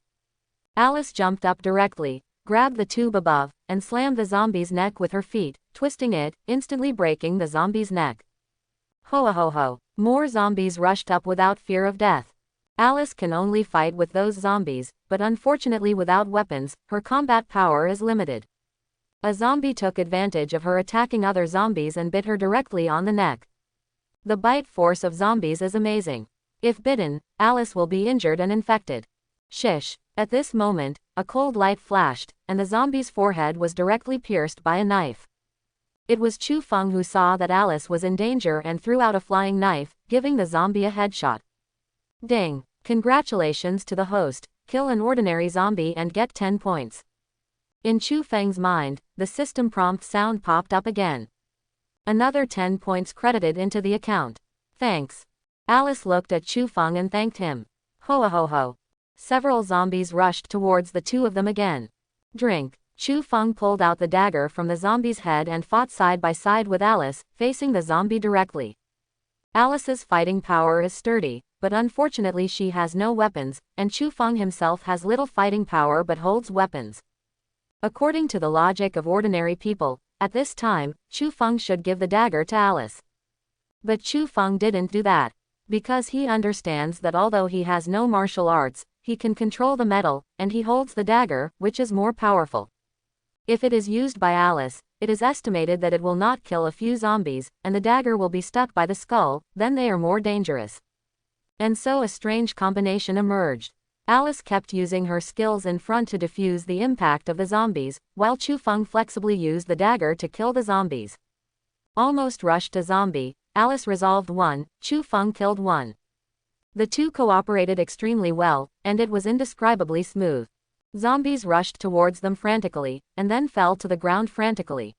Alice jumped up directly, grabbed the tube above, and slammed the zombie's neck with her feet, twisting it, instantly breaking the zombie's neck. Ho ho ho. More zombies rushed up without fear of death. Alice can only fight with those zombies, but unfortunately without weapons, her combat power is limited. A zombie took advantage of her attacking other zombies and bit her directly on the neck. The bite force of zombies is amazing. If bitten, Alice will be injured and infected. Shish. At this moment, a cold light flashed, and the zombie's forehead was directly pierced by a knife. It was Chu Fong who saw that Alice was in danger and threw out a flying knife, giving the zombie a headshot. Ding. Congratulations to the host. Kill an ordinary zombie and get 10 points. In Chu Feng's mind, the system prompt sound popped up again. Another 10 points credited into the account. Thanks. Alice looked at Chu Fong and thanked him. Ho ho ho. Several zombies rushed towards the 2 of them again. Drink. Chu Fong pulled out the dagger from the zombie's head and fought side by side with Alice, facing the zombie directly. Alice's fighting power is sturdy, but unfortunately she has no weapons, and Chu Fong himself has little fighting power but holds weapons. According to the logic of ordinary people, at this time, Chu Fong should give the dagger to Alice. But Chu Fong didn't do that, because he understands that although he has no martial arts, he can control the metal, and he holds the dagger, which is more powerful. If it is used by Alice, it is estimated that it will not kill a few zombies, and the dagger will be stuck by the skull, then they are more dangerous. And so a strange combination emerged. Alice kept using her skills in front to defuse the impact of the zombies, while Chu Fong flexibly used the dagger to kill the zombies. Almost rushed a zombie, Alice resolved one, Chu Fong killed one. The two cooperated extremely well, and it was indescribably smooth. Zombies rushed towards them frantically, and then fell to the ground frantically.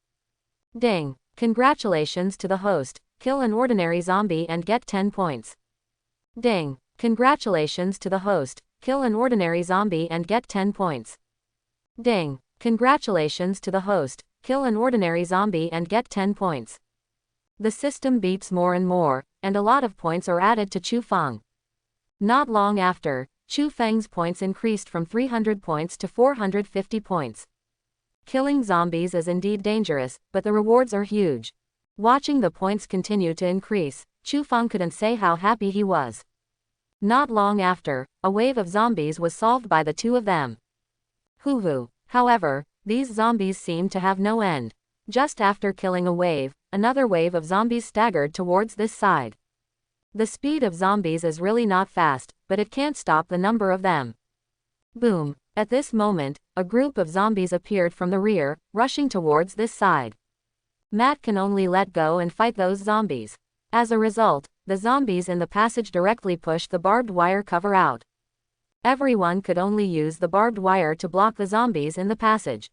Ding! Congratulations to the host, kill an ordinary zombie and get 10 points. Ding! Congratulations to the host, kill an ordinary zombie and get 10 points. Ding! Congratulations to the host, kill an ordinary zombie and get 10 points. The system beeps more and more, and a lot of points are added to Chu Fong. Not long after, Chu Feng's points increased from 300 points to 450 points. Killing zombies is indeed dangerous, but the rewards are huge. Watching the points continue to increase, Chu Fong couldn't say how happy he was. Not long after, a wave of zombies was solved by the two of them. Hoo-hoo. However, these zombies seemed to have no end. Just after killing a wave, another wave of zombies staggered towards this side. The speed of zombies is really not fast, but it can't stop the number of them. Boom! At this moment, a group of zombies appeared from the rear, rushing towards this side. Matt can only let go and fight those zombies. As a result, the zombies in the passage directly pushed the barbed wire cover out. Everyone could only use the barbed wire to block the zombies in the passage.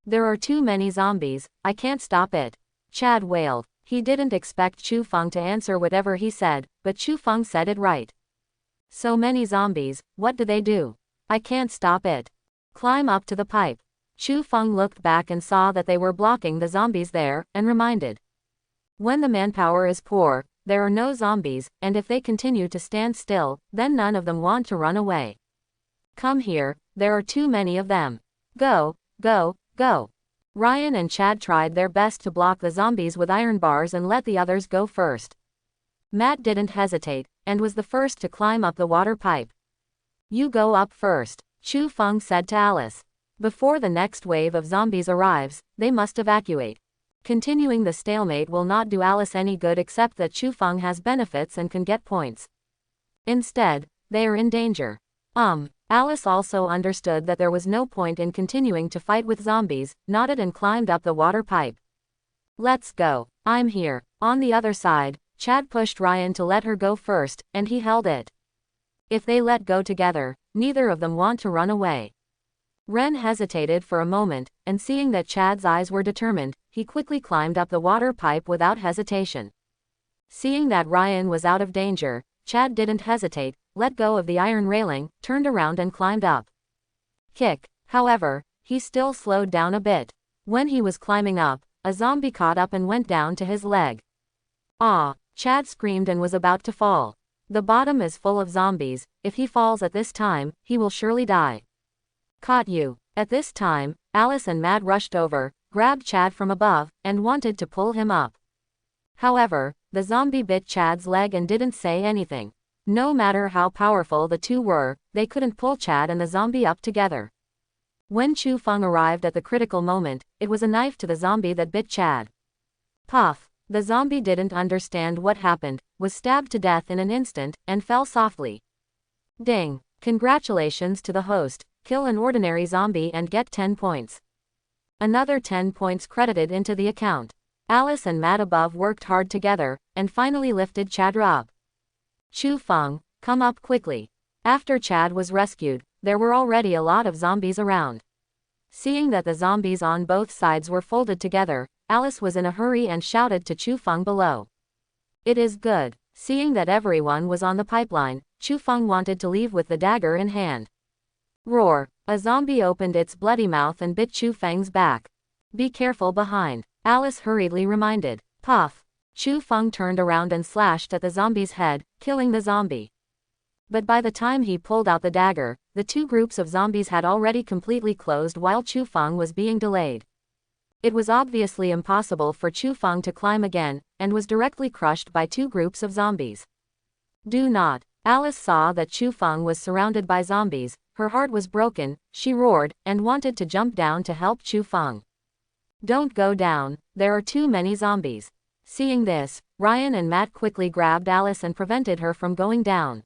There are too many zombies, I can't stop it. Chad wailed. He didn't expect Chu Fong to answer whatever he said, but Chu Fong said it right. So many zombies, what do they do? I can't stop it. Climb up to the pipe. Chu Fong looked back and saw that they were blocking the zombies there, and reminded. When the manpower is poor, there are no zombies, and if they continue to stand still, then none of them want to run away. Come here, there are too many of them. Go, go, go. Ryan and Chad tried their best to block the zombies with iron bars and let the others go first. Matt didn't hesitate, and was the first to climb up the water pipe. You go up first, Chu Fong said to Alice. Before the next wave of zombies arrives, they must evacuate. Continuing the stalemate will not do Alice any good except that Chu Fong has benefits and can get points. Instead, they are in danger. Alice also understood that there was no point in continuing to fight with zombies, nodded and climbed up the water pipe. Let's go. I'm here. On the other side, Chad pushed Ryan to let her go first, and he held it. If they let go together, neither of them want to run away. Ren hesitated for a moment, and seeing that Chad's eyes were determined, he quickly climbed up the water pipe without hesitation. Seeing that Ryan was out of danger, Chad didn't hesitate, let go of the iron railing, turned around and climbed up. Kick. However, he still slowed down a bit. When he was climbing up, a zombie caught up and went down to his leg. Ah! Chad screamed and was about to fall. The bottom is full of zombies, if he falls at this time, he will surely die. Caught you. At this time, Alice and Matt rushed over, grabbed Chad from above, and wanted to pull him up. However, the zombie bit Chad's leg and didn't say anything. No matter how powerful the two were, they couldn't pull Chad and the zombie up together. When Chu Fong arrived at the critical moment, it was a knife to the zombie that bit Chad. Puff! The zombie didn't understand what happened, was stabbed to death in an instant, and fell softly. Ding! Congratulations to the host, kill an ordinary zombie and get 10 points. Another 10 points credited into the account. Alice and Matt above worked hard together, and finally lifted Chad up. Chu Fong, come up quickly. After Chad was rescued, there were already a lot of zombies around. Seeing that the zombies on both sides were folded together, Alice was in a hurry and shouted to Chu Fong below. It is good. Seeing that everyone was on the pipeline, Chu Fong wanted to leave with the dagger in hand. Roar! A zombie opened its bloody mouth and bit Chu Feng's back. Be careful behind, Alice hurriedly reminded. Puff! Chu Fong turned around and slashed at the zombie's head, killing the zombie. But by the time he pulled out the dagger, the two groups of zombies had already completely closed while Chu Fong was being delayed. It was obviously impossible for Chu Fong to climb again, and was directly crushed by two groups of zombies. Do not. Alice saw that Chu Fong was surrounded by zombies, her heart was broken, she roared, and wanted to jump down to help Chu Fong. Don't go down, there are too many zombies. Seeing this, Ryan and Matt quickly grabbed Alice and prevented her from going down.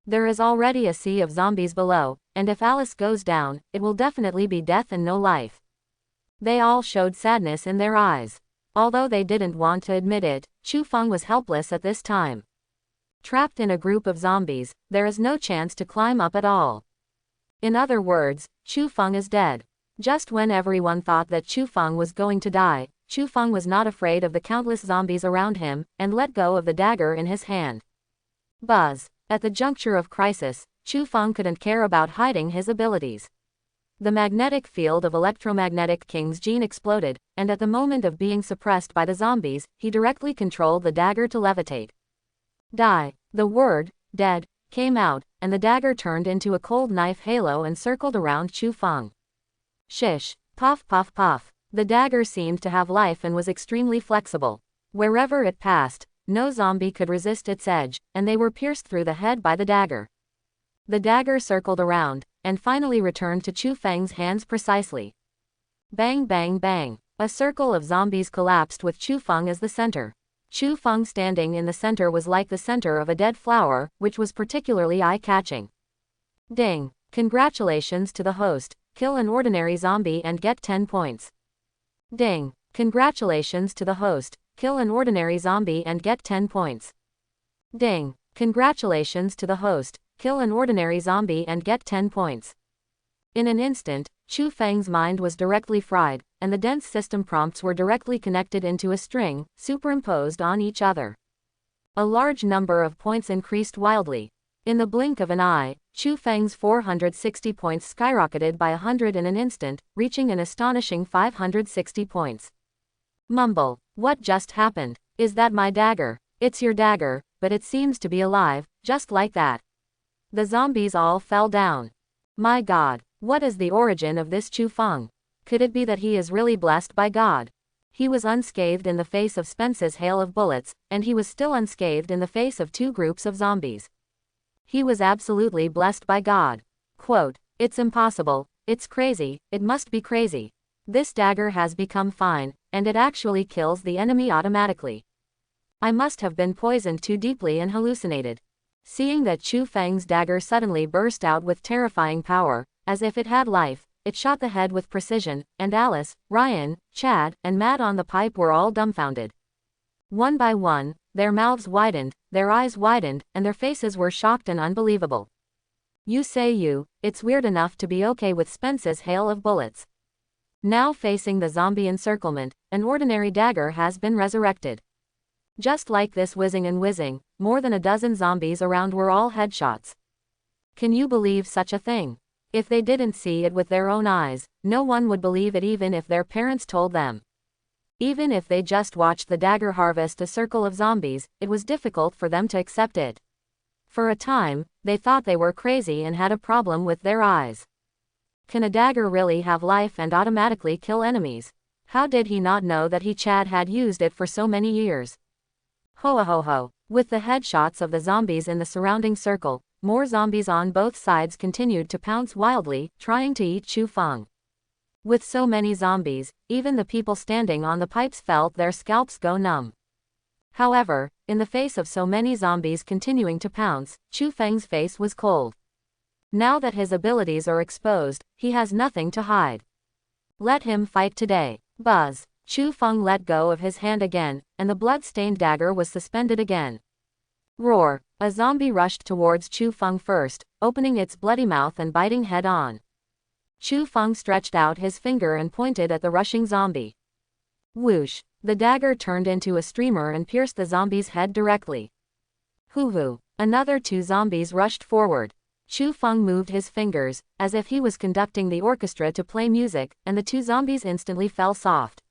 There is already a sea of zombies below, and if Alice goes down, it will definitely be death and no life. They all showed sadness in their eyes. Although they didn't want to admit it, Chu Fong was helpless at this time. Trapped in a group of zombies, there is no chance to climb up at all. In other words, Chu Fong is dead. Just when everyone thought that Chu Fong was going to die, Chu Fong was not afraid of the countless zombies around him, and let go of the dagger in his hand. Buzz. At the juncture of crisis, Chu Fong couldn't care about hiding his abilities. The magnetic field of electromagnetic King's gene exploded, and at the moment of being suppressed by the zombies, he directly controlled the dagger to levitate. Die. The word, dead, came out, and the dagger turned into a cold knife halo and circled around Chu Fong. Shish. Puff puff puff. The dagger seemed to have life and was extremely flexible. Wherever it passed, no zombie could resist its edge, and they were pierced through the head by the dagger. The dagger circled around, and finally returned to Chu Feng's hands precisely. Bang bang bang. A circle of zombies collapsed with Chu Fong as the center. Chu Fong standing in the center was like the center of a dead flower, which was particularly eye-catching. Ding. Congratulations to the host. Kill an ordinary zombie and get 10 points. Ding. Congratulations to the host. Kill an ordinary zombie and get 10 points. Ding. Congratulations to the host. Kill an ordinary zombie and get 10 points. In an instant, Chu Feng's mind was directly fried, and the dense system prompts were directly connected into a string, superimposed on each other. A large number of points increased wildly. In the blink of an eye, Chu Feng's 460 points skyrocketed by 100 in an instant, reaching an astonishing 560 points. Mumble. What just happened? Is that my dagger? It's your dagger, but it seems to be alive, just like that. The zombies all fell down. My God, what is the origin of this Chu Fong? Could it be that he is really blessed by God? He was unscathed in the face of Spence's hail of bullets, and he was still unscathed in the face of two groups of zombies. He was absolutely blessed by God. Quote, it's impossible, it's crazy, it must be crazy. This dagger has become fine, and it actually kills the enemy automatically. I must have been poisoned too deeply and hallucinated. Seeing that Chu Feng's dagger suddenly burst out with terrifying power, as if it had life, it shot the head with precision, and Alice, Ryan, Chad, and Matt on the pipe were all dumbfounded. One by one, their mouths widened, their eyes widened, and their faces were shocked and unbelievable. It's weird enough to be okay with Spence's hail of bullets. Now facing the zombie encirclement, an ordinary dagger has been resurrected. Just like this whizzing and whizzing, more than a dozen zombies around were all headshots. Can you believe such a thing? If they didn't see it with their own eyes, no one would believe it even if their parents told them. Even if they just watched the dagger harvest a circle of zombies, it was difficult for them to accept it. For a time, they thought they were crazy and had a problem with their eyes. Can a dagger really have life and automatically kill enemies? How did he not know that Chad had used it for so many years? Ho ho ho. With the headshots of the zombies in the surrounding circle, more zombies on both sides continued to pounce wildly, trying to eat Chu Fong. With so many zombies, even the people standing on the pipes felt their scalps go numb. However, in the face of so many zombies continuing to pounce, Chu Feng's face was cold. Now that his abilities are exposed, he has nothing to hide. Let him fight today. Buzz. Chu Fong let go of his hand again, and the blood-stained dagger was suspended again. Roar. A zombie rushed towards Chu Fong first, opening its bloody mouth and biting head-on. Chu Fong stretched out his finger and pointed at the rushing zombie. Whoosh. The dagger turned into a streamer and pierced the zombie's head directly. Hoo-hoo. Another two zombies rushed forward. Chu Fong moved his fingers, as if he was conducting the orchestra to play music, and the two zombies instantly fell soft.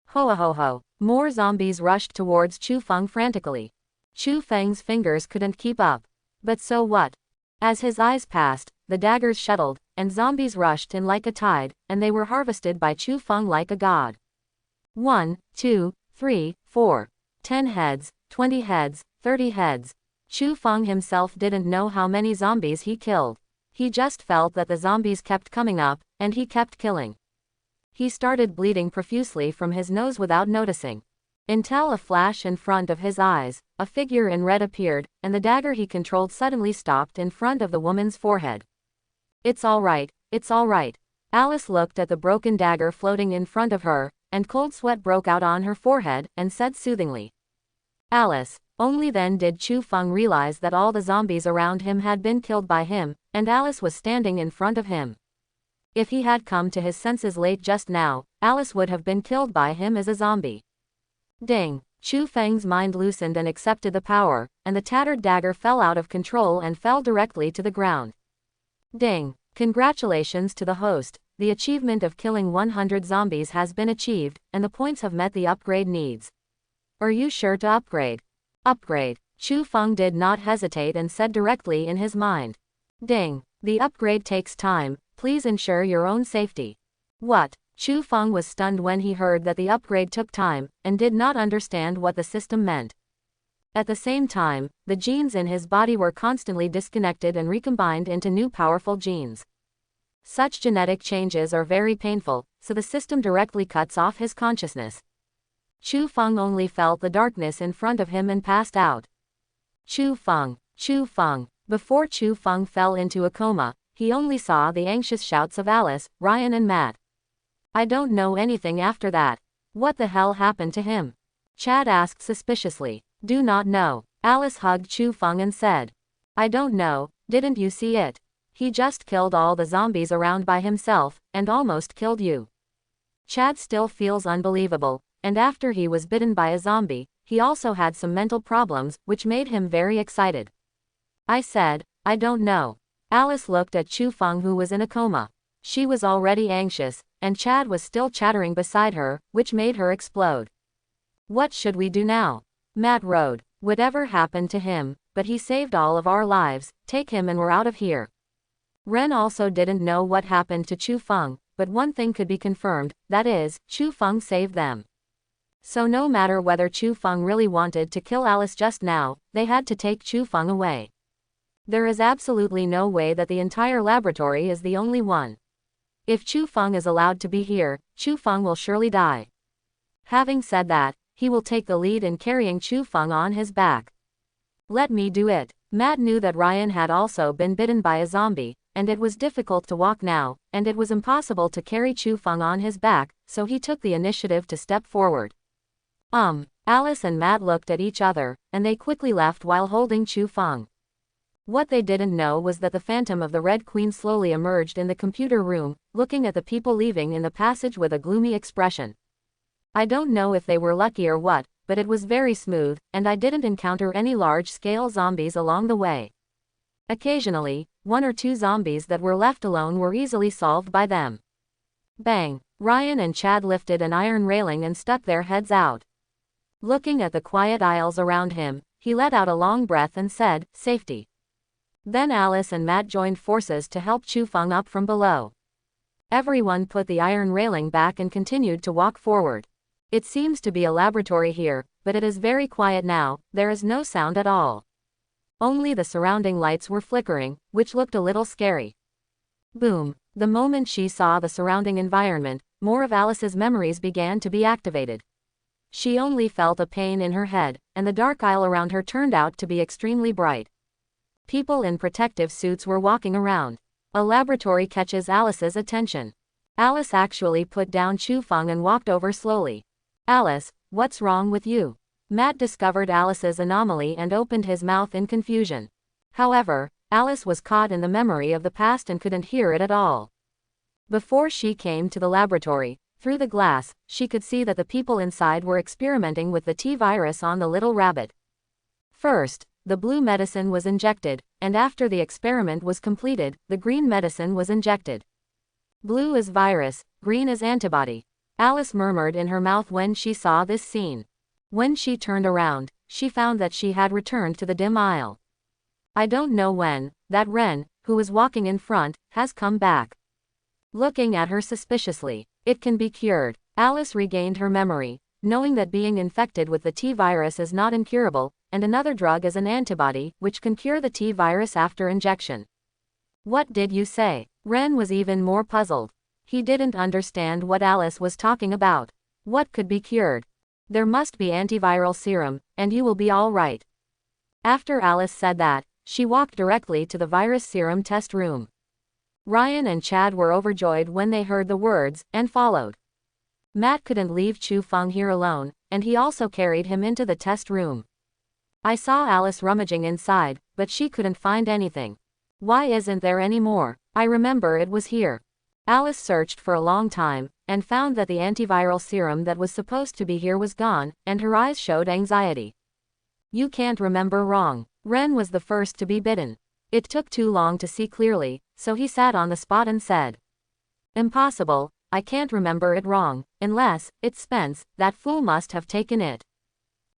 Ho ho ho. More zombies rushed towards Chu Fong frantically. Chu Feng's fingers couldn't keep up. But so what? As his eyes passed, the daggers shuttled, and zombies rushed in like a tide, and they were harvested by Chu Fong like a god. 1, 2, 3, 4. 10 heads, 20 heads, 30 heads. Chu Fong himself didn't know how many zombies he killed. He just felt that the zombies kept coming up, and he kept killing. He started bleeding profusely from his nose without noticing. Until a flash in front of his eyes, a figure in red appeared, and the dagger he controlled suddenly stopped in front of the woman's forehead. It's all right, it's all right. Alice looked at the broken dagger floating in front of her, and cold sweat broke out on her forehead, and said soothingly, Alice. Only then did Chu Fong realize that all the zombies around him had been killed by him, and Alice was standing in front of him. If he had come to his senses late just now, Alice would have been killed by him as a zombie. Ding! Chu Feng's mind loosened and accepted the power, and the tattered dagger fell out of control and fell directly to the ground. Ding! Congratulations to the host, the achievement of killing 100 zombies has been achieved, and the points have met the upgrade needs. Are you sure to upgrade? Upgrade. Chu Fong did not hesitate and said directly in his mind. Ding! The upgrade takes time, please ensure your own safety. What? Chu Fong was stunned when he heard that the upgrade took time, and did not understand what the system meant. At the same time, the genes in his body were constantly disconnected and recombined into new powerful genes. Such genetic changes are very painful, so the system directly cuts off his consciousness. Chu Fong only felt the darkness in front of him and passed out. Chu Fong, Chu Fong. Before Chu Fong fell into a coma, he only saw the anxious shouts of Alice, Ryan and Matt. I don't know anything after that. What the hell happened to him? Chad asked suspiciously. Do not know. Alice hugged Chu Fong and said. I don't know, didn't you see it? He just killed all the zombies around by himself, and almost killed you. Chad still feels unbelievable, and after he was bitten by a zombie, he also had some mental problems, which made him very excited. I said, I don't know. Alice looked at Chu Fong who was in a coma. She was already anxious, and Chad was still chattering beside her, which made her explode. What should we do now? Matt rode. Whatever happened to him, but he saved all of our lives, take him and we're out of here. Ren also didn't know what happened to Chu Fong, but one thing could be confirmed, that is, Chu Fong saved them. So no matter whether Chu Fong really wanted to kill Alice just now, they had to take Chu Fong away. There is absolutely no way that the entire laboratory is the only one. If Chu Fong is allowed to be here, Chu Fong will surely die. Having said that, he will take the lead in carrying Chu Fong on his back. Let me do it. Matt knew that Ryan had also been bitten by a zombie, and it was difficult to walk now, and it was impossible to carry Chu Fong on his back, so he took the initiative to step forward. Alice and Matt looked at each other, and they quickly left while holding Chu Fong. What they didn't know was that the phantom of the Red Queen slowly emerged in the computer room, looking at the people leaving in the passage with a gloomy expression. I don't know if they were lucky or what, but it was very smooth, and I didn't encounter any large-scale zombies along the way. Occasionally, 1 or 2 zombies that were left alone were easily solved by them. Bang! Ryan and Chad lifted an iron railing and stuck their heads out. Looking at the quiet aisles around him, he let out a long breath and said, safety. Then Alice and Matt joined forces to help Chu Fong up from below. Everyone put the iron railing back and continued to walk forward. It seems to be a laboratory here, but it is very quiet now, there is no sound at all. Only the surrounding lights were flickering, which looked a little scary. Boom! The moment she saw the surrounding environment, more of Alice's memories began to be activated. She only felt a pain in her head, and the dark aisle around her turned out to be extremely bright. People in protective suits were walking around. A laboratory catches Alice's attention. Alice actually put down Chu Fong and walked over slowly. Alice, what's wrong with you? Matt discovered Alice's anomaly and opened his mouth in confusion. However, Alice was caught in the memory of the past and couldn't hear it at all. Before she came to the laboratory, through the glass, she could see that the people inside were experimenting with the T-virus on the little rabbit. First, the blue medicine was injected, and after the experiment was completed, the green medicine was injected. Blue is virus, green is antibody. Alice murmured in her mouth when she saw this scene. When she turned around, she found that she had returned to the dim aisle. I don't know when, that Ren, who was walking in front, has come back. Looking at her suspiciously. It can be cured. Alice regained her memory, knowing that being infected with the T-virus is not incurable, and another drug is an antibody, which can cure the T-virus after injection. What did you say? Ren was even more puzzled. He didn't understand what Alice was talking about. What could be cured? There must be antiviral serum, and you will be all right. After Alice said that, she walked directly to the virus serum test room. Ryan and Chad were overjoyed when they heard the words, and followed. Matt couldn't leave Chu Fong here alone, and he also carried him into the test room. I saw Alice rummaging inside, but she couldn't find anything. Why isn't there any more? I remember it was here. Alice searched for a long time, and found that the antiviral serum that was supposed to be here was gone, and her eyes showed anxiety. You can't remember wrong. Ren was the first to be bitten. It took too long to see clearly, so he sat on the spot and said. Impossible, I can't remember it wrong, unless, it's Spence, that fool must have taken it.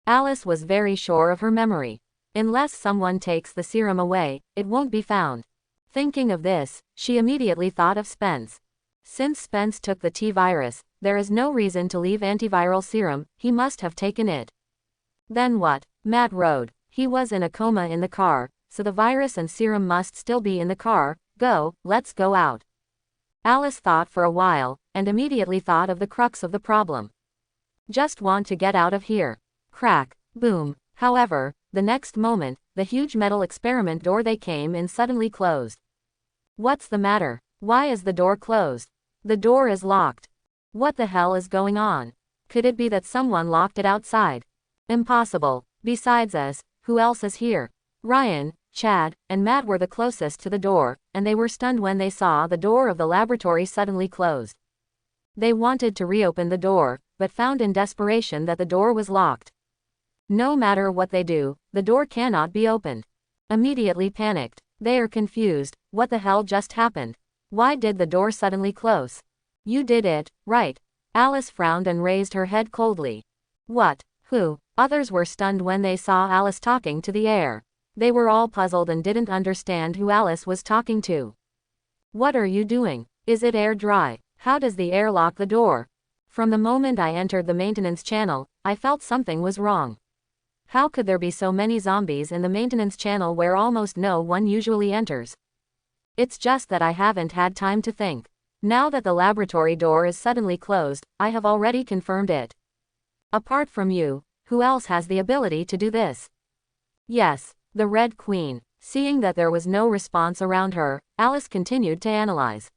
Alice was very sure of her memory. Unless someone takes the serum away, it won't be found. Thinking of this, she immediately thought of Spence. Since Spence took the T-virus, there is no reason to leave antiviral serum, he must have taken it. Then what? Matt rode. He was in a coma in the car, so the virus and serum must still be in the car. Go, let's go out. Alice thought for a while, and immediately thought of the crux of the problem. Just want to get out of here. Crack, boom. However, the next moment, the huge metal experiment door they came in suddenly closed. What's the matter? Why is the door closed? The door is locked. What the hell is going on? Could it be that someone locked it outside? Impossible. Besides us, who else is here? Ryan, Chad, and Matt were the closest to the door, and they were stunned when they saw the door of the laboratory suddenly closed. They wanted to reopen the door, but found in desperation that the door was locked. No matter what they do, the door cannot be opened. Immediately panicked. They are confused. What the hell just happened? Why did the door suddenly close? You did it, right? Alice frowned and raised her head coldly. What? Who? Others were stunned when they saw Alice talking to the air. They were all puzzled and didn't understand who Alice was talking to. What are you doing? Is it air dry? How does the air lock the door? From the moment I entered the maintenance channel, I felt something was wrong. How could there be so many zombies in the maintenance channel where almost no one usually enters? It's just that I haven't had time to think. Now that the laboratory door is suddenly closed, I have already confirmed it. Apart from you, who else has the ability to do this? Yes, the Red Queen. Seeing that there was no response around her, Alice continued to analyze.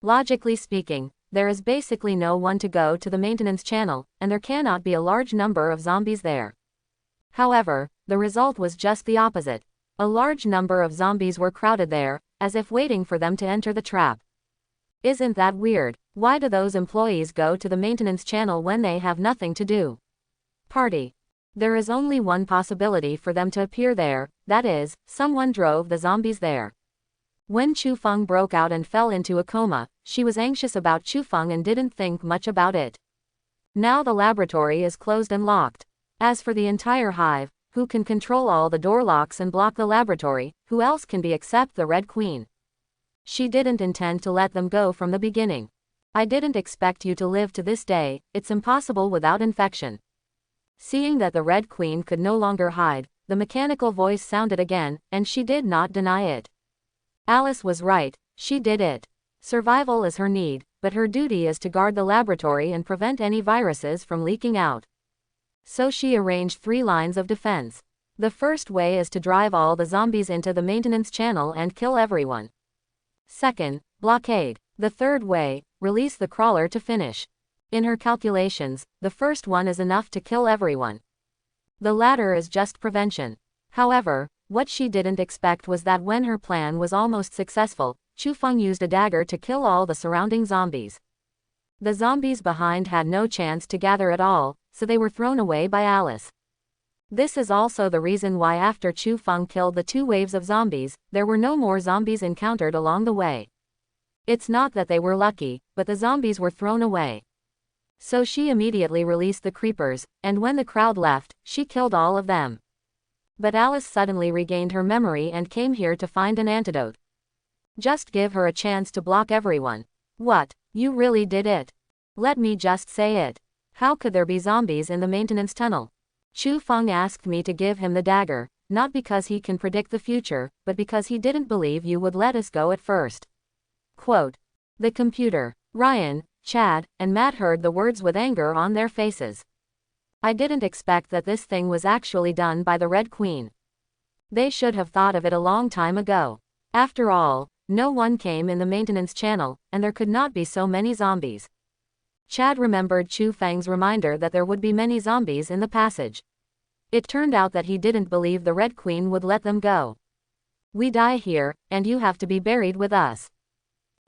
Logically speaking, there is basically no one to go to the maintenance channel, and there cannot be a large number of zombies there. However, the result was just the opposite. A large number of zombies were crowded there, as if waiting for them to enter the trap. Isn't that weird? Why do those employees go to the maintenance channel when they have nothing to do? Party. There is only one possibility for them to appear there, that is, someone drove the zombies there. When Chu Fong broke out and fell into a coma, she was anxious about Chu Fong and didn't think much about it. Now the laboratory is closed and locked. As for the entire Hive, who can control all the door locks and block the laboratory, who else can be except the Red Queen? She didn't intend to let them go from the beginning. I didn't expect you to live to this day, it's impossible without infection. Seeing that the Red Queen could no longer hide, the mechanical voice sounded again, and she did not deny it. Alice was right, she did it. Survival is her need, but her duty is to guard the laboratory and prevent any viruses from leaking out. So she arranged 3 lines of defense. The first way is to drive all the zombies into the maintenance channel and kill everyone. Second, blockade. The third way, release the crawler to finish. In her calculations, the first one is enough to kill everyone. The latter is just prevention. However, what she didn't expect was that when her plan was almost successful, Chu Fong used a dagger to kill all the surrounding zombies. The zombies behind had no chance to gather at all, so they were thrown away by Alice. This is also the reason why after Chu Fong killed the 2 waves of zombies, there were no more zombies encountered along the way. It's not that they were lucky, but the zombies were thrown away. So she immediately released the creepers, and when the crowd left, she killed all of them. But Alice suddenly regained her memory and came here to find an antidote. Just give her a chance to block everyone. What? You really did it? Let me just say it. How could there be zombies in the maintenance tunnel? Chu Fong asked me to give him the dagger, not because he can predict the future, but because he didn't believe you would let us go at first. Quote. The computer. Ryan, Chad, and Matt heard the words with anger on their faces. I didn't expect that this thing was actually done by the Red Queen. They should have thought of it a long time ago. After all, no one came in the maintenance channel, and there could not be so many zombies. Chad remembered Chu Feng's reminder that there would be many zombies in the passage. It turned out that he didn't believe the Red Queen would let them go. We die here, and you have to be buried with us.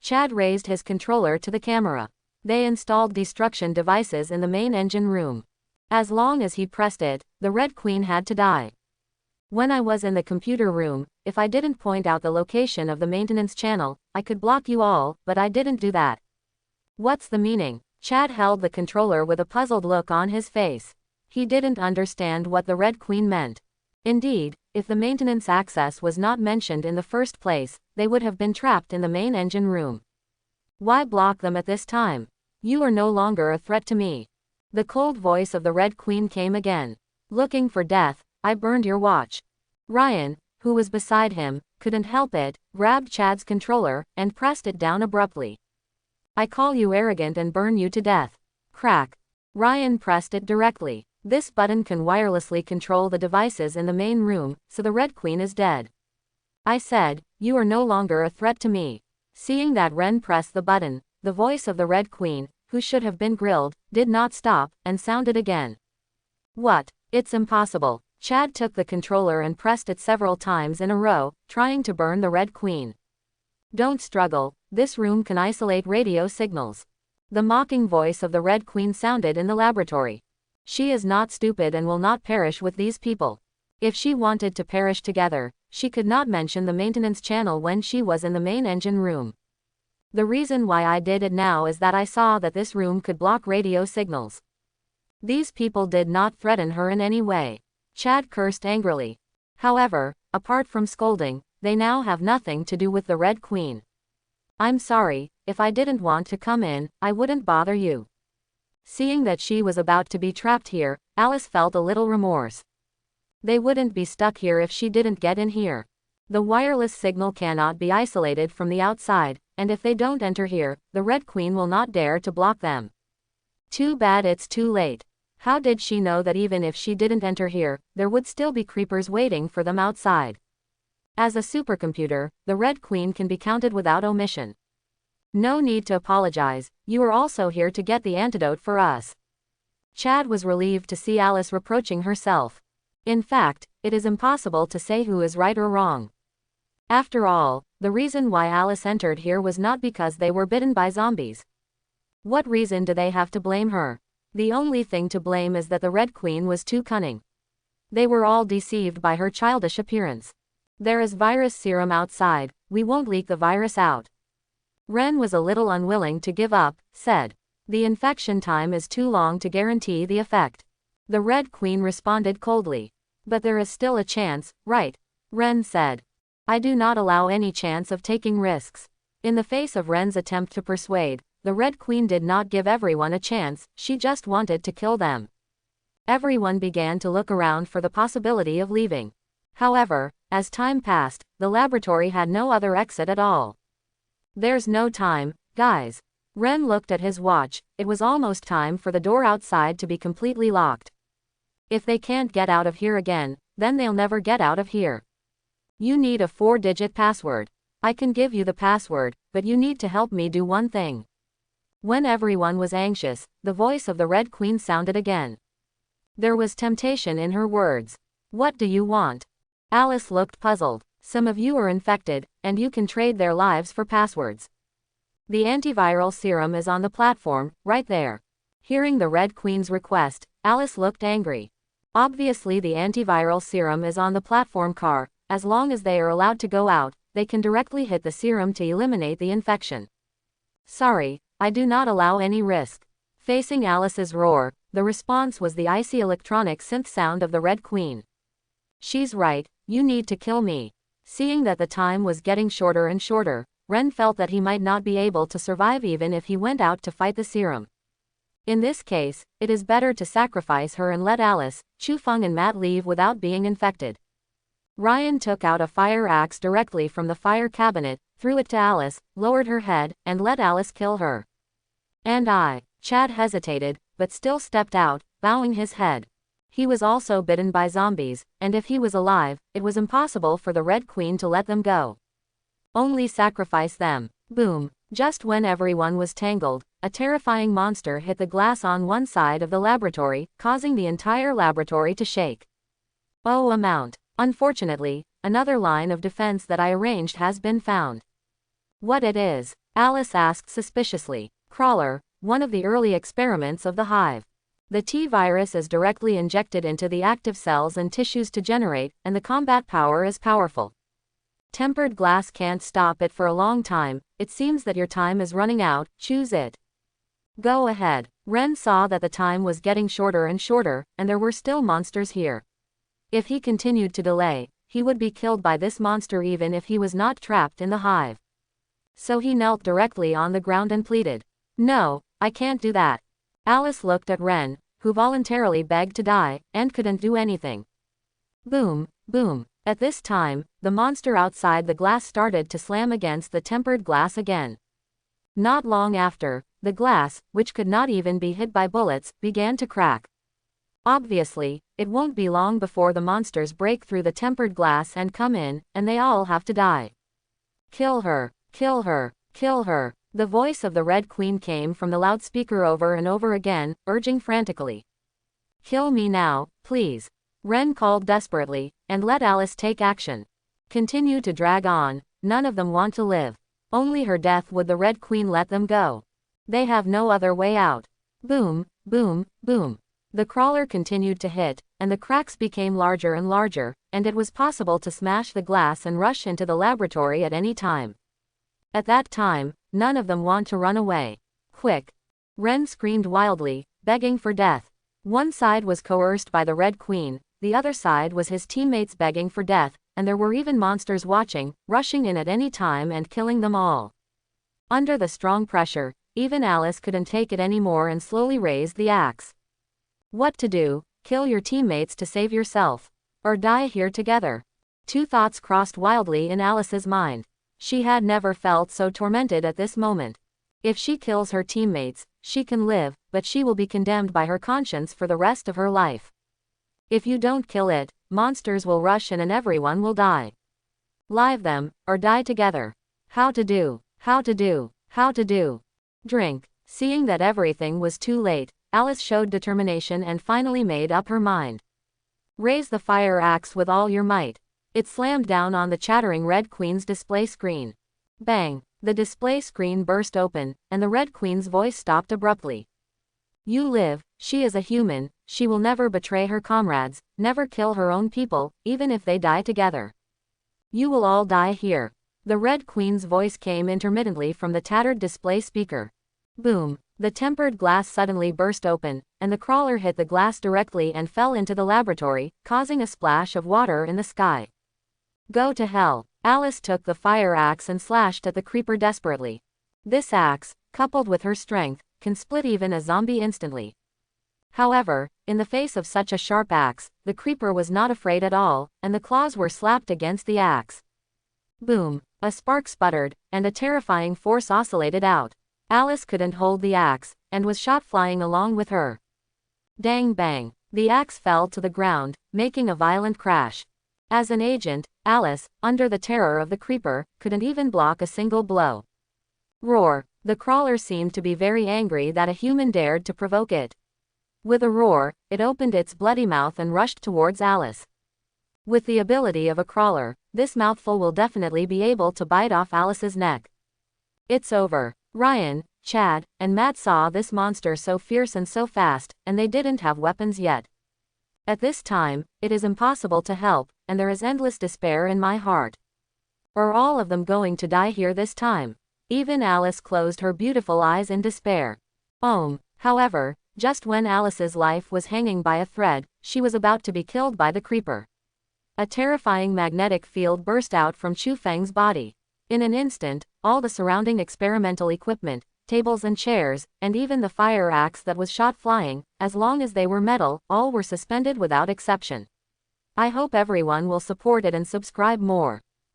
Chad raised his controller to the camera. They installed destruction devices in the main engine room. As long as he pressed it, the Red Queen had to die. When I was in the computer room, if I didn't point out the location of the maintenance channel, I could block you all, but I didn't do that. What's the meaning? Chad held the controller with a puzzled look on his face. He didn't understand what the Red Queen meant. Indeed, if the maintenance access was not mentioned in the first place, they would have been trapped in the main engine room. Why block them at this time? You are no longer a threat to me. The cold voice of the Red Queen came again. Looking for death, I burned your watch. Ryan, who was beside him, couldn't help it, grabbed Chad's controller, and pressed it down abruptly. I call you arrogant and burn you to death. Crack. Ryan pressed it directly. This button can wirelessly control the devices in the main room, so the Red Queen is dead. I said, you are no longer a threat to me. Seeing that Ren pressed the button, the voice of the Red Queen, who should have been grilled, did not stop, and sounded again. What? It's impossible. Chad took the controller and pressed it several times in a row, trying to burn the Red Queen. Don't struggle, this room can isolate radio signals. The mocking voice of the Red Queen sounded in the laboratory. She is not stupid and will not perish with these people. If she wanted to perish together, she could not mention the maintenance channel when she was in the main engine room. The reason why I did it now is that I saw that this room could block radio signals. These people did not threaten her in any way. Chad cursed angrily. However, apart from scolding, they now have nothing to do with the Red Queen. I'm sorry, if I didn't want to come in, I wouldn't bother you. Seeing that she was about to be trapped here, Alice felt a little remorse. They wouldn't be stuck here if she didn't get in here. The wireless signal cannot be isolated from the outside, and if they don't enter here, the Red Queen will not dare to block them. Too bad it's too late. How did she know that even if she didn't enter here, there would still be creepers waiting for them outside? As a supercomputer, the Red Queen can be counted without omission. No need to apologize, you are also here to get the antidote for us. Chad was relieved to see Alice reproaching herself. In fact, it is impossible to say who is right or wrong. After all, the reason why Alice entered here was not because they were bitten by zombies. What reason do they have to blame her? The only thing to blame is that the Red Queen was too cunning. They were all deceived by her childish appearance. There is virus serum outside, we won't leak the virus out. Ren was a little unwilling to give up, said. The infection time is too long to guarantee the effect. The Red Queen responded coldly. But there is still a chance, right? Ren said. I do not allow any chance of taking risks. In the face of Ren's attempt to persuade, the Red Queen did not give everyone a chance, she just wanted to kill them. Everyone began to look around for the possibility of leaving. However, as time passed, the laboratory had no other exit at all. There's no time, guys. Ren looked at his watch, it was almost time for the door outside to be completely locked. If they can't get out of here again, then they'll never get out of here. You need a 4-digit password. I can give you the password, but you need to help me do one thing. When everyone was anxious, the voice of the Red Queen sounded again. There was temptation in her words. What do you want? Alice looked puzzled. Some of you are infected, and you can trade their lives for passwords. The antiviral serum is on the platform, right there. Hearing the Red Queen's request, Alice looked angry. Obviously the antiviral serum is on the platform car, as long as they are allowed to go out, they can directly hit the serum to eliminate the infection. Sorry, I do not allow any risk. Facing Alice's roar, the response was the icy electronic synth sound of the Red Queen. She's right, you need to kill me. Seeing that the time was getting shorter and shorter, Ren felt that he might not be able to survive even if he went out to fight the serum. In this case, it is better to sacrifice her and let Alice, Chu Fong and Matt leave without being infected. Ryan took out a fire axe directly from the fire cabinet, threw it to Alice, lowered her head, and let Alice kill her. Chad hesitated, but still stepped out, bowing his head. He was also bitten by zombies, and if he was alive, it was impossible for the Red Queen to let them go. Only sacrifice them. Boom. Just when everyone was tangled, a terrifying monster hit the glass on one side of the laboratory, causing the entire laboratory to shake. Oh, amount. Unfortunately, another line of defense that I arranged has been found. What it is? Alice asked suspiciously. Crawler, one of the early experiments of the Hive. The T-virus is directly injected into the active cells and tissues to generate, and the combat power is powerful. Tempered glass can't stop it for a long time. It seems that your time is running out, choose it. Go ahead. Ren saw that the time was getting shorter and shorter, and there were still monsters here. If he continued to delay, he would be killed by this monster even if he was not trapped in the Hive. So he knelt directly on the ground and pleaded. No, I can't do that. Alice looked at Ren, who voluntarily begged to die, and couldn't do anything. Boom, boom. At this time, the monster outside the glass started to slam against the tempered glass again. Not long after, the glass, which could not even be hit by bullets, began to crack. Obviously, it won't be long before the monsters break through the tempered glass and come in, and they all have to die. Kill her, kill her, kill her. The voice of the Red Queen came from the loudspeaker over and over again, urging frantically. Kill me now, please. Ren called desperately, and let Alice take action. Continue to drag on, none of them want to live. Only her death would the Red Queen let them go. They have no other way out. Boom, boom, boom. The crawler continued to hit, and the cracks became larger and larger, and it was possible to smash the glass and rush into the laboratory at any time. At that time, none of them want to run away. Quick! Ren screamed wildly, begging for death. One side was coerced by the Red Queen, the other side was his teammates begging for death, and there were even monsters watching, rushing in at any time and killing them all. Under the strong pressure, even Alice couldn't take it anymore and slowly raised the axe. What to do? Kill your teammates to save yourself. Or die here together. Two thoughts crossed wildly in Alice's mind. She had never felt so tormented at this moment. If she kills her teammates, she can live, but she will be condemned by her conscience for the rest of her life. If you don't kill it, monsters will rush in and everyone will die. Live them, or die together. How to do, how to do, how to do. Drink. Seeing that everything was too late, Alice showed determination and finally made up her mind. Raise the fire axe with all your might. It slammed down on the chattering Red Queen's display screen. Bang! The display screen burst open, and the Red Queen's voice stopped abruptly. You live, she is a human, she will never betray her comrades, never kill her own people, even if they die together. You will all die here. The Red Queen's voice came intermittently from the tattered display speaker. Boom! The tempered glass suddenly burst open, and the crawler hit the glass directly and fell into the laboratory, causing a splash of water in the sky. Go to hell. Alice took the fire axe and slashed at the creeper desperately. This axe, coupled with her strength, can split even a zombie instantly. However, in the face of such a sharp axe, the creeper was not afraid at all, and the claws were slapped against the axe. Boom! A spark sputtered, and a terrifying force oscillated out. Alice couldn't hold the axe, and was shot flying along with her. Dang bang! The axe fell to the ground, making a violent crash. As an agent, Alice, under the terror of the creeper, couldn't even block a single blow. Roar! The crawler seemed to be very angry that a human dared to provoke it. With a roar, it opened its bloody mouth and rushed towards Alice. With the ability of a crawler, this mouthful will definitely be able to bite off Alice's neck. It's over. Ryan, Chad, and Matt saw this monster so fierce and so fast, and they didn't have weapons yet. At this time, it is impossible to help, and there is endless despair in my heart. Are all of them going to die here this time? Even Alice closed her beautiful eyes in despair. However, just when Alice's life was hanging by a thread, she was about to be killed by the creeper. A terrifying magnetic field burst out from Chu Feng's body. In an instant, all the surrounding experimental equipment, tables and chairs, and even the fire axe that was shot flying, as long as they were metal, all were suspended without exception. I hope everyone will support it and subscribe more.